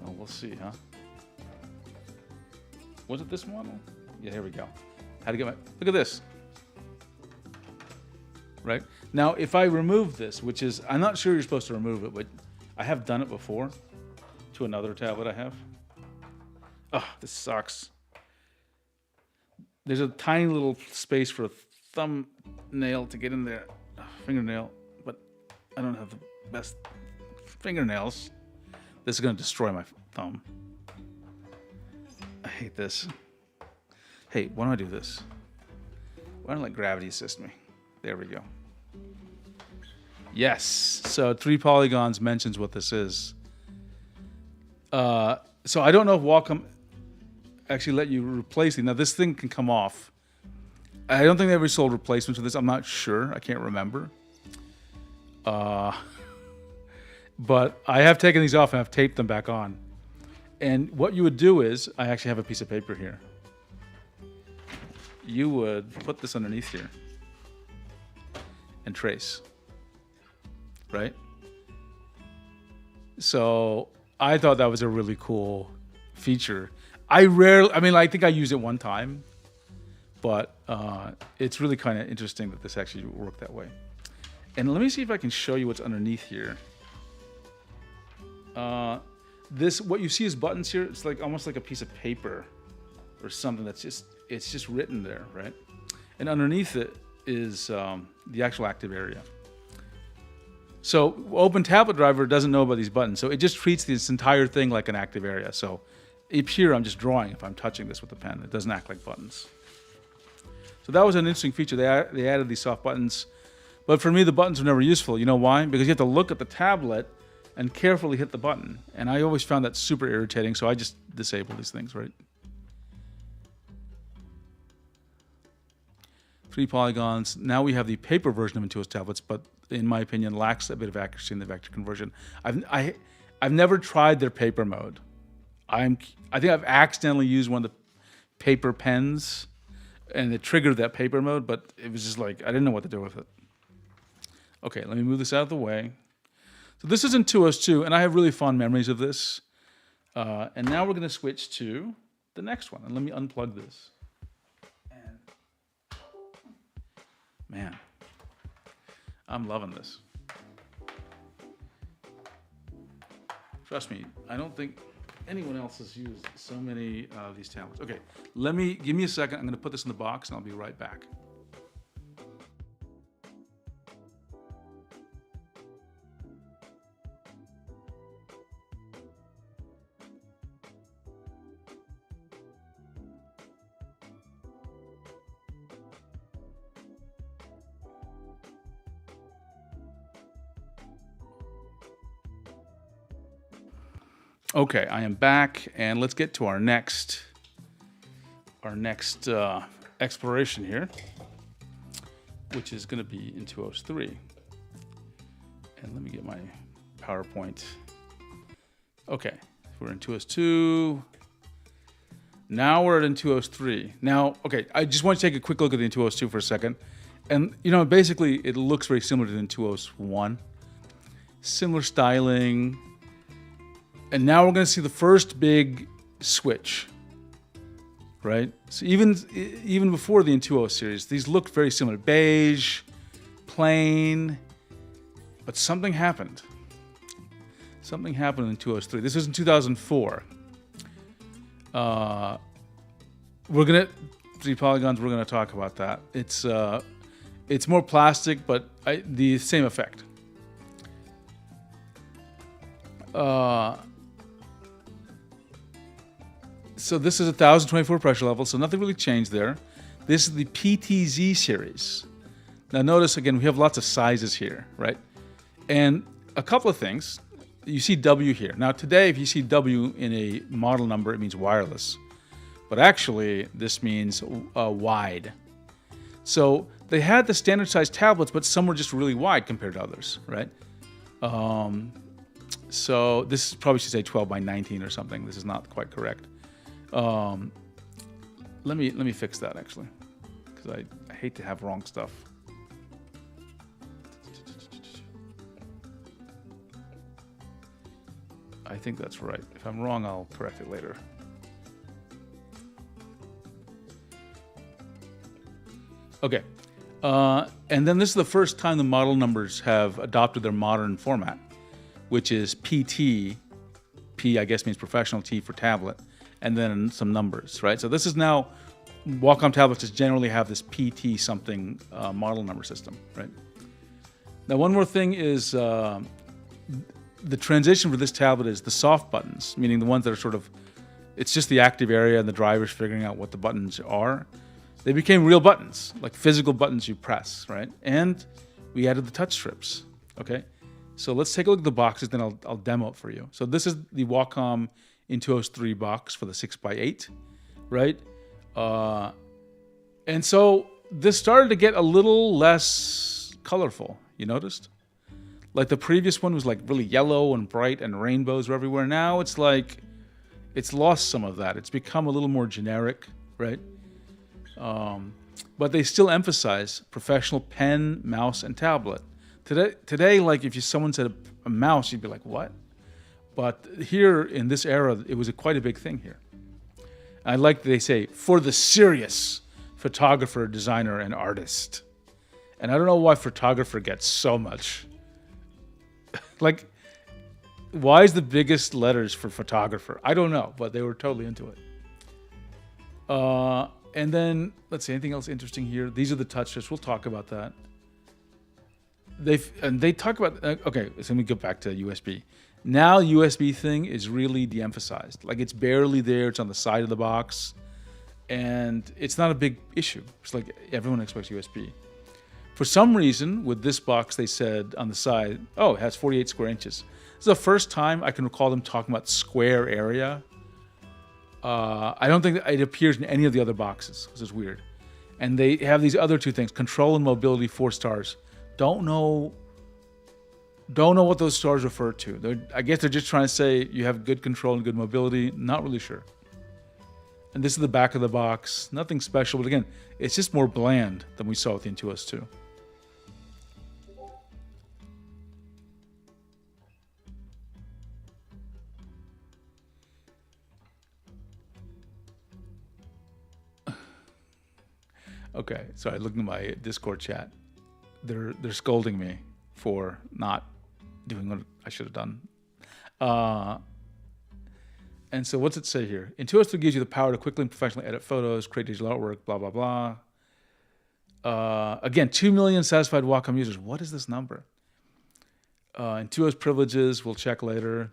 Well, we'll see, huh? Was it this model? Yeah, here we go. How to get my... Look at this. Right? Now, if I remove this, which is, I'm not sure you're supposed to remove it, but I have done it before to another tablet I have. Oh, this sucks. There's a tiny little space for a thumbnail to get in there, fingernail, but I don't have the best fingernails. This is going to destroy my thumb. I hate this. Hey, why don't I do this? Why don't I let gravity assist me? There we go. Yes. So 3 polygons mentions what this is. So I don't know if Wacom actually let you replace it. Now this thing can come off. I don't think they ever sold replacements for this. I'm not sure. I can't remember. But I have taken these off and I've taped them back on. And what you would do is, I actually have a piece of paper here. You would put this underneath here and trace, right? So I thought that was a really cool feature. I think I used it one time, but it's really kind of interesting that this actually worked that way. And let me see if I can show you what's underneath here. What you see as buttons here, it's like almost like a piece of paper or something that's just written there, right? And underneath it is the actual active area. So OpenTabletDriver doesn't know about these buttons, so it just treats this entire thing like an active area. So up here, I'm just drawing if I'm touching this with the pen. It doesn't act like buttons. So that was an interesting feature. They added these soft buttons, but for me, the buttons were never useful. You know why? Because you have to look at the tablet and carefully hit the button. And I always found that super irritating, so I just disable these things, right? 3 polygons. Now we have the paper version of Intuos tablets, but in my opinion, lacks a bit of accuracy in the vector conversion. I've never tried their paper mode. I think I've accidentally used one of the paper pens, and it triggered that paper mode, but it was just like, I didn't know what to do with it. Okay, let me move this out of the way. So this is Intuos 2, and I have really fond memories of this. And now we're going to switch to the next one. And let me unplug this. And man, I'm loving this. Trust me, I don't think anyone else has used so many of these tablets. Okay, give me a second. I'm going to put this in the box, and I'll be right back. Okay, I am back, and let's get to our next exploration here, which is going to be Intuos 3. And let me get my PowerPoint. Okay, we're in Intuos 2. Now we're at Intuos 3. Now, okay, I just want to take a quick look at the Intuos 2 for a second. And, you know, basically it looks very similar to the Intuos 1. Similar styling. And now we're going to see the first big switch, right? So even before the Intuos series, these looked very similar. Beige, plain, but something happened. Something happened in Intuos 3. This was in 2004. We're going to, 3 polygons, we're going to talk about that. It's more plastic, but the same effect. So this is 1024 pressure level, so nothing really changed there. This is the PTZ series. Now notice, again, we have lots of sizes here, right? And a couple of things. You see W here. Now today, if you see W in a model number, it means wireless. But actually, this means wide. So they had the standard size tablets, but some were just really wide compared to others, right? So this probably should say 12 by 19 or something. This is not quite correct. Let me fix that actually, because I hate to have wrong stuff. I think that's right. If I'm wrong, I'll correct it later. Okay. And then this is the first time the model numbers have adopted their modern format, which is PT. P, I guess, means professional, T for tablet, and then some numbers, right? So this is now, Wacom tablets just generally have this PT something model number system, right? Now, one more thing is the transition for this tablet is the soft buttons, meaning the ones that are sort of, it's just the active area and the drivers figuring out what the buttons are. They became real buttons, like physical buttons you press, right? And we added the touch strips, okay? So let's take a look at the boxes, then I'll demo it for you. So this is the Wacom Intuos 3 box for the 6x8, right? And so this started to get a little less colorful, you noticed? Like the previous one was like really yellow and bright and rainbows were everywhere. Now it's like, it's lost some of that. It's become a little more generic, right? But they still emphasize professional pen, mouse, and tablet. Today, like if someone said a mouse, you'd be like, what? But here in this era, it was quite a big thing here. I like that they say, for the serious photographer, designer, and artist. And I don't know why photographer gets so much. Like, why is the biggest letters for photographer? I don't know, but they were totally into it. And then, let's see, anything else interesting here? These are the touch strips. We'll talk about that. They talk about, okay, so let me go back to USB. Now USB thing is really de-emphasized. Like it's barely there, it's on the side of the box, and it's not a big issue. It's like everyone expects USB. For some reason, with this box, they said on the side, oh, it has 48 square inches. This is the first time I can recall them talking about square area. I don't think that it appears in any of the other boxes, which is weird. And they have these other two things, control and mobility, 4 stars. Don't know what those stars refer to. I guess they're just trying to say you have good control and good mobility. Not really sure. And this is the back of the box. Nothing special, but again, it's just more bland than we saw with the Intuos 2. Okay, sorry, looking at my Discord chat. They're scolding me for not doing what I should have done. And so what's it say here? Intuos 3 gives you the power to quickly and professionally edit photos, create digital artwork, blah, blah, blah. Again, 2 million satisfied Wacom users. What is this number? Intuos privileges, we'll check later.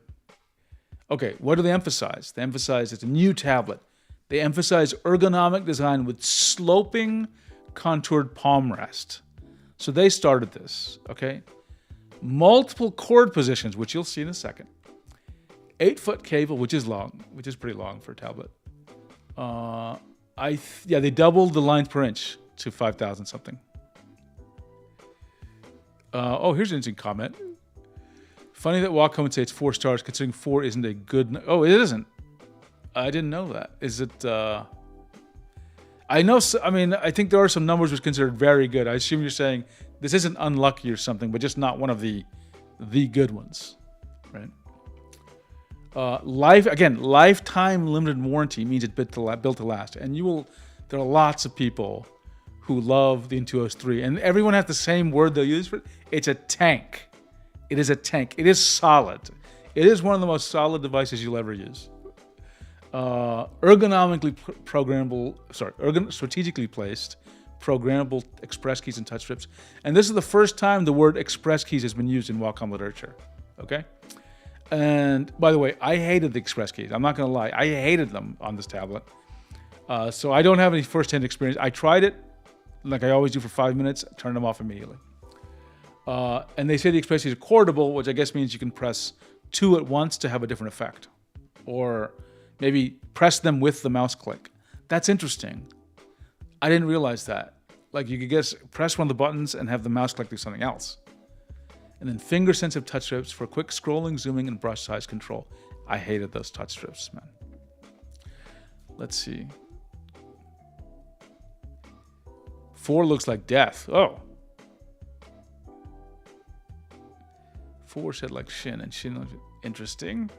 Okay, what do they emphasize? They emphasize it's a new tablet. They emphasize ergonomic design with sloping, contoured palm rest. So they started this, okay? Multiple cord positions, which you'll see in a second. 8-foot cable, which is long, which is pretty long for a tablet. They doubled the lines per inch to 5,000 something. Oh, here's an interesting comment. Funny that Wacom would say it's 4 stars, considering 4 isn't a good. Oh, it isn't. I didn't know that. Is it? I know. I mean, I think there are some numbers which are considered very good. I assume you're saying this isn't unlucky or something, but just not one of the good ones, right? Lifetime limited warranty means it's built to last, and there are lots of people who love the Intuos 3, and everyone has the same word they'll use for it. It's a tank. It is a tank. It is solid. It is one of the most solid devices you'll ever use. Ergonomically programmable, strategically placed, programmable express keys and touch strips. And this is the first time the word express keys has been used in Wacom literature. Okay? And by the way, I hated the express keys. I'm not going to lie. I hated them on this tablet. So I don't have any first-hand experience. I tried it, like I always do, for 5 minutes, turned them off immediately. And they say the express keys are cordable, which I guess means you can press 2 at once to have a different effect. Or maybe press them with the mouse click. That's interesting. I didn't realize that. Like you could press one of the buttons and have the mouse click do something else. And then finger-sensitive touch strips for quick scrolling, zooming, and brush size control. I hated those touch strips, man. Let's see. 4 looks like death. Oh. 4 said like Shin, and Shin looks interesting.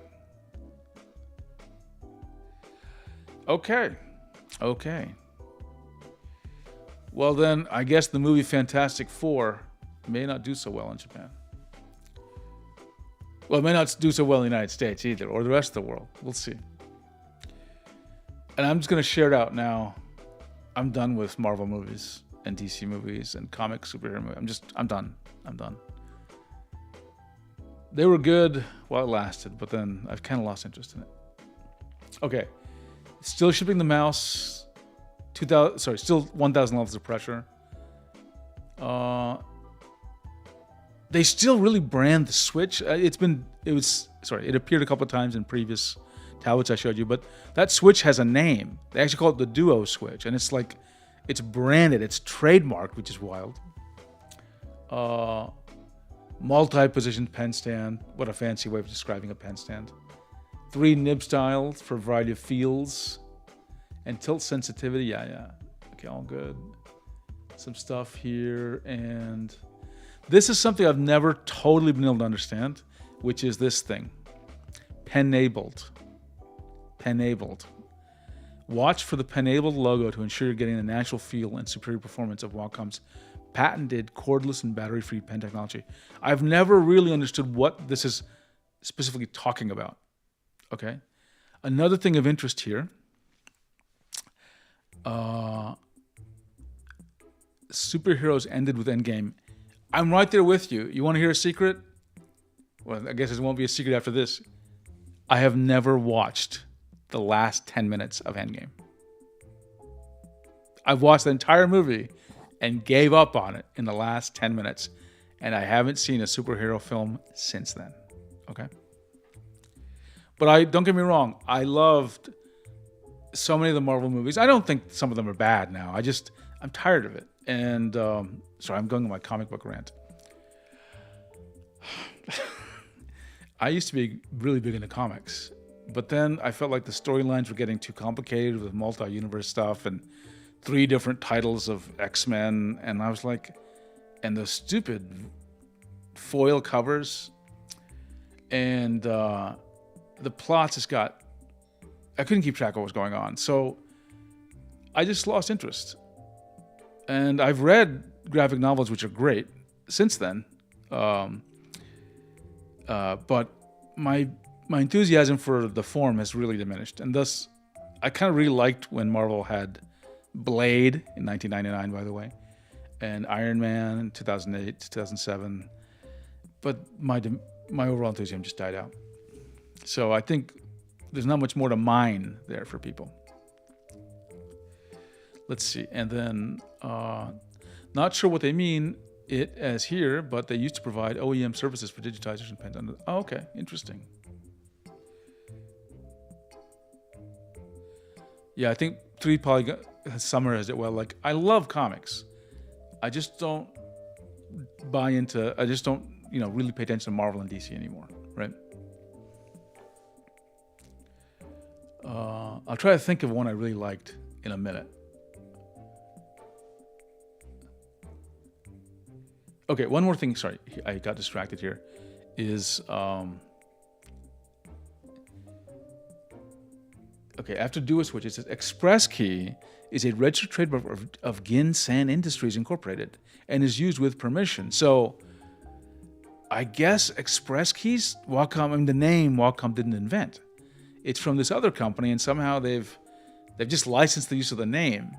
Okay. Well, then I guess the movie Fantastic Four may not do so well in Japan. Well, it may not do so well in the United States either, or the rest of the world. We'll see. And I'm just going to share it out now. I'm done with Marvel movies and DC movies and comic superhero movies. I'm done. They were good while it lasted, but then I've kind of lost interest in it. Okay. Still shipping the mouse. Still 1,000 levels of pressure. They still really brand the Switch. It appeared a couple of times in previous tablets I showed you, but that Switch has a name. They actually call it the Duo Switch, and it's like, it's branded, it's trademarked, which is wild. Multi-position pen stand. What a fancy way of describing a pen stand. 3 nib styles for a variety of feels. And tilt sensitivity, yeah. Okay, all good. Some stuff here, and this is something I've never totally been able to understand, which is this thing. Pen-abled. Watch for the pen-abled logo to ensure you're getting the natural feel and superior performance of Wacom's patented cordless and battery-free pen technology. I've never really understood what this is specifically talking about. Okay. Another thing of interest here. Superheroes ended with Endgame. I'm right there with you. You want to hear a secret? Well, I guess it won't be a secret after this. I have never watched the last 10 minutes of Endgame. I've watched the entire movie and gave up on it in the last 10 minutes. And I haven't seen a superhero film since then. Okay? But don't get me wrong, I loved so many of the Marvel movies. I don't think some of them are bad now. I'm tired of it. And sorry, I'm going on my comic book rant. I used to be really big into comics, but then I felt like the storylines were getting too complicated with multi-universe stuff and 3 different titles of X-Men, and I was like, and the stupid foil covers, and the plots just got, I couldn't keep track of what was going on, so I just lost interest. And I've read graphic novels, which are great, since then. But my enthusiasm for the form has really diminished. And thus, I kind of really liked when Marvel had Blade in 1999, by the way, and Iron Man in 2008, 2007. But my overall enthusiasm just died out. So I think there's not much more to mine there for people. Let's see. And then, not sure what they mean it as here, but they used to provide OEM services for digitizers and pens. Oh, okay. Interesting. Yeah, I think 3 Polygon summarized it well. Like, I love comics. I just don't really pay attention to Marvel and DC anymore, right? I'll try to think of one I really liked in a minute. Okay, one more thing. Sorry, I got distracted here. Is okay. After Duo Switch, it says Express Key is a registered trademark of Gin-San Industries Incorporated and is used with permission. So, I guess Express Keys, Wacom. The name Wacom didn't invent. It's from this other company, and somehow they've just licensed the use of the name.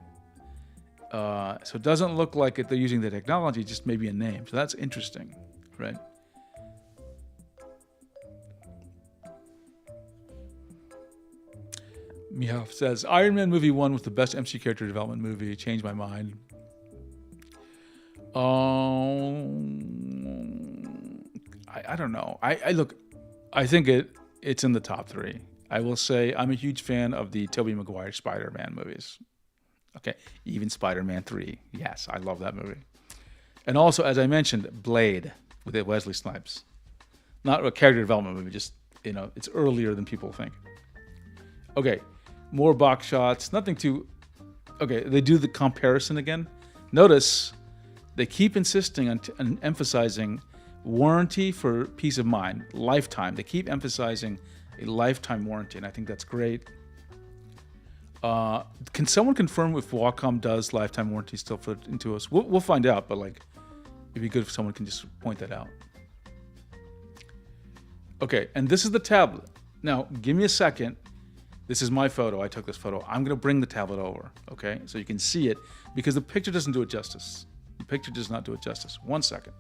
So it doesn't look like they're using the technology, just maybe a name. So that's interesting, right? Mihail says, Iron Man movie 1 was the best MC character development movie. Changed my mind. I don't know. I think it's in the top 3. I will say I'm a huge fan of the Tobey Maguire Spider-Man movies. Okay, even Spider-Man 3. Yes, I love that movie. And also, as I mentioned, Blade with Wesley Snipes. Not a character development movie, just, it's earlier than people think. Okay, more box shots. Nothing too... Okay, they do the comparison again. Notice they keep insisting on emphasizing warranty for peace of mind, lifetime. They keep emphasizing a lifetime warranty, and I think that's great. Can someone confirm if Wacom does lifetime warranty still for Intuos? We'll find out, but like, it'd be good if someone can just point that out. Okay, and this is the tablet. Now, give me a second. This is my photo. I took this photo. I'm going to bring the tablet over, okay, so you can see it, because the picture doesn't do it justice. The picture does not do it justice. 1 second.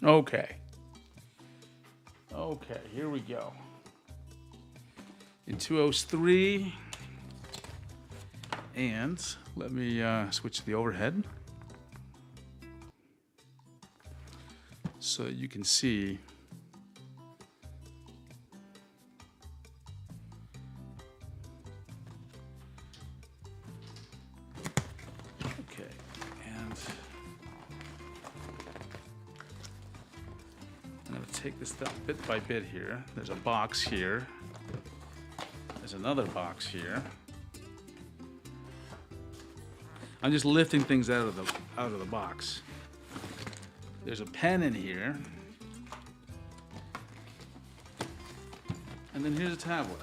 Okay. Okay, here we go. Intuos 3. And let me switch to the overhead so you can see. Okay, and I'm going to take this down bit by bit here. There's a box here. There's another box here. I'm just lifting things out of the box. There's a pen in here. And then here's a tablet.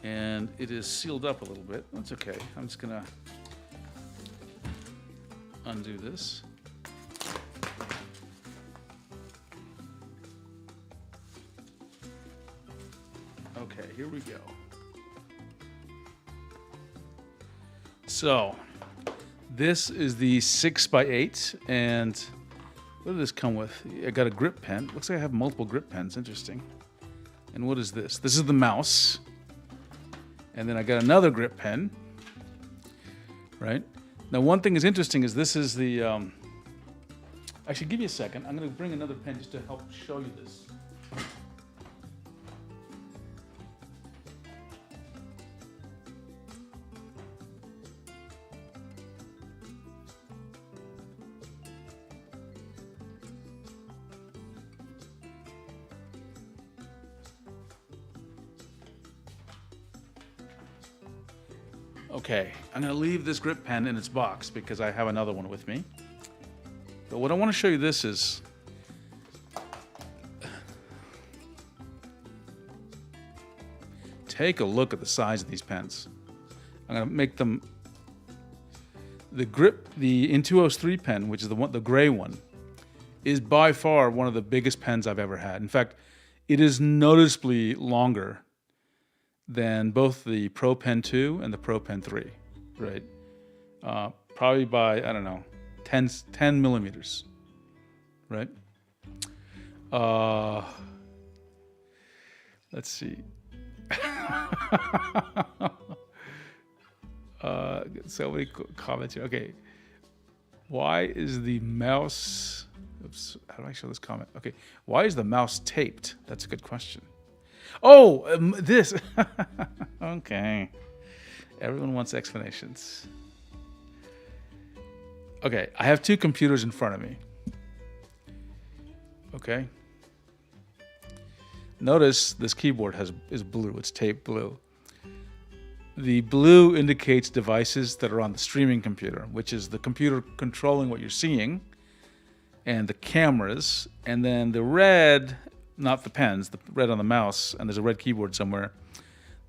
And it is sealed up a little bit. That's okay. I'm just gonna undo this. Okay, here we go. So, this is the 6x8, and what did this come with? I got a grip pen. Looks like I have multiple grip pens. Interesting. And what is this? This is the mouse. And then I got another grip pen. Right? Now, one thing is interesting is this is the... Actually, give me a second. I'm going to bring another pen just to help show you this. Okay, I'm going to leave this grip pen in its box because I have another one with me. But what I want to show you this is, take a look at the size of these pens. I'm going to make them, the Intuos 3 pen, which is the gray one, is by far one of the biggest pens I've ever had. In fact, it is noticeably longer than both the Pro Pen 2 and the Pro Pen 3, right? Probably by, I don't know, 10 millimeters, right? Let's see. So many comments here. Okay. Why is the mouse... Oops, how do I show this comment? Okay. Why is the mouse taped? That's a good question. Oh, this. Okay. Everyone wants explanations. Okay, I have two computers in front of me. Okay. Notice this keyboard is blue. It's taped blue. The blue indicates devices that are on the streaming computer, which is the computer controlling what you're seeing, and the cameras. And then the red, not the pens, the red on the mouse, and there's a red keyboard somewhere.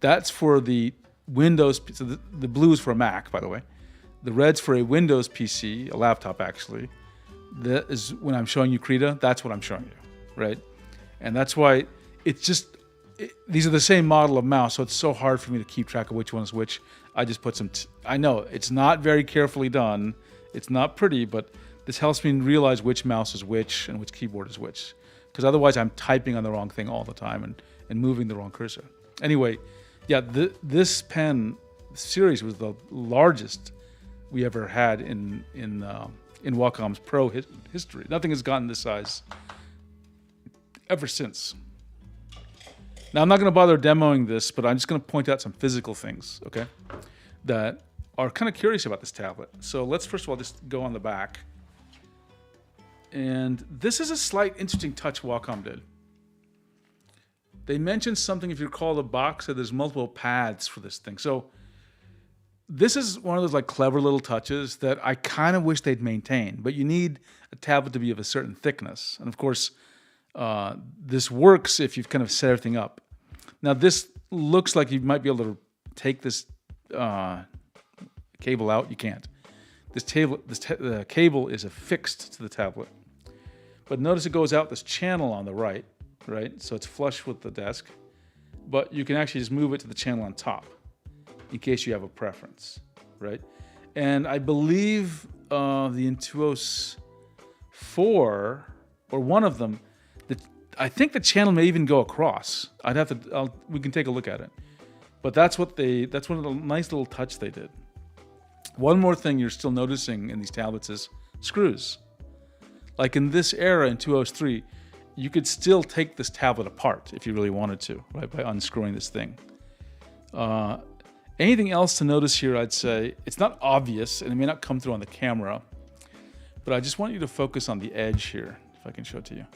That's for the Windows. So the blue is for a Mac, by the way. The red's for a Windows PC, a laptop actually. That is when I'm showing you Krita, that's what I'm showing you, right? And that's why it's just, these are the same model of mouse, so it's so hard for me to keep track of which one is which. I just put some, I know it's not very carefully done. It's not pretty, but this helps me realize which mouse is which and which keyboard is which. Because otherwise I'm typing on the wrong thing all the time and moving the wrong cursor. Anyway, yeah, this pen series was the largest we ever had in Wacom's Pro history. Nothing has gotten this size ever since. Now, I'm not going to bother demoing this, but I'm just going to point out some physical things, okay, that are kind of curious about this tablet. So let's first of all just go on the back. And this is a slight interesting touch Wacom did. They mentioned something, if you recall the box, that there's multiple pads for this thing. So this is one of those like clever little touches that I kind of wish they'd maintain, but you need a tablet to be of a certain thickness. And of course, this works if you've kind of set everything up. Now this looks like you might be able to take this cable out. You can't. The cable is affixed to the tablet. But notice it goes out this channel on the right? So it's flush with the desk. But you can actually just move it to the channel on top in case you have a preference, right? And I believe the Intuos 4, or one of them, I think the channel may even go across. We can take a look at it. But that's one of the nice little touch they did. One more thing you're still noticing in these tablets is screws. Like in this era, in Intuos 3, you could still take this tablet apart if you really wanted to, right, by unscrewing this thing. Anything else to notice here, I'd say, it's not obvious, and it may not come through on the camera, but I just want you to focus on the edge here, if I can show it to you.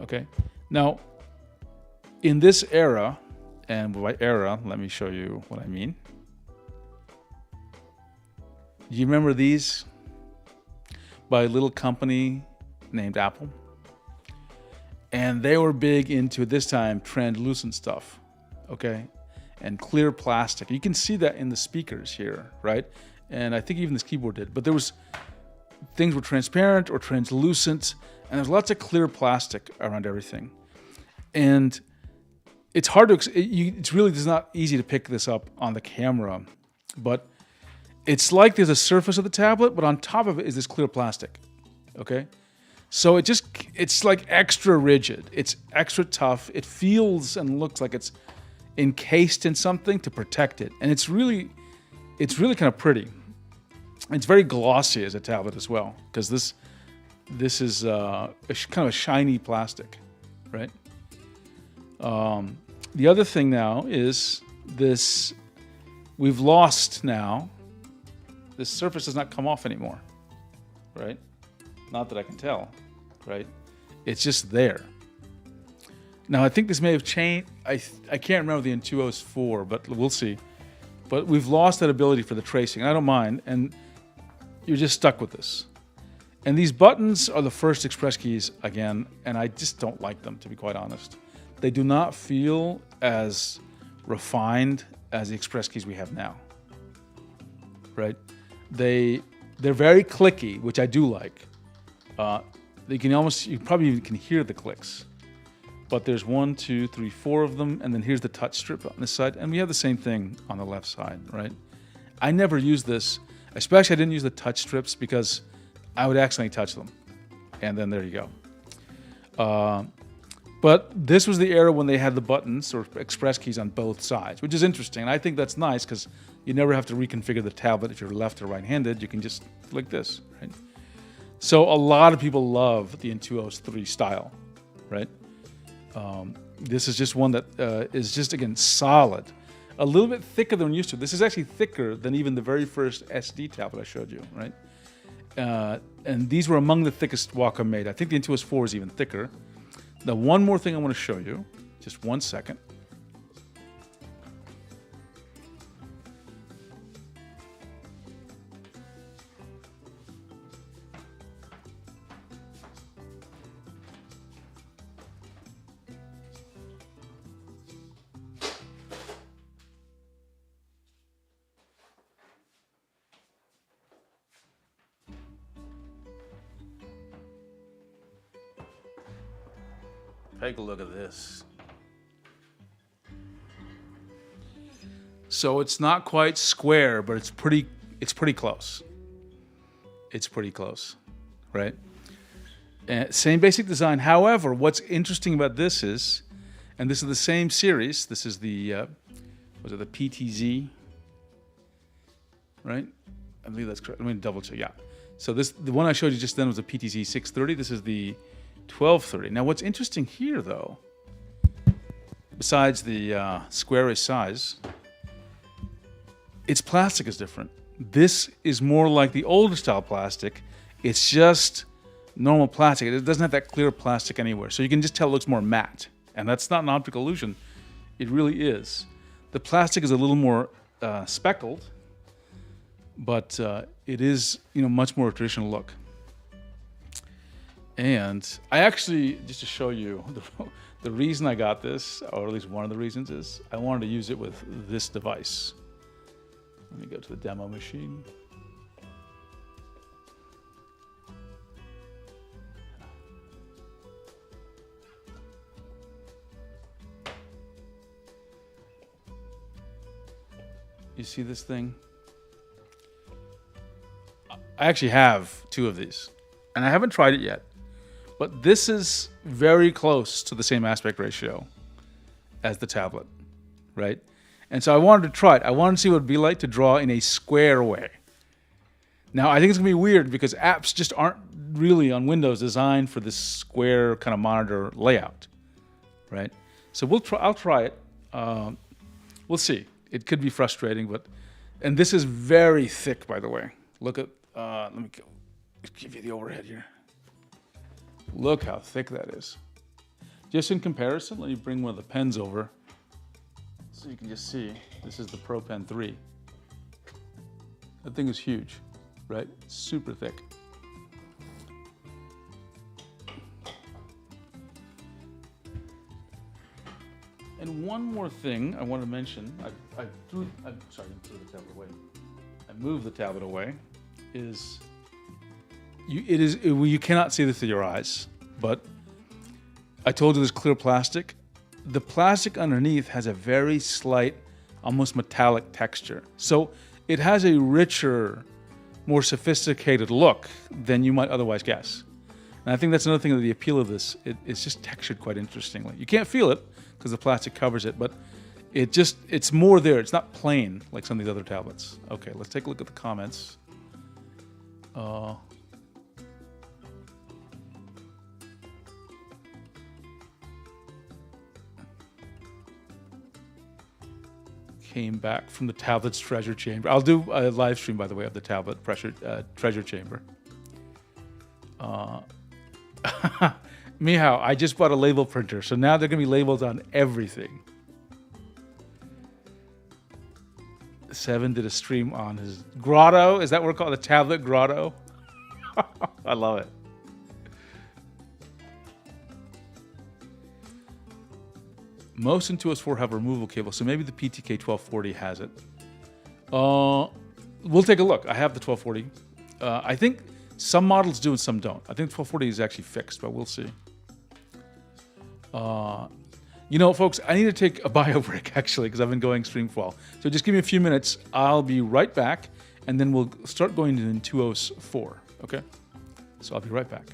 Okay. Now, in this era, and by era, let me show you what I mean. Do you remember these? By a little company named Apple. And they were big into, this time, translucent stuff, okay? And clear plastic. You can see that in the speakers here, right? And I think even this keyboard did. But there was, things were transparent or translucent, and there's lots of clear plastic around everything. And it's hard to, it's really not easy to pick this up on the camera, but it's like there's a surface of the tablet, but on top of it is this clear plastic, okay? So it's like extra rigid. It's extra tough. It feels and looks like it's encased in something to protect it. And it's really kind of pretty. It's very glossy as a tablet as well, because this is kind of a shiny plastic, right? The other thing now is this, we've lost now, this surface does not come off anymore, right? Not that I can tell, right? It's just there. Now, I think this may have changed. I can't remember the Intuos 4, but we'll see. But we've lost that ability for the tracing. I don't mind, and you're just stuck with this. And these buttons are the first Express keys again, and I just don't like them, to be quite honest. They do not feel as refined as the Express keys we have now, right? They're very clicky, which I do like. You probably even can hear the clicks. But there's 1, 2, 3, 4 of them, and then here's the touch strip on this side, and we have the same thing on the left side, right? I never use this, especially I didn't use the touch strips because I would accidentally touch them, and then there you go. But this was the era when they had the buttons or Express keys on both sides, which is interesting, and I think that's nice because you never have to reconfigure the tablet if you're left or right-handed. You can just flick this, right? So a lot of people love the Intuos 3 style, right? This is just one that is just, again, solid. A little bit thicker than we're used to. This is actually thicker than even the very first SD tablet I showed you, right? And these were among the thickest Wacom made. I think the Intuos 4 is even thicker. Now, one more thing I want to show you. Just 1 second. Take a look at this. So it's not quite square, but it's pretty close. It's pretty close, right? Same basic design. However, what's interesting about this is, and this is the same series. This is the was it the PTZ, right? I believe that's correct. Let me double check. Yeah. So the one I showed you just then was the PTZ 630. This is the 1230. Now, what's interesting here, though, besides the squarish size, its plastic is different. This is more like the older style plastic. It's just normal plastic. It doesn't have that clear plastic anywhere. So you can just tell it looks more matte. And that's not an optical illusion. It really is. The plastic is a little more speckled, but it is, much more traditional look. And I actually, just to show you, the reason I got this, or at least one of the reasons, is I wanted to use it with this device. Let me go to the demo machine. You see this thing? I actually have 2 of these, and I haven't tried it yet. But this is very close to the same aspect ratio as the tablet, right? And so I wanted to try it. I wanted to see what it would be like to draw in a square way. Now, I think it's going to be weird because apps just aren't really on Windows designed for this square kind of monitor layout, right? So I'll try it. We'll see. It could be frustrating, and this is very thick, by the way. Look at, let me give you the overhead here. Look how thick that is. Just in comparison, let me bring one of the pens over so you can just see. This is the Pro Pen 3. That thing is huge, right? Super thick. And one more thing I want to mention, I threw the tablet away. I moved the tablet away, you cannot see this with your eyes, but I told you this clear plastic. The plastic underneath has a very slight, almost metallic texture. So it has a richer, more sophisticated look than you might otherwise guess. And I think that's another thing of the appeal of this. It's just textured quite interestingly. You can't feel it because the plastic covers it, but it's more there. It's not plain like some of these other tablets. Okay, let's take a look at the comments. Came back from the tablet's treasure chamber. I'll do a live stream, by the way, of the tablet treasure chamber. Meow, I just bought a label printer, so now they're going to be labeled on everything. 7 did a stream on his grotto. Is that what we're calling the tablet grotto? I love it. Most Intuos 4 have a removable cable, so maybe the PTK 1240 has it. We'll take a look. I have the 1240. I think some models do and some don't. I think 1240 is actually fixed, but we'll see. You know, folks, I need to take a bio break, actually, because I've been going StreamQual. So just give me a few minutes. I'll be right back, and then we'll start going to Intuos 4, okay? So I'll be right back.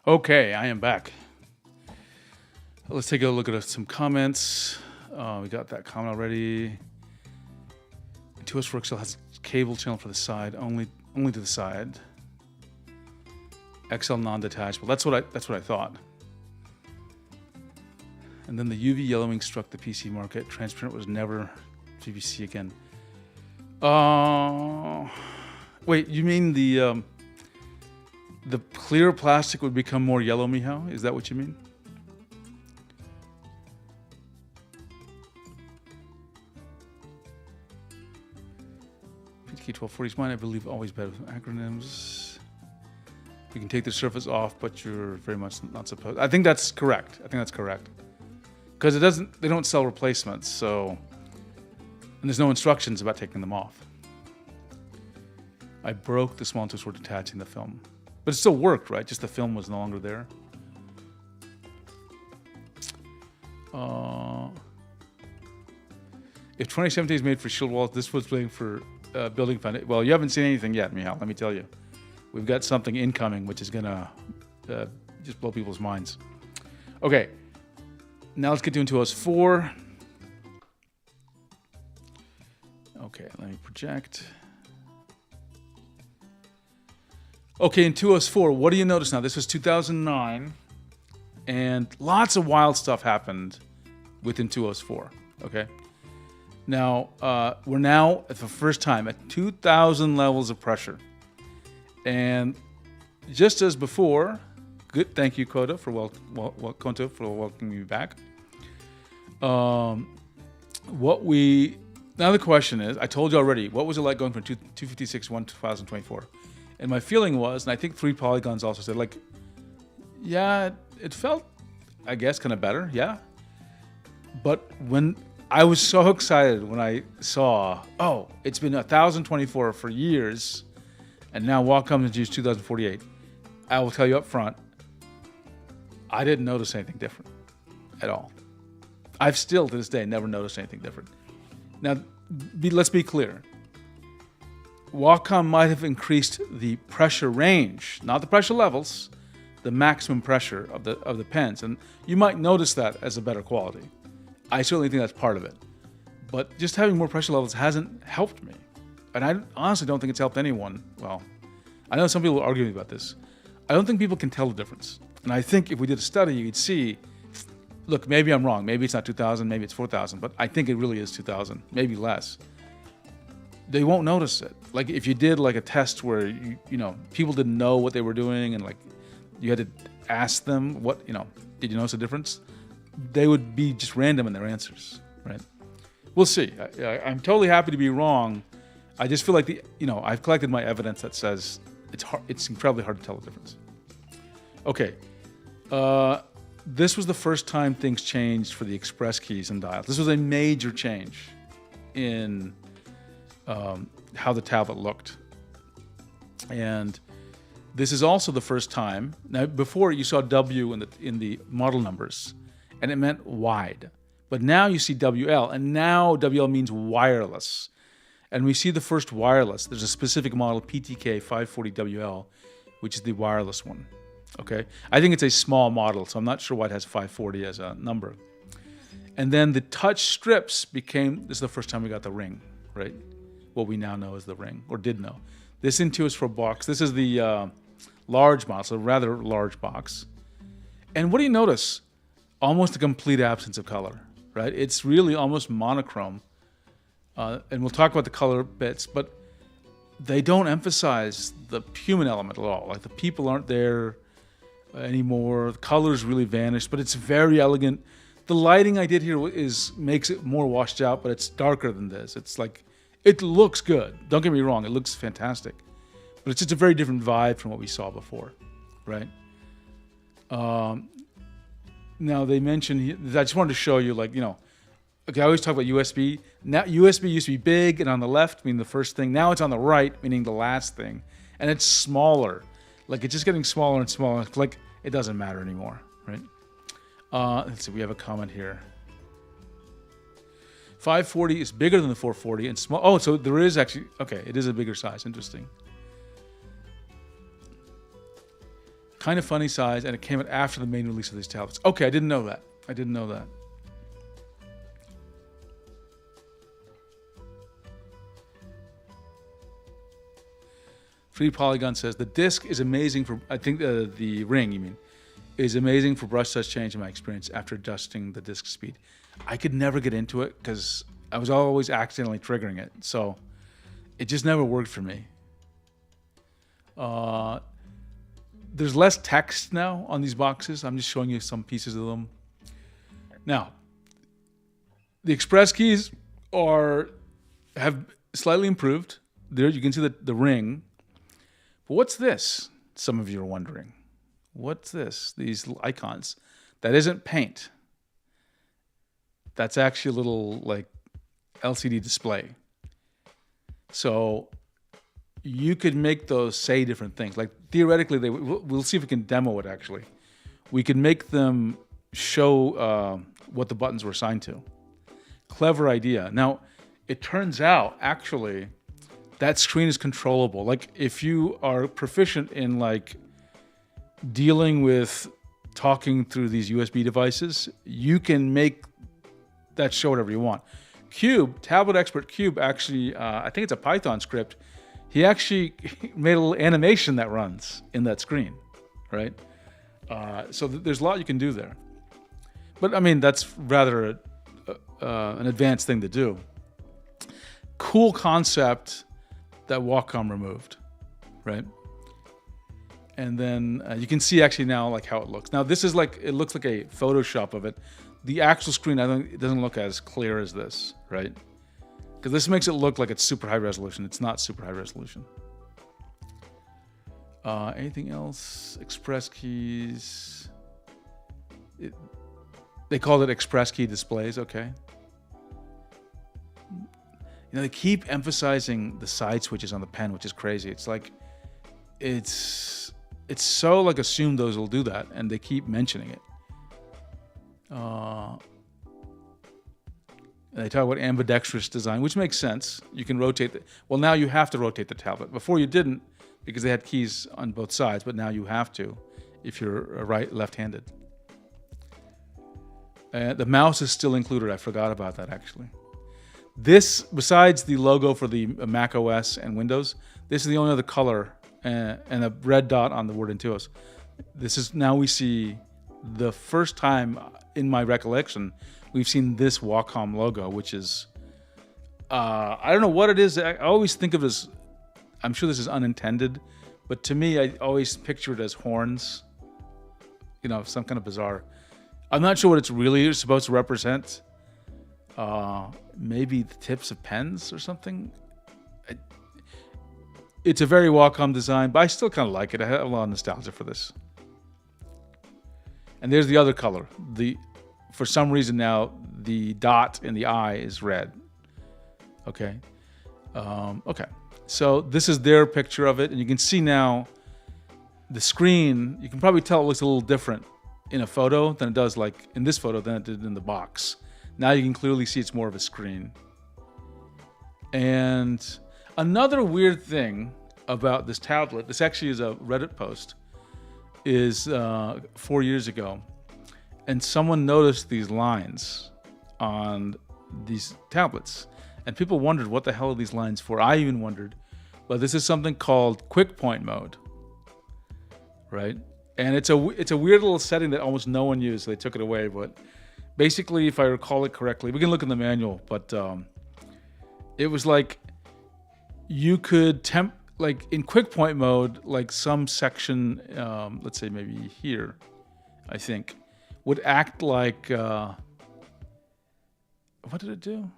Okay, I am back. Let's take a look at some comments. We got that comment already. Intuos for XL has cable channel for the side, only to the side. XL non-detachable. That's what I thought. And then the UV yellowing struck the PC market. Transparent was never PVC again. Wait, you mean the clear plastic would become more yellow, Mihao? Is that what you mean? PTK 1240 is mine, I believe, always better with acronyms. You can take the surface off, but you're very much not supposed. I think that's correct. Because they don't sell replacements, so, and there's no instructions about taking them off. I broke the small tools for detaching the film. But it still worked, right? Just the film was no longer there. If 2017 is made for shield walls, this was playing for building foundation. Well, you haven't seen anything yet, Mihal, let me tell you. We've got something incoming which is gonna just blow people's minds. Okay, now let's get to Intuos 4. Okay, let me project. Okay, Intuos 4, what do you notice now? This was 2009, and lots of wild stuff happened with Intuos 4, okay? Now, we're now, at the first time, at 2,000 levels of pressure. And just as before, good, thank you, Konto, for welcoming me back. What we Now the question is, I told you already, what was it like going from 256 to 1024? And my feeling was, and I think 3 polygons also said, like, yeah, it felt, I guess, kind of better, yeah. But when I was so excited when I saw, oh, it's been 1024 for years, and now Wacom has used 2048. I will tell you up front, I didn't notice anything different at all. I've still, to this day, never noticed anything different. Now, let's be clear. Wacom might have increased the pressure range, not the pressure levels, the maximum pressure of the pens, and you might notice that as a better quality. I certainly think that's part of it. But just having more pressure levels hasn't helped me. And I honestly don't think it's helped anyone. Well, I know some people are arguing about this. I don't think people can tell the difference. And I think if we did a study, you'd see, look, maybe I'm wrong. Maybe it's not 2,000, maybe it's 4,000, but I think it really is 2,000, maybe less. They won't notice it. Like if you did like a test where, you know, people didn't know what they were doing and like you had to ask them what, you know, did you notice a difference? They would be just random in their answers, right? We'll see. I'm totally happy to be wrong. I just feel like I've collected my evidence that says it's incredibly hard to tell the difference. Okay. This was the first time things changed for the express keys and dials. This was a major change in how the tablet looked. And this is also the first time. Now, before you saw W in the model numbers, and it meant wide. But now you see WL, and now WL means wireless. And we see the first wireless. There's a specific model, PTK 540WL, which is the wireless one. Okay, I think it's a small model, so I'm not sure why it has 540 as a number. And then the touch strips became, this is the first time we got the ring, right? What we now know as the ring, or did know. This Intuos Pro box, this is the large model, so a rather large box. And what do you notice? Almost a complete absence of color, right? It's really almost monochrome. And we'll talk about the color bits, but they don't emphasize the human element at all. Like the people aren't there anymore. The colors really vanished, but it's very elegant. The lighting I did here makes it more washed out, but it's darker than this. It's like, it looks good. Don't get me wrong, it looks fantastic. But it's just a very different vibe from what we saw before, right? Now they mentioned, I just wanted to show you, like, you know, okay, I always talk about USB. Now USB used to be big and on the left, meaning the first thing. Now it's on the right, meaning the last thing. And it's smaller. Like it's just getting smaller and smaller. Like it doesn't matter anymore, right? Let's see, we have a comment here. 540 is bigger than the 440 and small. Oh, so there is actually, okay, it is a bigger size. Interesting. Kind of funny size, and it came out after the main release of these tablets. Okay, I didn't know that. I didn't know that. Free Polygon says, the disc is amazing for, I think the ring, you mean, is amazing for brush touch change in my experience after adjusting the disc speed. I could never get into it because I was always accidentally triggering it. So it just never worked for me. There's less text now on these boxes. I'm just showing you some pieces of them. Now, the express keys have slightly improved. There you can see the ring. But what's this? Some of you are wondering. What's this? These icons. That isn't paint. That's actually a little like LCD display. So you could make those say different things. Like theoretically, we'll see if we can demo it actually. We could make them show what the buttons were assigned to. Clever idea. Now, it turns out actually that screen is controllable. Like if you are proficient in like dealing with talking through these USB devices, you can make that show whatever you want. Cube, Tablet Expert Cube, actually, I think it's a Python script. He actually made a little animation that runs in that screen, right? So there's a lot you can do there. But I mean, that's rather an advanced thing to do. Cool concept that Wacom removed, right? And then you can see actually now like how it looks. Now this is like, it looks like a Photoshop of it. The actual screen, it doesn't look as clear as this, right? because this makes it look like it's super high resolution. It's not super high resolution. Anything else? Express keys. They called it express key displays. Okay. They keep emphasizing the side switches on the pen, which is crazy. It's like, it's so like assumed those will do that, and they keep mentioning it. They talk about ambidextrous design, which makes sense. You can rotate well, now you have to rotate the tablet. Before you didn't, because they had keys on both sides, but now you have to if you're left-handed. The mouse is still included. I forgot about that, actually. This, besides the logo for the Mac OS and Windows, this is the only other color and a red dot on the word Intuos. This is, now we see the first time in my recollection, we've seen this Wacom logo, which is, I don't know what it is. I always think of it as, I'm sure this is unintended, but to me, I always picture it as horns, some kind of bizarre. I'm not sure what it's really supposed to represent. Maybe the tips of pens or something. It's a very Wacom design, but I still kind of like it. I have a lot of nostalgia for this. And there's the other color. For some reason now, the dot in the eye is red. Okay. Okay. So this is their picture of it, and you can see now the screen. You can probably tell it looks a little different in a photo than it does, like in this photo, than it did in the box. Now you can clearly see it's more of a screen. And another weird thing about this tablet, this actually is a Reddit post, is 4 years ago. And someone noticed these lines on these tablets. And people wondered, what the hell are these lines for? I even wondered. But this is something called quick point mode, right? And it's a weird little setting that almost no one used. So they took it away, but basically, if I recall it correctly, we can look in the manual, but it was like you could like in quick point mode, like some section, let's say maybe here, I think, would act like, what did it do?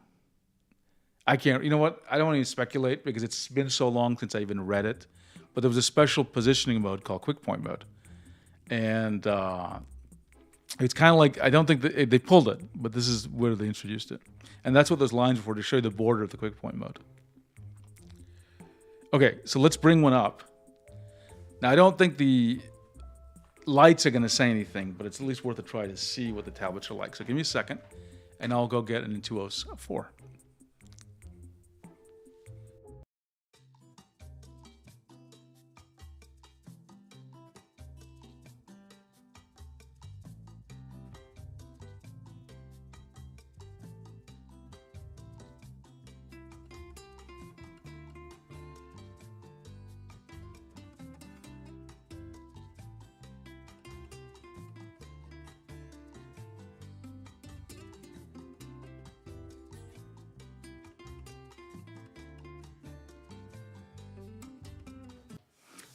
I can't, you know what? I don't want to even speculate because it's been so long since I even read it, but there was a special positioning mode called quick point mode. And it's kind of like, I don't think that they pulled it, but this is where they introduced it. And that's what those lines were, to show you the border of the quick point mode. Okay, so let's bring one up. Now, I don't think the lights are going to say anything, but it's at least worth a try to see what the tablets are like. So give me a second, and I'll go get an Intuos 4.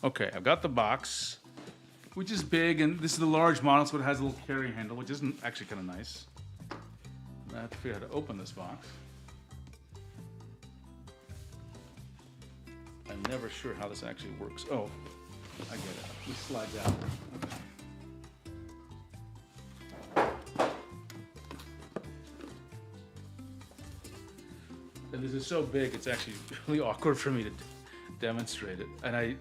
Okay, I've got the box, which is big, and this is the large model, so it has a little carry handle, which isn't actually kind of nice. I have to figure out how to open this box. I'm never sure how this actually works. Oh, I get it. It slides out. Okay. And this is so big, it's actually really awkward for me to demonstrate it. And I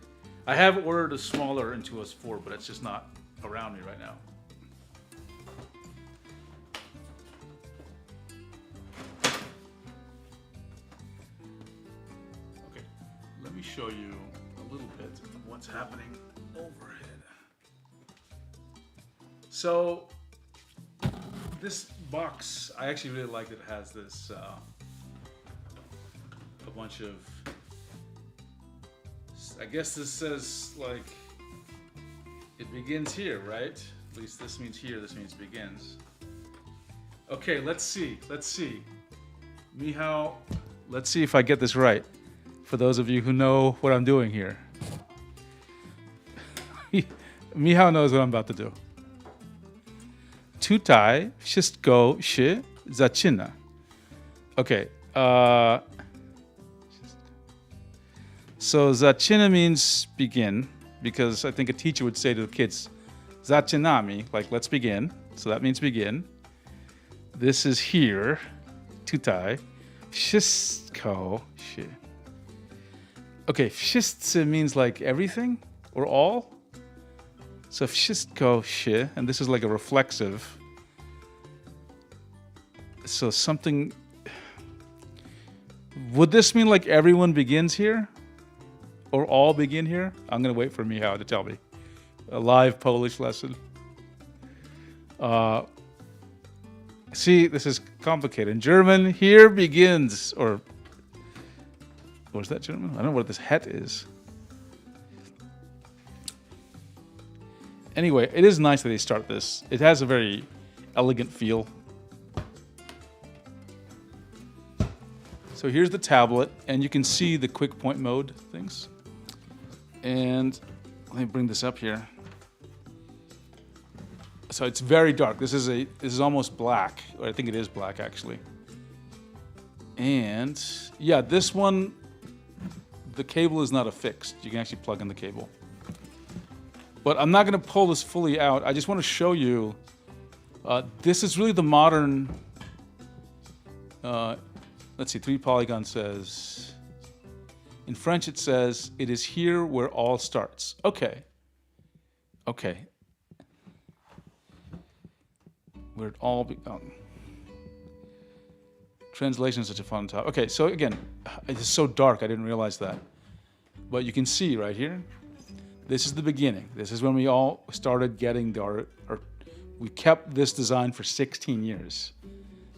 have ordered a smaller Intuos 4, but it's just not around me right now. Okay, let me show you a little bit of what's happening overhead. So this box, I actually really like that it has this a bunch of, I guess this says like it begins here, right? At least this means here, this means begins. Okay, let's see. Mihao, let's see if I get this right. For those of you who know what I'm doing here. Mihao knows what I'm about to do. Tutai, wszystko się zaczyna. Okay, So zaczyna means begin, because I think a teacher would say to the kids, zaczynamy, like let's begin. So that means begin. This is here, tutaj. Wszystko się. Okay, wszyscy means like everything or all. So wszystko się, and this is like a reflexive. So something. Would this mean like everyone begins here? Or all begin here? I'm going to wait for Michał to tell me. A live Polish lesson. See, this is complicated. In German, here begins, or is that German? I don't know what this het is. Anyway, it is nice that they start this. It has a very elegant feel. So here's the tablet, and you can see the quick point mode things. And let me bring this up here. So it's very dark. This is almost black, or I think it is black actually. And yeah, this one, the cable is not affixed. You can actually plug in the cable. But I'm not going to pull this fully out. I just want to show you. This is really the modern. Let's see. 3 polygon says. In French, it says, "It is here where all starts." Okay. Okay. Where it all translation is such a fun topic. Okay, so again, it's so dark. I didn't realize that. But you can see right here. This is the beginning. This is when we all started getting we kept this design for 16 years.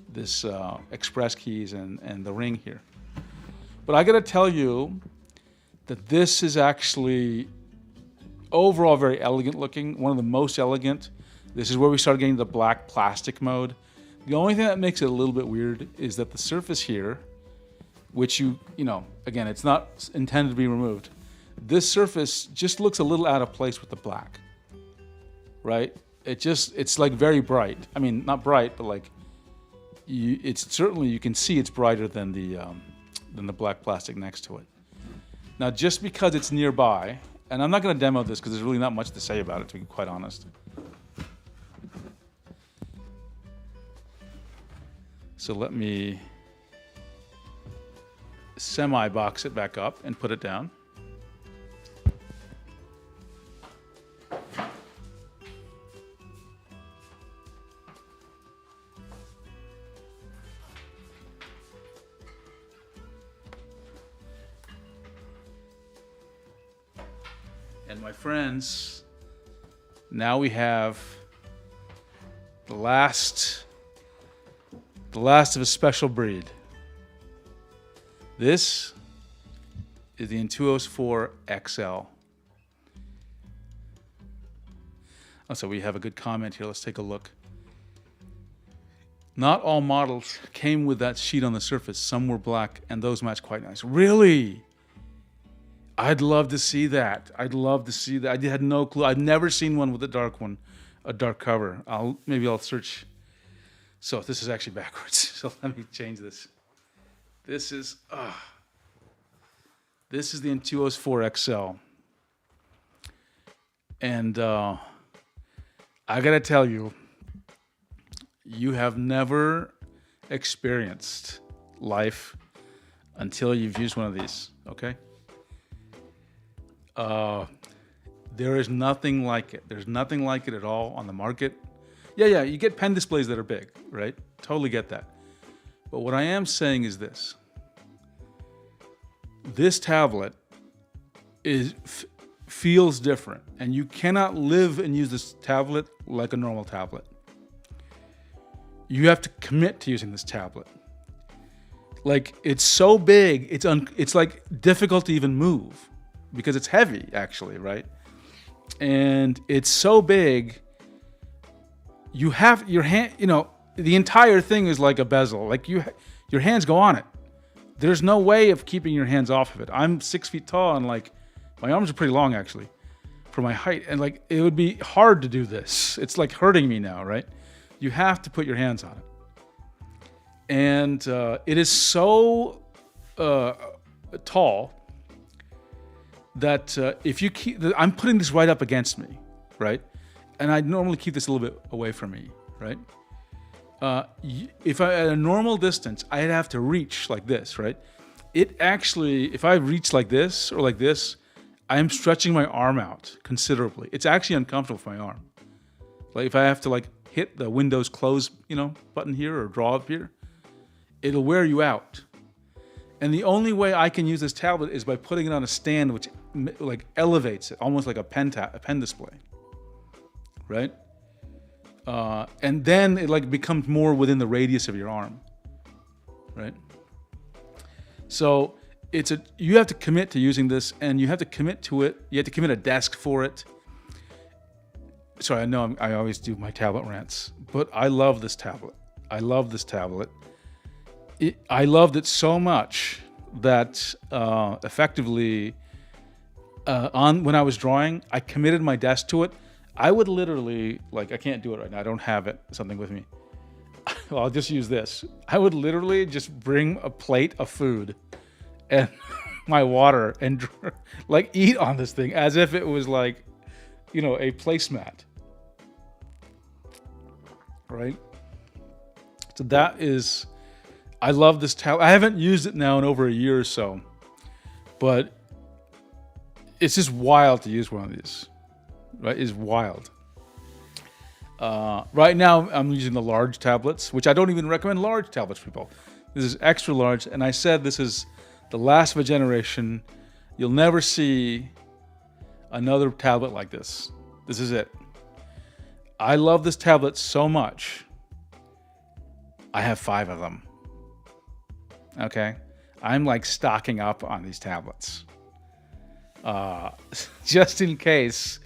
This express keys and the ring here. But I got to tell you that this is actually overall very elegant looking, one of the most elegant. This is where we started getting the black plastic mode. The only thing that makes it a little bit weird is that the surface here, which again, it's not intended to be removed. This surface just looks a little out of place with the black, right? It's like very bright. I mean, not bright, but like, it's certainly, you can see it's brighter than the black plastic next to it. Now, just because it's nearby, and I'm not going to demo this because there's really not much to say about it, to be quite honest. So let me semi-box it back up and put it down. And my friends, now we have the last of a special breed. This is the Intuos 4 XL. Oh, so we have a good comment here. Let's take a look. Not all models came with that sheet on the surface. Some were black, and those match quite nice. Really? I'd love to see that. I'd love to see that. I had no clue. I'd never seen one with a dark cover. Maybe I'll search. So this is actually backwards. So let me change this. This is the Intuos 4 XL. And I gotta tell you, you have never experienced life until you've used one of these, okay? There is nothing like it. There's nothing like it at all on the market. Yeah, you get pen displays that are big, right? Totally get that. But what I am saying is this. This tablet feels different, and you cannot live and use this tablet like a normal tablet. You have to commit to using this tablet. Like, it's so big, it's like difficult to even move because it's heavy, actually, right? And it's so big, you have your hand, the entire thing is like a bezel. Like your hands go on it. There's no way of keeping your hands off of it. I'm 6 feet tall and like my arms are pretty long actually for my height. And like it would be hard to do this. It's like hurting me now, right? You have to put your hands on it. And it is so tall that if you keep, I'm putting this right up against me, right? And I normally keep this a little bit away from me, right? If I at a normal distance, I'd have to reach like this, right? It actually, if I reach like this or like this, I'm stretching my arm out considerably. It's actually uncomfortable for my arm. Like if I have to like hit the Windows close, button here or draw up here, it'll wear you out. And the only way I can use this tablet is by putting it on a stand, which like elevates it, almost like a pen display, right? And then it like becomes more within the radius of your arm, right? So you have to commit to using this, and you have to commit to it. You have to commit a desk for it. Sorry, I know I always do my tablet rants, but I love this tablet. I love this tablet. I loved it so much that effectively, when I was drawing, I committed my desk to it. I would literally, like, I can't do it right now. I don't have something with me. Well, I'll just use this. I would literally just bring a plate of food and my water and like eat on this thing as if it was like, a placemat. Right? So I love this tablet. I haven't used it now in over a year or so, but it's just wild to use one of these. Right? It's wild. Right now, I'm using the large tablets, which I don't even recommend large tablets, people. This is extra large, and I said this is the last of a generation. You'll never see another tablet like this. This is it. I love this tablet so much. I have 5 of them. Okay? I'm like stocking up on these tablets. Just in case,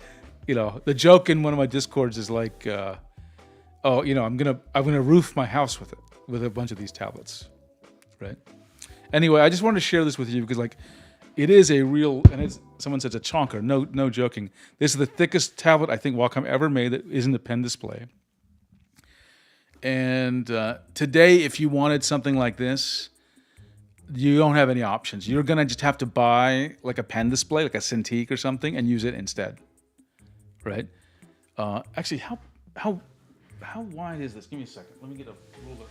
the joke in one of my Discords is like, I'm gonna roof my house with it, with a bunch of these tablets, right? Anyway, I just wanted to share this with you because like, it is a real, and someone says a chonker. No joking. This is the thickest tablet I think Wacom ever made that isn't a pen display. And today, if you wanted something like this, you don't have any options. You're gonna just have to buy like a pen display, like a Cintiq or something, and use it instead, right? Actually, how wide is this? Give me a second. Let me get a ruler.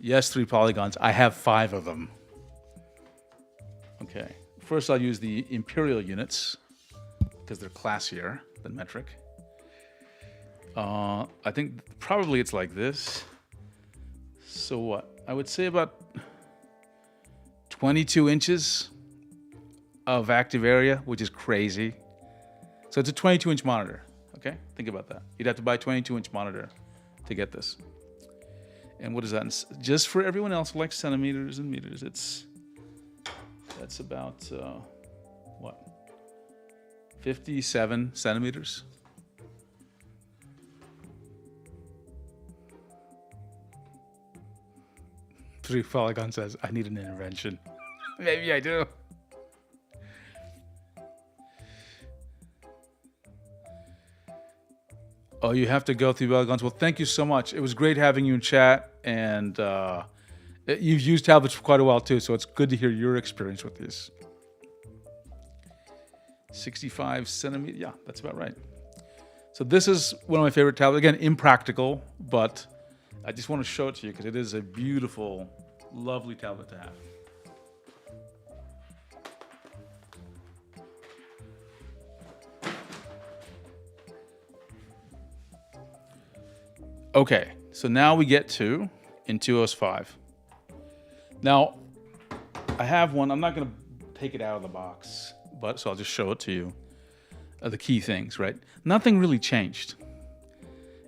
Yes, 3 polygons. I have 5 of them. Okay. First, I'll use the imperial units because they're classier than metric. I think probably it's like this. So what? I would say about 22 inches of active area, which is crazy. So it's a 22-inch monitor. Okay? Think about that. You'd have to buy a 22-inch monitor to get this. And what is that? Just for everyone else who likes centimeters and meters, that's about, 57 centimeters? Three Polygon says, I need an intervention. Maybe I do. Oh, you have to go through Polygons. Well, thank you so much. It was great having you in chat, and you've used tablets for quite a while too, so it's good to hear your experience with these. 65 centimeter, yeah, that's about right. So this is one of my favorite tablets. Again, impractical, but I just want to show it to you because it is a beautiful, lovely tablet to have. Okay, so now we get to Intuos 5. Now, I have one. I'm not going to take it out of the box, so I'll just show it to you. The key things, right? Nothing really changed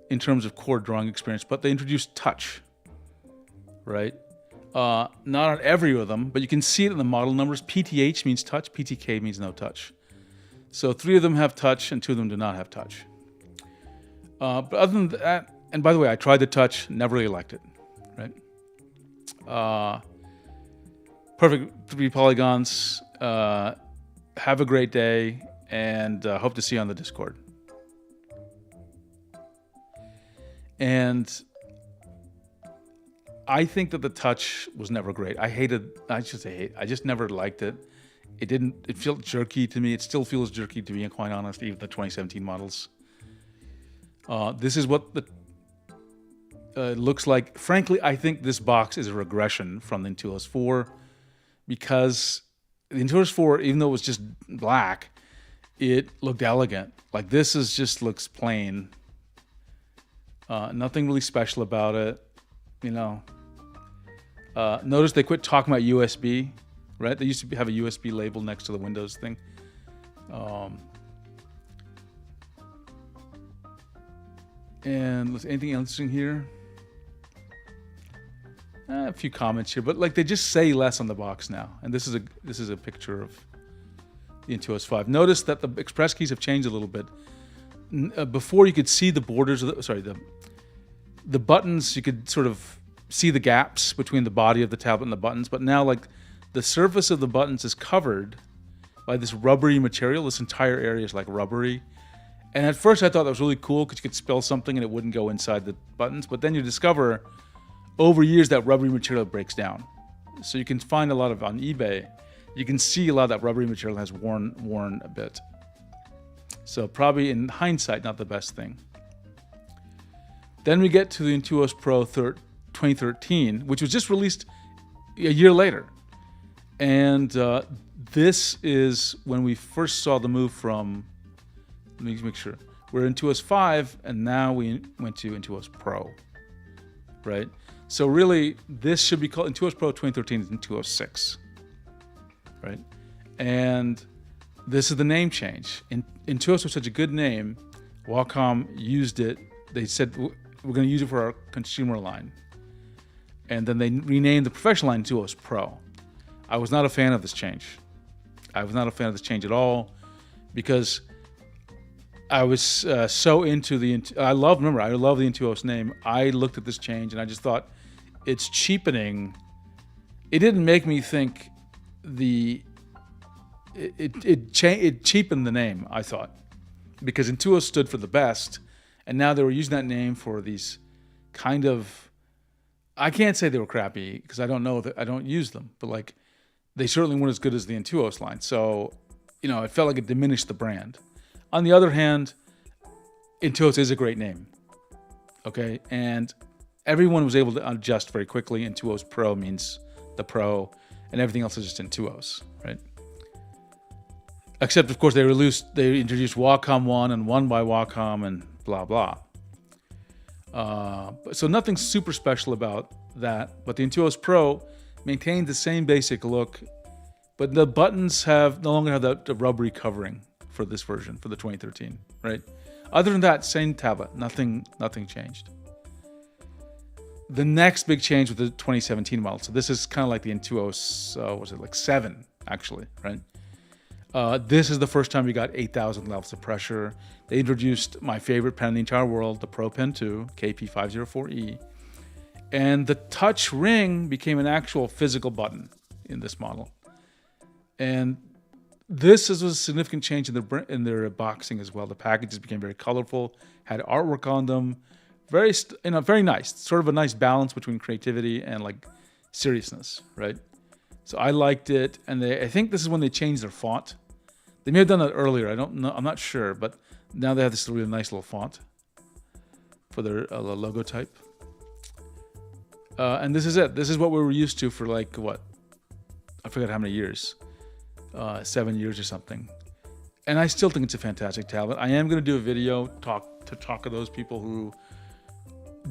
in terms of core drawing experience, but they introduced touch, right? Not on every of them, but you can see it in the model numbers. PTH means touch, PTK means no touch. So 3 of them have touch and 2 of them do not have touch. But other than that, and by the way, I tried the touch, never really liked it, right? Perfect 3 polygons. Have a great day, and hope to see you on the Discord. And I think that the touch was never great. I just never liked it. It felt jerky to me. It still feels jerky to be quite honest, even the 2017 models. This is what the looks like. Frankly, I think this box is a regression from the Intuos 4 because the Intuos 4, even though it was just black, it looked elegant. Like this looks plain. Nothing really special about it, you know. Notice they quit talking about USB, right? They used to have a USB label next to the Windows thing. And anything interesting here? A few comments here, but like they just say less on the box now. And this is a picture of the Intuos 5. Notice that the express keys have changed a little bit. Before you could see the borders of the buttons. You could sort of see the gaps between the body of the tablet and the buttons. But now, like the surface of the buttons is covered by this rubbery material. This entire area is like rubbery. And at first I thought that was really cool because you could spill something and it wouldn't go inside the buttons. But then you discover over years that rubbery material breaks down. So you can find a lot of on eBay. You can see a lot of that rubbery material has worn a bit. So probably in hindsight, not the best thing. Then we get to the Intuos Pro 2013, which was just released a year later. And this is when we first saw the move from, let me make sure, we're in Intuos 5, and now we went to Intuos Pro, right? So really, this should be called Intuos Pro 2013 is Intuos 6, right? And this is the name change. Intuos was such a good name, Wacom used it. They said, we're going to use it for our consumer line. And then they renamed the professional line Intuos Pro. I was not a fan of this change. I was not a fan of this change at all because I was so into I love the Intuos name. I looked at this change and I just thought it's cheapening. It didn't make me think it cheapened the name, I thought, because Intuos stood for the best, and now they were using that name for these kind of, I can't say they were crappy because I don't know that I don't use them, but like they certainly weren't as good as the Intuos line. So, you know, it felt like it diminished the brand. On the other hand, Intuos is a great name, okay? And everyone was able to adjust very quickly. Intuos Pro means the Pro, and everything else is just Intuos, right? Except, of course, they introduced Wacom 1 and 1 by Wacom and blah, blah. So nothing super special about that. But the Intuos Pro maintains the same basic look, but the buttons no longer have the rubbery covering for this version, for the 2013, right? Other than that, same tablet, nothing changed. The next big change was the 2017 model. So this is kind of like the Intuos, 7, actually, right? This is the first time we got 8,000 levels of pressure. They introduced my favorite pen in the entire world, the Pro Pen 2, KP504E. And the touch ring became an actual physical button in this model. And this was a significant change in their boxing as well. The packages became very colorful, had artwork on them, very nice, sort of a nice balance between creativity and like seriousness, right? So I liked it, and I think this is when they changed their font. They may have done that earlier. I don't know. I'm not sure, but now they have this really nice little font for their logo type. And this is it. This is what we were used to for like what? I forget how many years. 7 years or something. And I still think it's a fantastic tablet. I am going to do a video to talk to those people who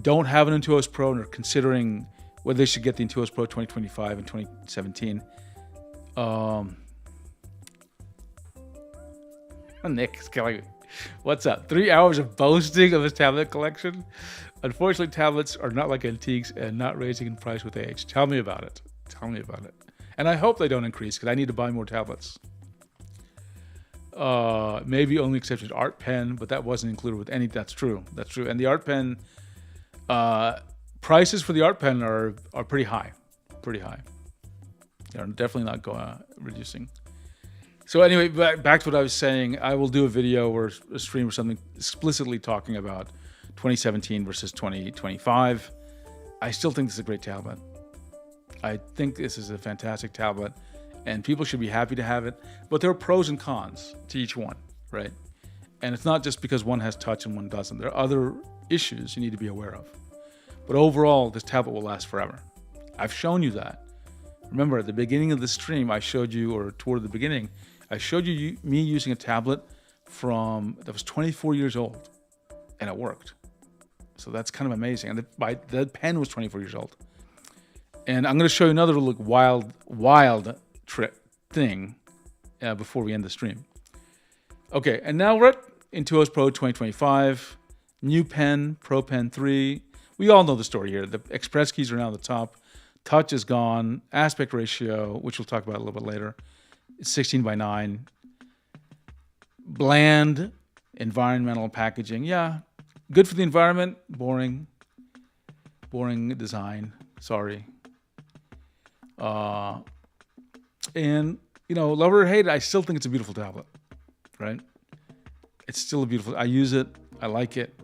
don't have an Intuos Pro and are considering whether they should get the Intuos Pro 2025 and 2017. Nick, what's up? 3 hours of boasting of his tablet collection? Unfortunately, tablets are not like antiques and not raising in price with age. Tell me about it. Tell me about it. And I hope they don't increase because I need to buy more tablets. Maybe only exception Art Pen, but that wasn't included with any. That's true. That's true. And the Art Pen, prices for the Art Pen are pretty high. Pretty high. They're definitely not reducing. So anyway, back to what I was saying. I will do a video or a stream or something explicitly talking about 2017 versus 2025. I still think this is a great tablet. I think this is a fantastic tablet, and people should be happy to have it. But there are pros and cons to each one, right? And it's not just because one has touch and one doesn't. There are other issues you need to be aware of. But overall, this tablet will last forever. I've shown you that. Remember, at the beginning of the stream, I showed you, or toward the beginning, I showed you me using a tablet that was 24 years old, and it worked. So that's kind of amazing. And the pen was 24 years old. And I'm going to show you another wild trick thing before we end the stream. Okay, and now we're at Intuos Pro 2025, new pen, Pro Pen 3. We all know the story here. The express keys are now at the top. Touch is gone. Aspect ratio, which we'll talk about a little bit later, it's 16:9. Bland environmental packaging. Yeah, good for the environment. Boring design. Sorry. And, love it or hate it, I still think it's a beautiful tablet, right? It's still a beautiful, I use it, I like it.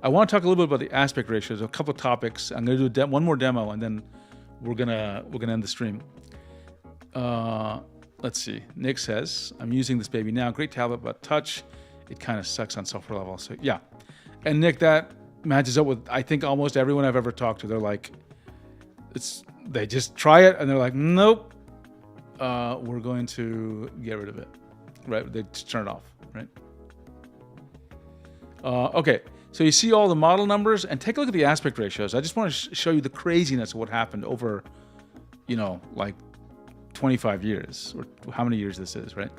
I want to talk a little bit about the aspect ratios, a couple of topics. I'm going to do one more demo, and then we're gonna end the stream. Let's see. Nick says, I'm using this baby now. Great tablet, but touch, it kind of sucks on software level. So yeah. And Nick, that matches up with, I think, almost everyone I've ever talked to. They're like, they just try it, and they're like, nope, we're going to get rid of it. Right? They just turn it off, right? Okay. So you see all the model numbers, and take a look at the aspect ratios. I just want to show you the craziness of what happened over, like 25 years, or how many years this is, right?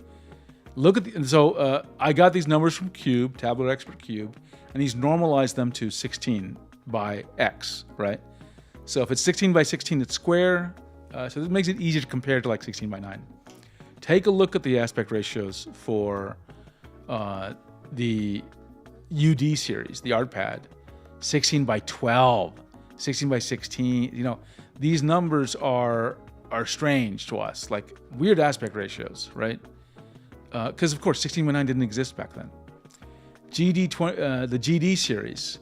Look at I got these numbers from Cube, Tablet Expert Cube, and he's normalized them to 16 by X, right? So if it's 16 by 16, it's square. So this makes it easier to compare to like 16 by 9. Take a look at the aspect ratios for the UD series, the ArtPad, 16 by 12, 16 by 16. These numbers are strange to us, like weird aspect ratios, right? Because of course 16 by 9 didn't exist back then. the GD series,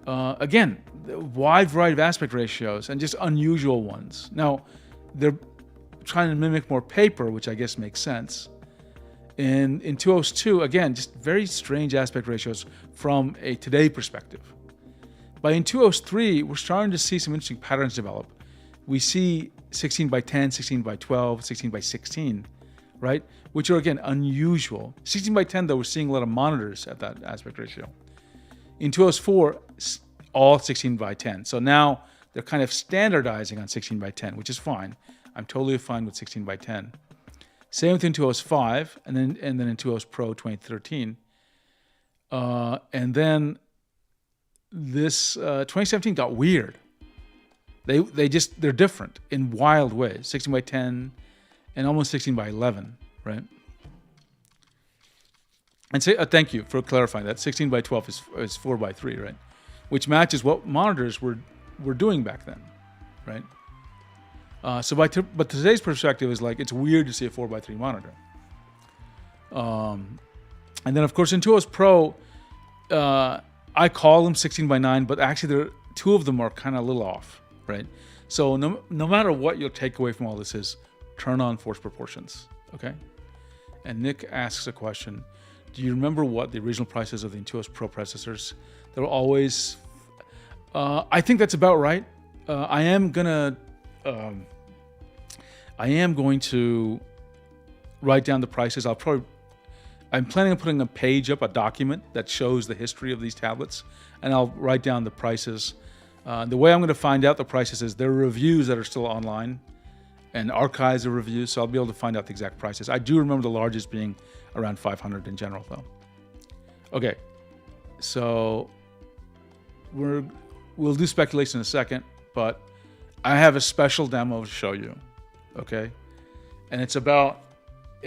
again, a wide variety of aspect ratios and just unusual ones. Now, they're trying to mimic more paper, which I guess makes sense. In Intuos 2, again, just very strange aspect ratios from a today perspective. By Intuos 3, we're starting to see some interesting patterns develop. We see 16 by 10, 16 by 12, 16 by 16, right? Which are, again, unusual. 16 by 10, though, we're seeing a lot of monitors at that aspect ratio. Intuos 4, all 16 by 10. So now they're kind of standardizing on 16 by 10, which is fine. I'm totally fine with 16 by 10. Same with Intuos 5, and then Intuos Pro 2013. And then this 2017 got weird. They're different in wild ways. 16 by 10 and almost 16 by 11, right? And say thank you for clarifying that. 16 by 12 is 4 by 3, right? Which matches what monitors were doing back then, right? But today's perspective is like it's weird to see a 4 by 3 monitor. And then of course Intuos Pro, I call them 16 by 9, but actually two of them are kind of a little off, right? So no matter what your takeaway from all this is, turn on force proportions, okay? And Nick asks a question: do you remember what the original prices of the Intuos Pro processors? They were always, I think that's about right. I am going to write down the prices. I'm planning on putting a page up, a document that shows the history of these tablets, and I'll write down the prices. The way I'm going to find out the prices is there are reviews that are still online and archives of reviews, so I'll be able to find out the exact prices. I do remember the largest being around 500 in general, though. Okay, so we'll do speculation in a second, but I have a special demo to show you, okay? And it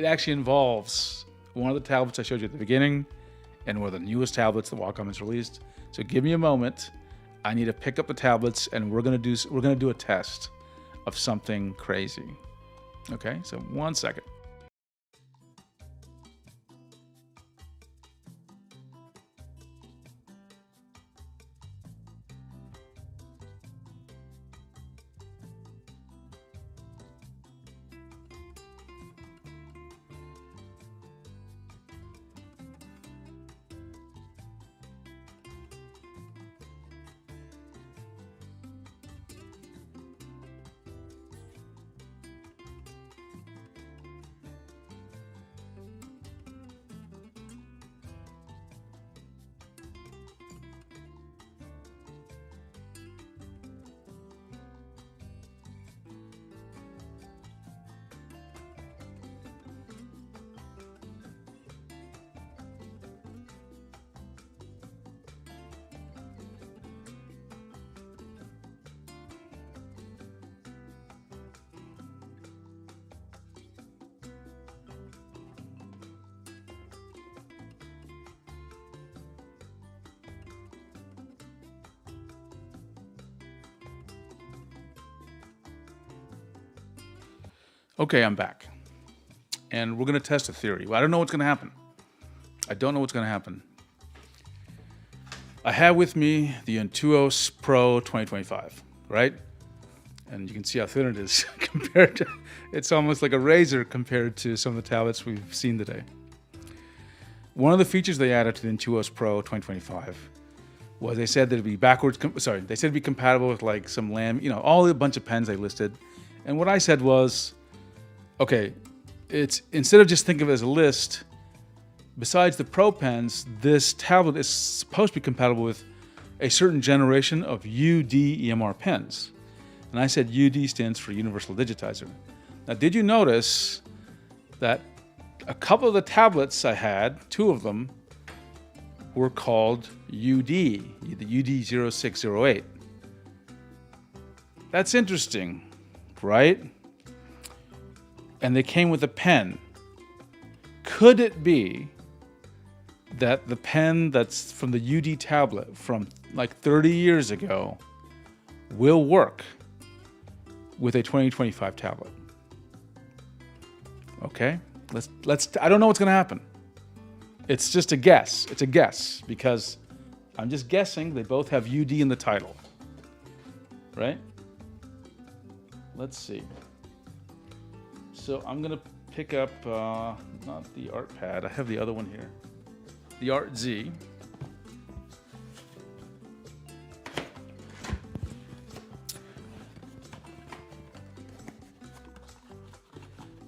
actually involves one of the tablets I showed you at the beginning and one of the newest tablets that Wacom has released. So give me a moment. I need to pick up the tablets, and we're gonna do a test of something crazy. Okay, so 1 second. Okay, I'm back. And we're going to test a theory. Well, I don't know what's going to happen. I don't know what's going to happen. I have with me the Intuos Pro 2025, right? And you can see how thin it is compared to, it's almost like a razor compared to some of the tablets we've seen today. One of the features they added to the Intuos Pro 2025 was they said that it'd be they said it'd be compatible with like some all the bunch of pens they listed. And what I said was, okay, it's instead of just think of it as a list, besides the Pro pens, this tablet is supposed to be compatible with a certain generation of UD EMR pens. And I said UD stands for Universal Digitizer. Now, did you notice that a couple of the tablets I had, 2 of them, were called UD, the UD0608. That's interesting, right? And they came with a pen. Could it be that the pen that's from the UD tablet from like 30 years ago will work with a 2025 tablet? Okay, let's. I don't know what's going to happen. It's just a guess. It's a guess because I'm just guessing. They both have UD in the title, right? Let's see. So I'm going to pick up not the Art Pad. I have the other one here, the Art Z.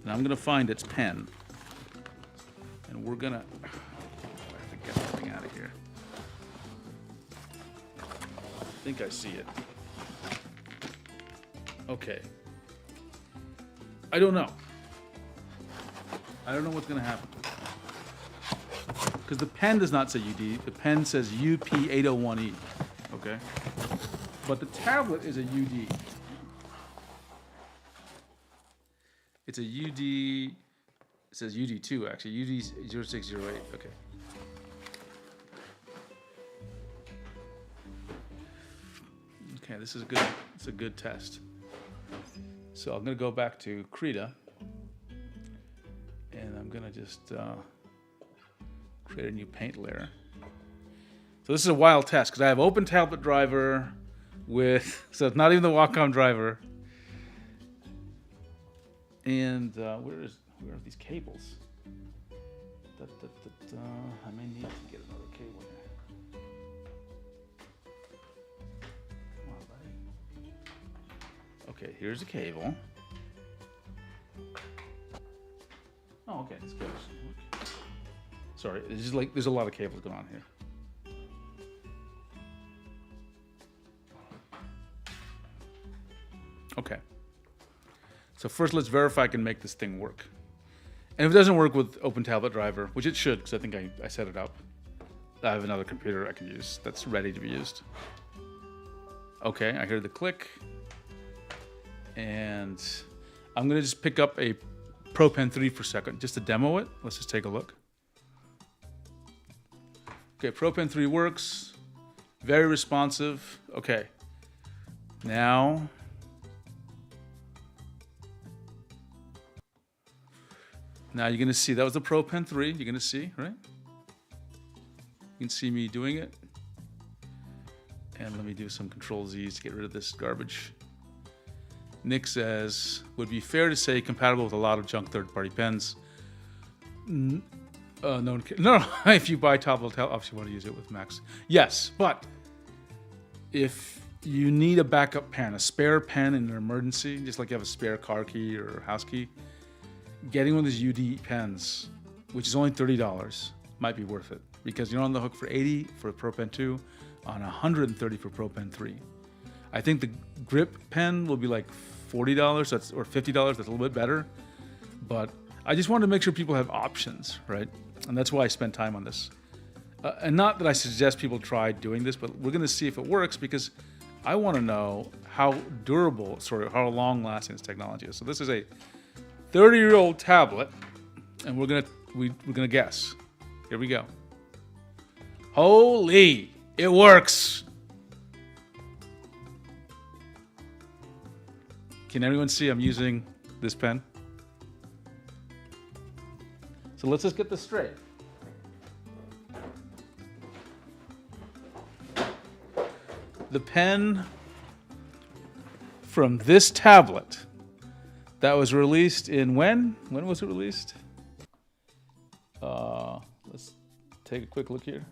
And I'm going to find its pen. And we're going to... I have to get this thing out of here. I think I see it. Okay. I don't know. I don't know what's going to happen. Because the pen does not say UD. The pen says UP801E. Okay? But the tablet is a UD. It's a UD, it says UD2 actually, UD0608, okay. Okay, this is good, it's a good test. So I'm gonna go back to Krita, and I'm gonna just create a new paint layer. So this is a wild test, because I have OpenTabletDriver with, so it's not even the Wacom driver. And where are these cables? I may need to get another cable here. Come on, buddy. Okay, here's a cable. Oh, okay, this goes. Sorry, it's just like there's a lot of cables going on here. Okay. So first, let's verify I can make this thing work. And if it doesn't work with OpenTabletDriver, which it should, because I think I set it up, I have another computer I can use that's ready to be used. Okay, I hear the click. And I'm going to just pick up a Pro Pen 3 for a second, just to demo it. Let's just take a look. Okay, Pro Pen 3 works. Very responsive. Okay. Now... Now you're going to see, that was the Pro Pen 3, you're going to see, right? You can see me doing it. And let me do some Control-Z's to get rid of this garbage. Nick says, would be fair to say compatible with a lot of junk third-party pens. No, if you buy obviously you want to use it with Max. Yes, but if you need a backup pen, a spare pen in an emergency, just like you have a spare car key or house key, getting one of these UD pens, which is only $30, might be worth it because you're on the hook for $80 for Pro Pen 2, on $130 for Pro Pen 3. I think the grip pen will be like $40 or $50. That's a little bit better, but I just wanted to make sure people have options, right? And that's why I spent time on this. And not that I suggest people try doing this, but we're going to see if it works because I want to know how durable, how long-lasting this technology is. So this is a 30-year-old tablet, and we're gonna guess. Here we go. Holy, it works! Can everyone see I'm using this pen? So let's just get this straight. The pen from this tablet that was released in when? When was it released? Let's take a quick look here.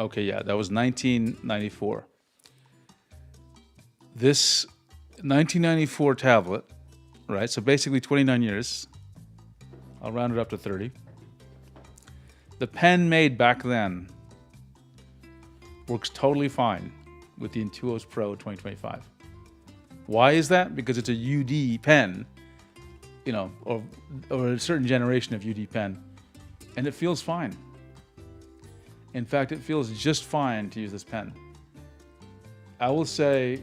Okay, yeah, that was 1994. This 1994 tablet, right? So basically 29 years. I'll round it up to 30. The pen made back then works totally fine with the Intuos Pro 2025. Why is that? Because it's a UD pen, you know, or a certain generation of UD pen, and it feels fine. In fact, it feels just fine to use this pen. I will say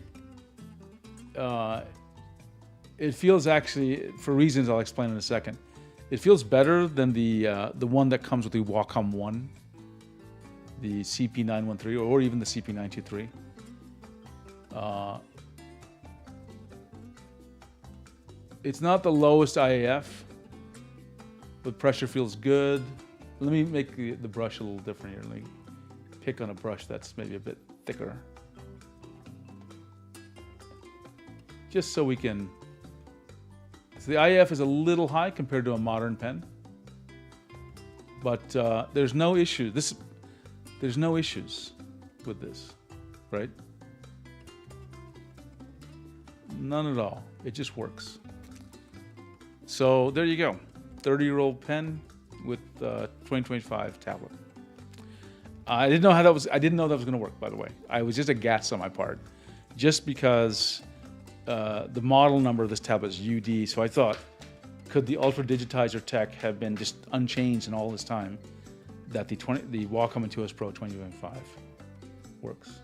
it feels actually, for reasons I'll explain in a second, it feels better than the one that comes with the Wacom 1, the CP913, or even the CP923. It's not the lowest IAF, but pressure feels good. Let me make the brush a little different here. Let me pick on a brush that's maybe a bit thicker. Just so we can... So the IF is a little high compared to a modern pen. But there's no issue. There's no issues with this, right? None at all. It just works. So there you go. 30-year-old pen with 2025 tablet. I didn't know that was going to work, by the way. I was just a guess on my part, just because the model number of this tablet is UD. So I thought, could the Ultra Digitizer tech have been just unchanged in all this time that the Wacom Intuos Pro 2025 works?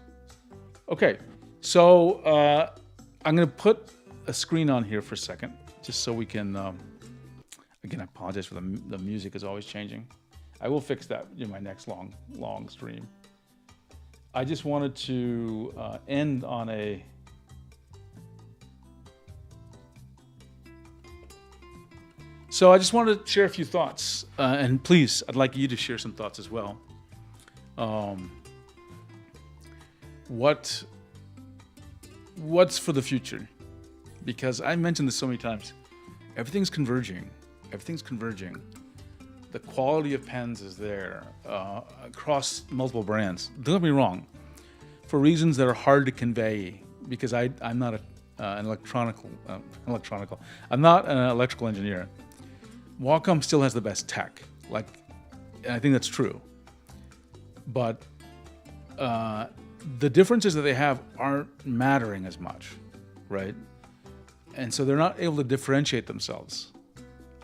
Okay, so I'm going to put a screen on here for a second, just so we can. Again, I apologize for the music is always changing. I will fix that in my next long stream. I just wanted to end on a... So I just wanted to share a few thoughts. And please, I'd like you to share some thoughts as well. What's for the future? Because I mentioned this so many times. Everything's converging. Everything's converging. The quality of pens is there across multiple brands. Don't get me wrong, for reasons that are hard to convey, because I'm not I'm not an electrical engineer. Wacom still has the best tech, and I think that's true. But the differences that they have aren't mattering as much, right? And so they're not able to differentiate themselves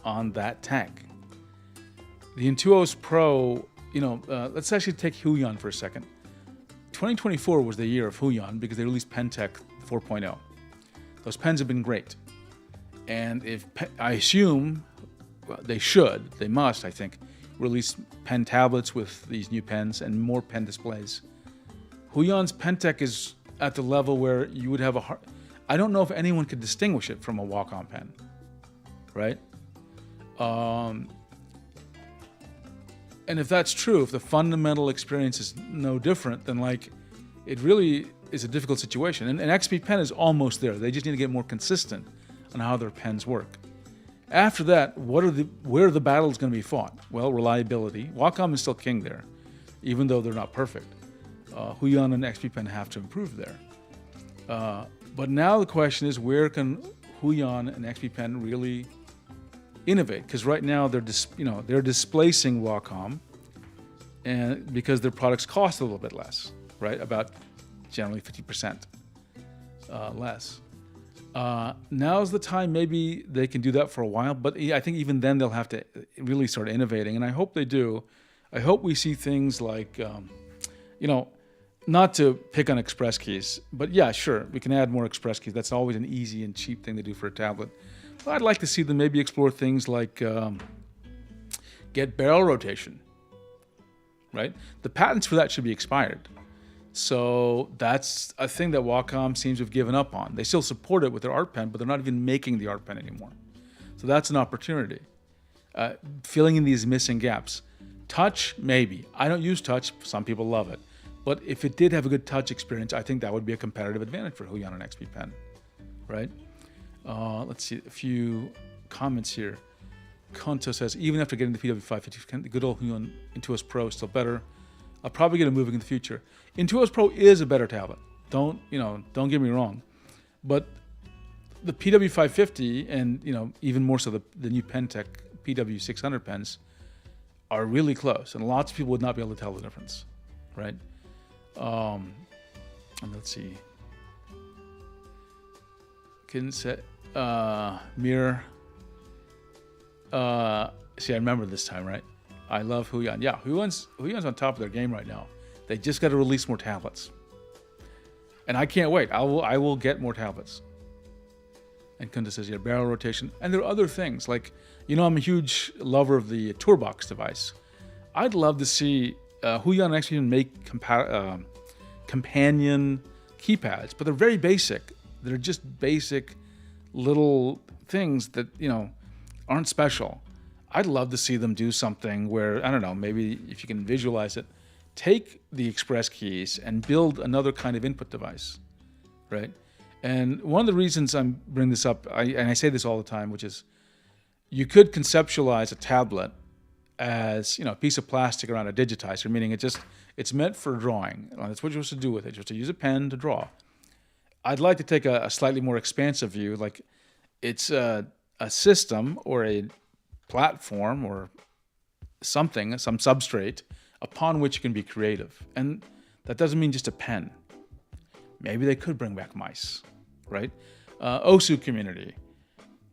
on that tech. The Intuos Pro, let's actually take Huion for a second. 2024 was the year of Huion because they released PenTech 4.0. Those pens have been great. And I assume, well, they must, I think, release pen tablets with these new pens and more pen displays. Huion's PenTech is at the level where you would have I don't know if anyone could distinguish it from a Wacom pen, right? And if that's true, if the fundamental experience is no different, then it really is a difficult situation. And XP Pen is almost there. They just need to get more consistent on how their pens work. After that, where are the battles going to be fought? Well, reliability. Wacom is still king there, even though they're not perfect. Huion and XP Pen have to improve there. But now the question is, where can Huion and XP Pen really innovate? Because right now they're displacing Wacom, and because their products cost a little bit less, right? About generally 50% less. Now's the time. Maybe they can do that for a while, but I think even then they'll have to really start innovating, and I hope they do. I hope we see things like, not to pick on express keys, but yeah, sure, we can add more express keys. That's always an easy and cheap thing to do for a tablet. I'd like to see them maybe explore things like get barrel rotation, right? The patents for that should be expired. So that's a thing that Wacom seems to have given up on. They still support it with their art pen, but they're not even making the art pen anymore. So that's an opportunity. Filling in these missing gaps. Touch, maybe. I don't use touch. Some people love it. But if it did have a good touch experience, I think that would be a competitive advantage for Huion and XP Pen, right? Let's see, a few comments here. Konto says, even after getting the PW550, the good old Huion Intuos Pro is still better. I'll probably get a moving in the future. Intuos Pro is a better tablet. Don't get me wrong. But the PW550 and, even more so the new Pentec PW600 pens are really close. And lots of people would not be able to tell the difference, right? And let's see. Can say mirror. See, I remember this time, right? I love Huion. Yeah, Huion's on top of their game right now. They just got to release more tablets, and I can't wait. I will get more tablets. And Kunda says, yeah, barrel rotation, and there are other things like, I'm a huge lover of the Tourbox device. I'd love to see Huion actually make companion keypads, but they're very basic. They're just basic little things that, aren't special. I'd love to see them do something where, I don't know, maybe if you can visualize it, take the express keys and build another kind of input device, right? And one of the reasons I'm bringing this up, and I say this all the time, which is you could conceptualize a tablet as, a piece of plastic around a digitizer, meaning it's meant for drawing. That's what you're supposed to do with it. You're supposed to use a pen to draw. I'd like to take a slightly more expansive view, like it's a system or a platform or something, some substrate upon which you can be creative. And that doesn't mean just a pen. Maybe they could bring back mice, right? OSU community,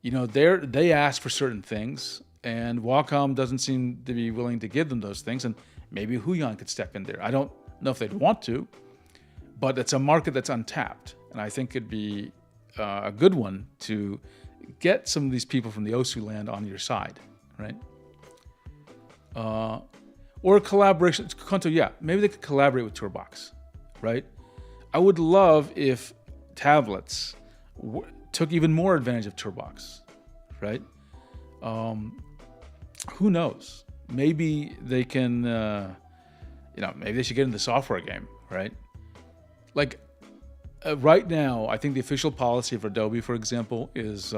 they ask for certain things, and Wacom doesn't seem to be willing to give them those things, and maybe Huion could step in there. I don't know if they'd want to, but it's a market that's untapped, and I think it'd be a good one to get some of these people from the OSU land on your side, right? Or collaboration. Konto, yeah, maybe they could collaborate with Tourbox, right? I would love if tablets took even more advantage of Tourbox, right? Who knows? Maybe they can, maybe they should get in the software game, right? Like right now, I think the official policy of Adobe, for example, is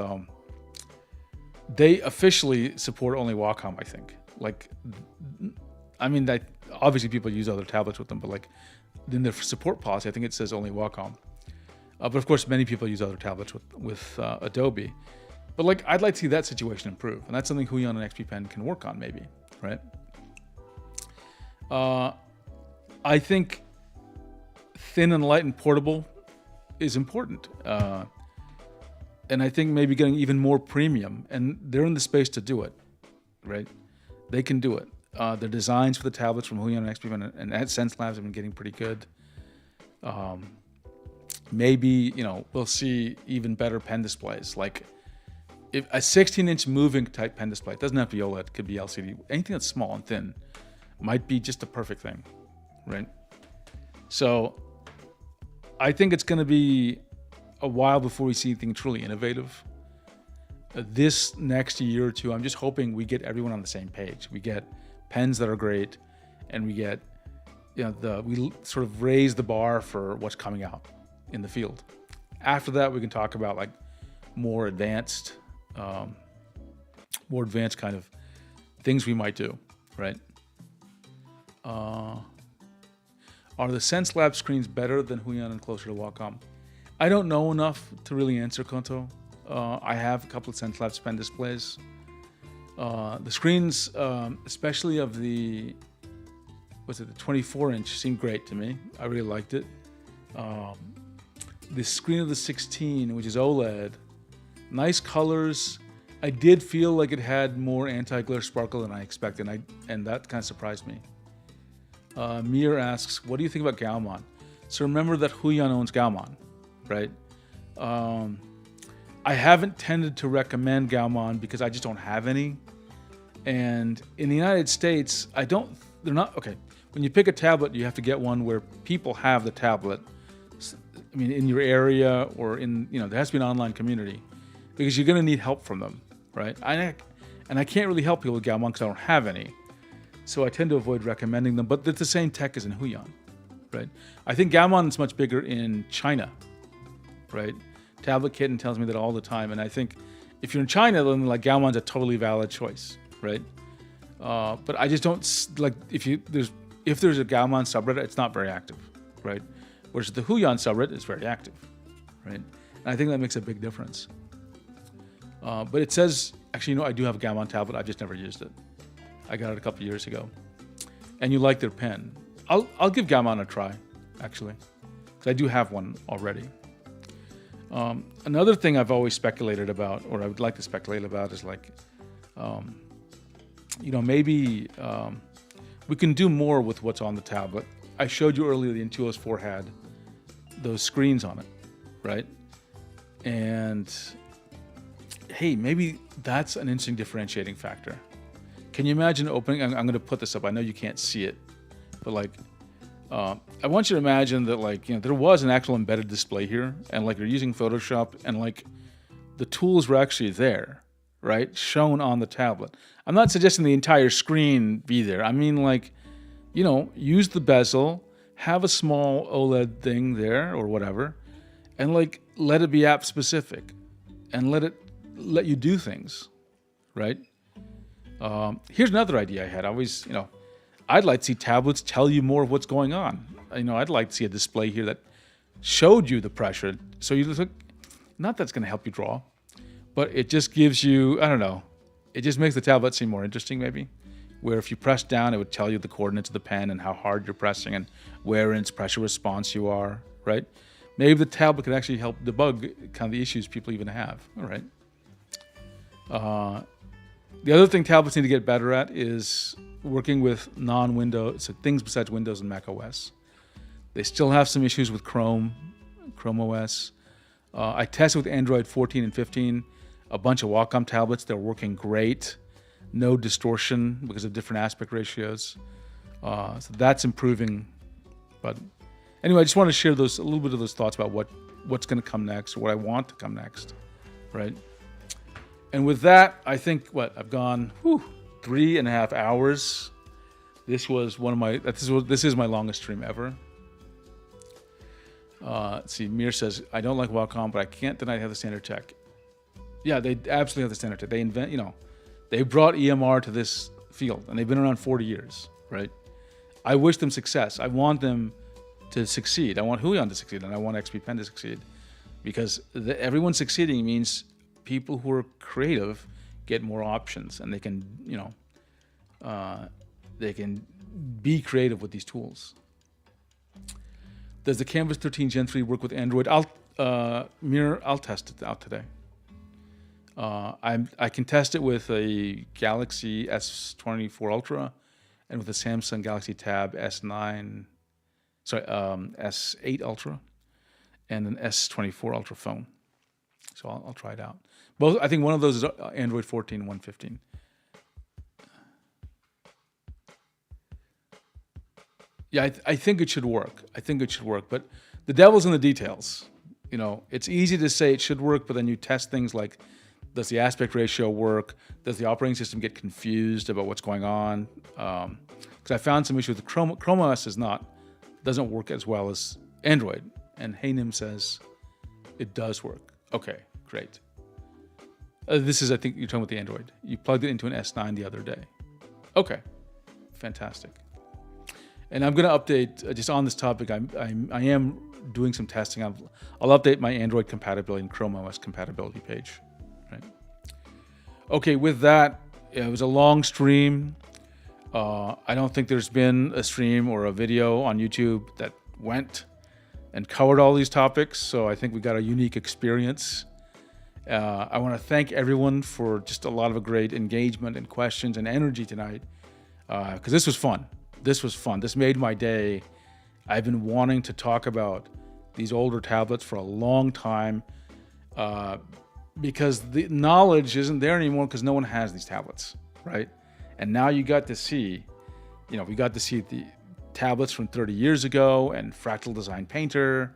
they officially support only Wacom, I think. That obviously people use other tablets with them, but in their support policy, I think it says only Wacom. But of course, many people use other tablets with Adobe. But I'd like to see that situation improve, and that's something Huion and XP Pen can work on, maybe, right? I think thin and light and portable is important, and I think maybe getting even more premium, and they're in the space to do it, right? They can do it. The designs for the tablets from Huion and XP Pen and at Sense Labs have been getting pretty good. Maybe we'll see even better pen displays, like if a 16-inch moving type pen display. It doesn't have to be OLED, it could be LCD. Anything that's small and thin might be just a perfect thing, right? So I think it's going to be a while before we see anything truly innovative. This next year or two, I'm just hoping we get everyone on the same page. We get pens that are great, and we get, we sort of raise the bar for what's coming out in the field. After that, we can talk about more advanced kind of things we might do, right? Are the Sense Lab screens better than Huion and closer to Wacom? I don't know enough to really answer, Konto. I have a couple of Sense Labs pen displays. The screens, especially of the 24-inch, seemed great to me. I really liked it. The screen of the 16, which is OLED, nice colors. I did feel like it had more anti-glare sparkle than I expected, and that kind of surprised me. Mir asks, what do you think about Gaomon? So remember that Huion owns Gaomon, right? I haven't tended to recommend Gaomon because I just don't have any. And in the United States, they're not, okay. When you pick a tablet, you have to get one where people have the tablet. I mean, in your area or there has to be an online community because you're going to need help from them, right? And I can't really help people with Gaomon because I don't have any. So I tend to avoid recommending them, but it's the same tech as in Huion, right? I think Gaomon is much bigger in China, right? Tablet Kitten tells me that all the time, and I think if you're in China, then like Gaomon's a totally valid choice, right? But I just don't like if there's a Gaomon subreddit, it's not very active, right? Whereas the Huion subreddit is very active, right? And I think that makes a big difference. But it says, actually, I do have a Gaomon tablet. I've just never used it. I got it a couple years ago. And you like their pen. I'll give Gaomon a try, actually, because I do have one already. Another thing I've always speculated about, or I would like to speculate about, is like, maybe we can do more with what's on the tablet. I showed you earlier the Intuos 4 had those screens on it, right? And hey, maybe that's an interesting differentiating factor. Can you imagine opening, I'm going to put this up, I know you can't see it, but like, I want you to imagine that there was an actual embedded display here, and like you're using Photoshop, and like the tools were actually there, right? Shown on the tablet. I'm not suggesting the entire screen be there. I mean use the bezel, have a small OLED thing there or whatever, and like let it be app specific, and let you do things, right? Here's another idea I had. I'd like to see tablets tell you more of what's going on. I'd like to see a display here that showed you the pressure. So you look, not that's going to help you draw, but it just gives you, I don't know, it just makes the tablet seem more interesting maybe. Where if you press down, it would tell you the coordinates of the pen and how hard you're pressing and where in its pressure response you are, right? Maybe the tablet could actually help debug kind of the issues people even have, all right? The other thing tablets need to get better at is working with non-Windows, so things besides Windows and Mac OS. They still have some issues with Chrome OS. I tested with Android 14 and 15, a bunch of Wacom tablets. They're working great. No distortion because of different aspect ratios. So that's improving. But anyway, I just want to share a little bit of those thoughts about what's going to come next, or what I want to come next, right? And with that, I think I've gone 3.5 hours. This was this is my longest stream ever. Let's see, Mir says, I don't like Wacom, but I can't deny they have the standard tech. Yeah, they absolutely have the standard tech. They brought EMR to this field, and they've been around 40 years, right? I wish them success. I want them to succeed. I want Huion to succeed, and I want XP Pen to succeed, because everyone succeeding means people who are creative get more options, and they can, they can be creative with these tools. Does the Canvas 13 Gen 3 work with Android? I'll test it out today. I can test it with a Galaxy S24 Ultra and with a Samsung Galaxy Tab S8 Ultra and an S24 Ultra phone. So I'll try it out. Both, I think one of those is Android 14 and 115. Yeah, I think it should work. But the devil's in the details. It's easy to say it should work, but then you test things like, does the aspect ratio work? Does the operating system get confused about what's going on? Because I found some issues with Chrome OS doesn't work as well as Android. And Haynim says it does work. Okay, great. This is, I think you're talking about the Android. You plugged it into an S9 the other day. Okay, fantastic. And I'm going to update, just on this topic, I am doing some testing. I'll update my Android compatibility and Chrome OS compatibility page. Right. Okay, with that, it was a long stream. I don't think there's been a stream or a video on YouTube that went and covered all these topics, so I think we got a unique experience. I want to thank everyone for just a lot of great engagement and questions and energy tonight, because this was fun. This made my day. I've been wanting to talk about these older tablets for a long time. because the knowledge isn't there anymore because no one has these tablets, right? And now you got to see, we got to see the tablets from 30 years ago and Fractal Design Painter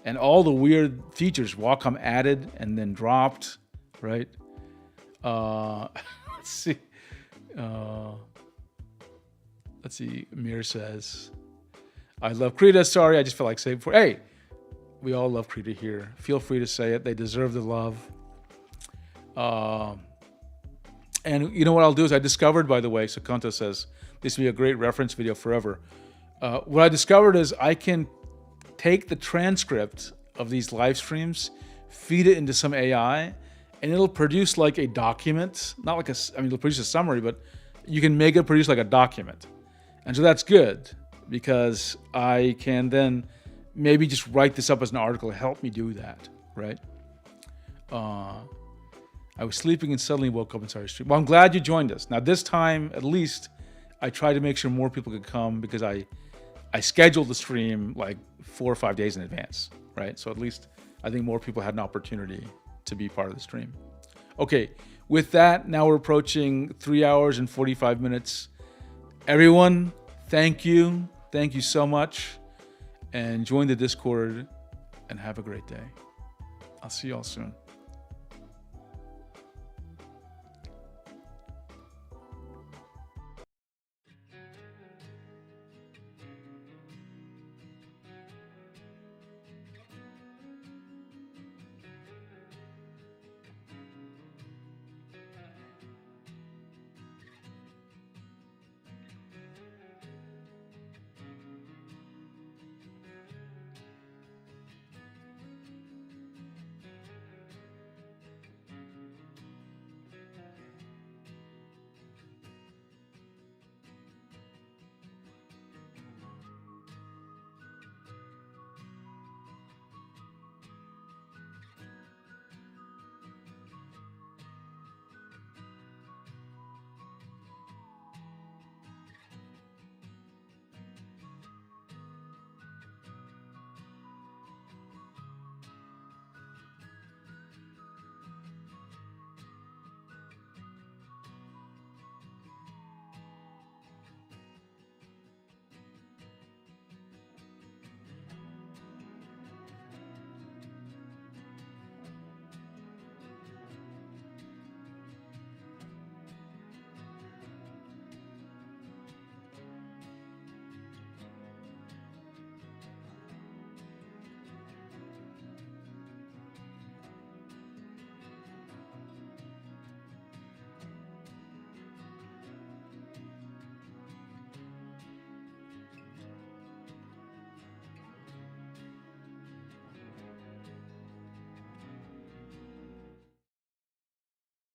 and all the weird features Wacom added and then dropped, right? Let's see. Amir says, I love Krita. Sorry, I just felt like saying before. Hey, we all love Krita here. Feel free to say it. They deserve the love. And you know what I'll do is I discovered, by the way, Sukanto says, this will be a great reference video forever. What I discovered is I can take the transcript of these live streams, feed it into some AI, and it'll produce like a document. Not like it'll produce a summary, but you can make it produce like a document. And so that's good because I can then maybe just write this up as an article to help me do that, right? I was sleeping and suddenly woke up and started streaming. Well, I'm glad you joined us. Now this time, at least, I tried to make sure more people could come because I scheduled the stream like 4 or 5 days in advance, right? So at least I think more people had an opportunity to be part of the stream. Okay, with that, now we're approaching 3 hours and 45 minutes. Everyone, thank you. Thank you so much. And join the Discord and have a great day. I'll see you all soon.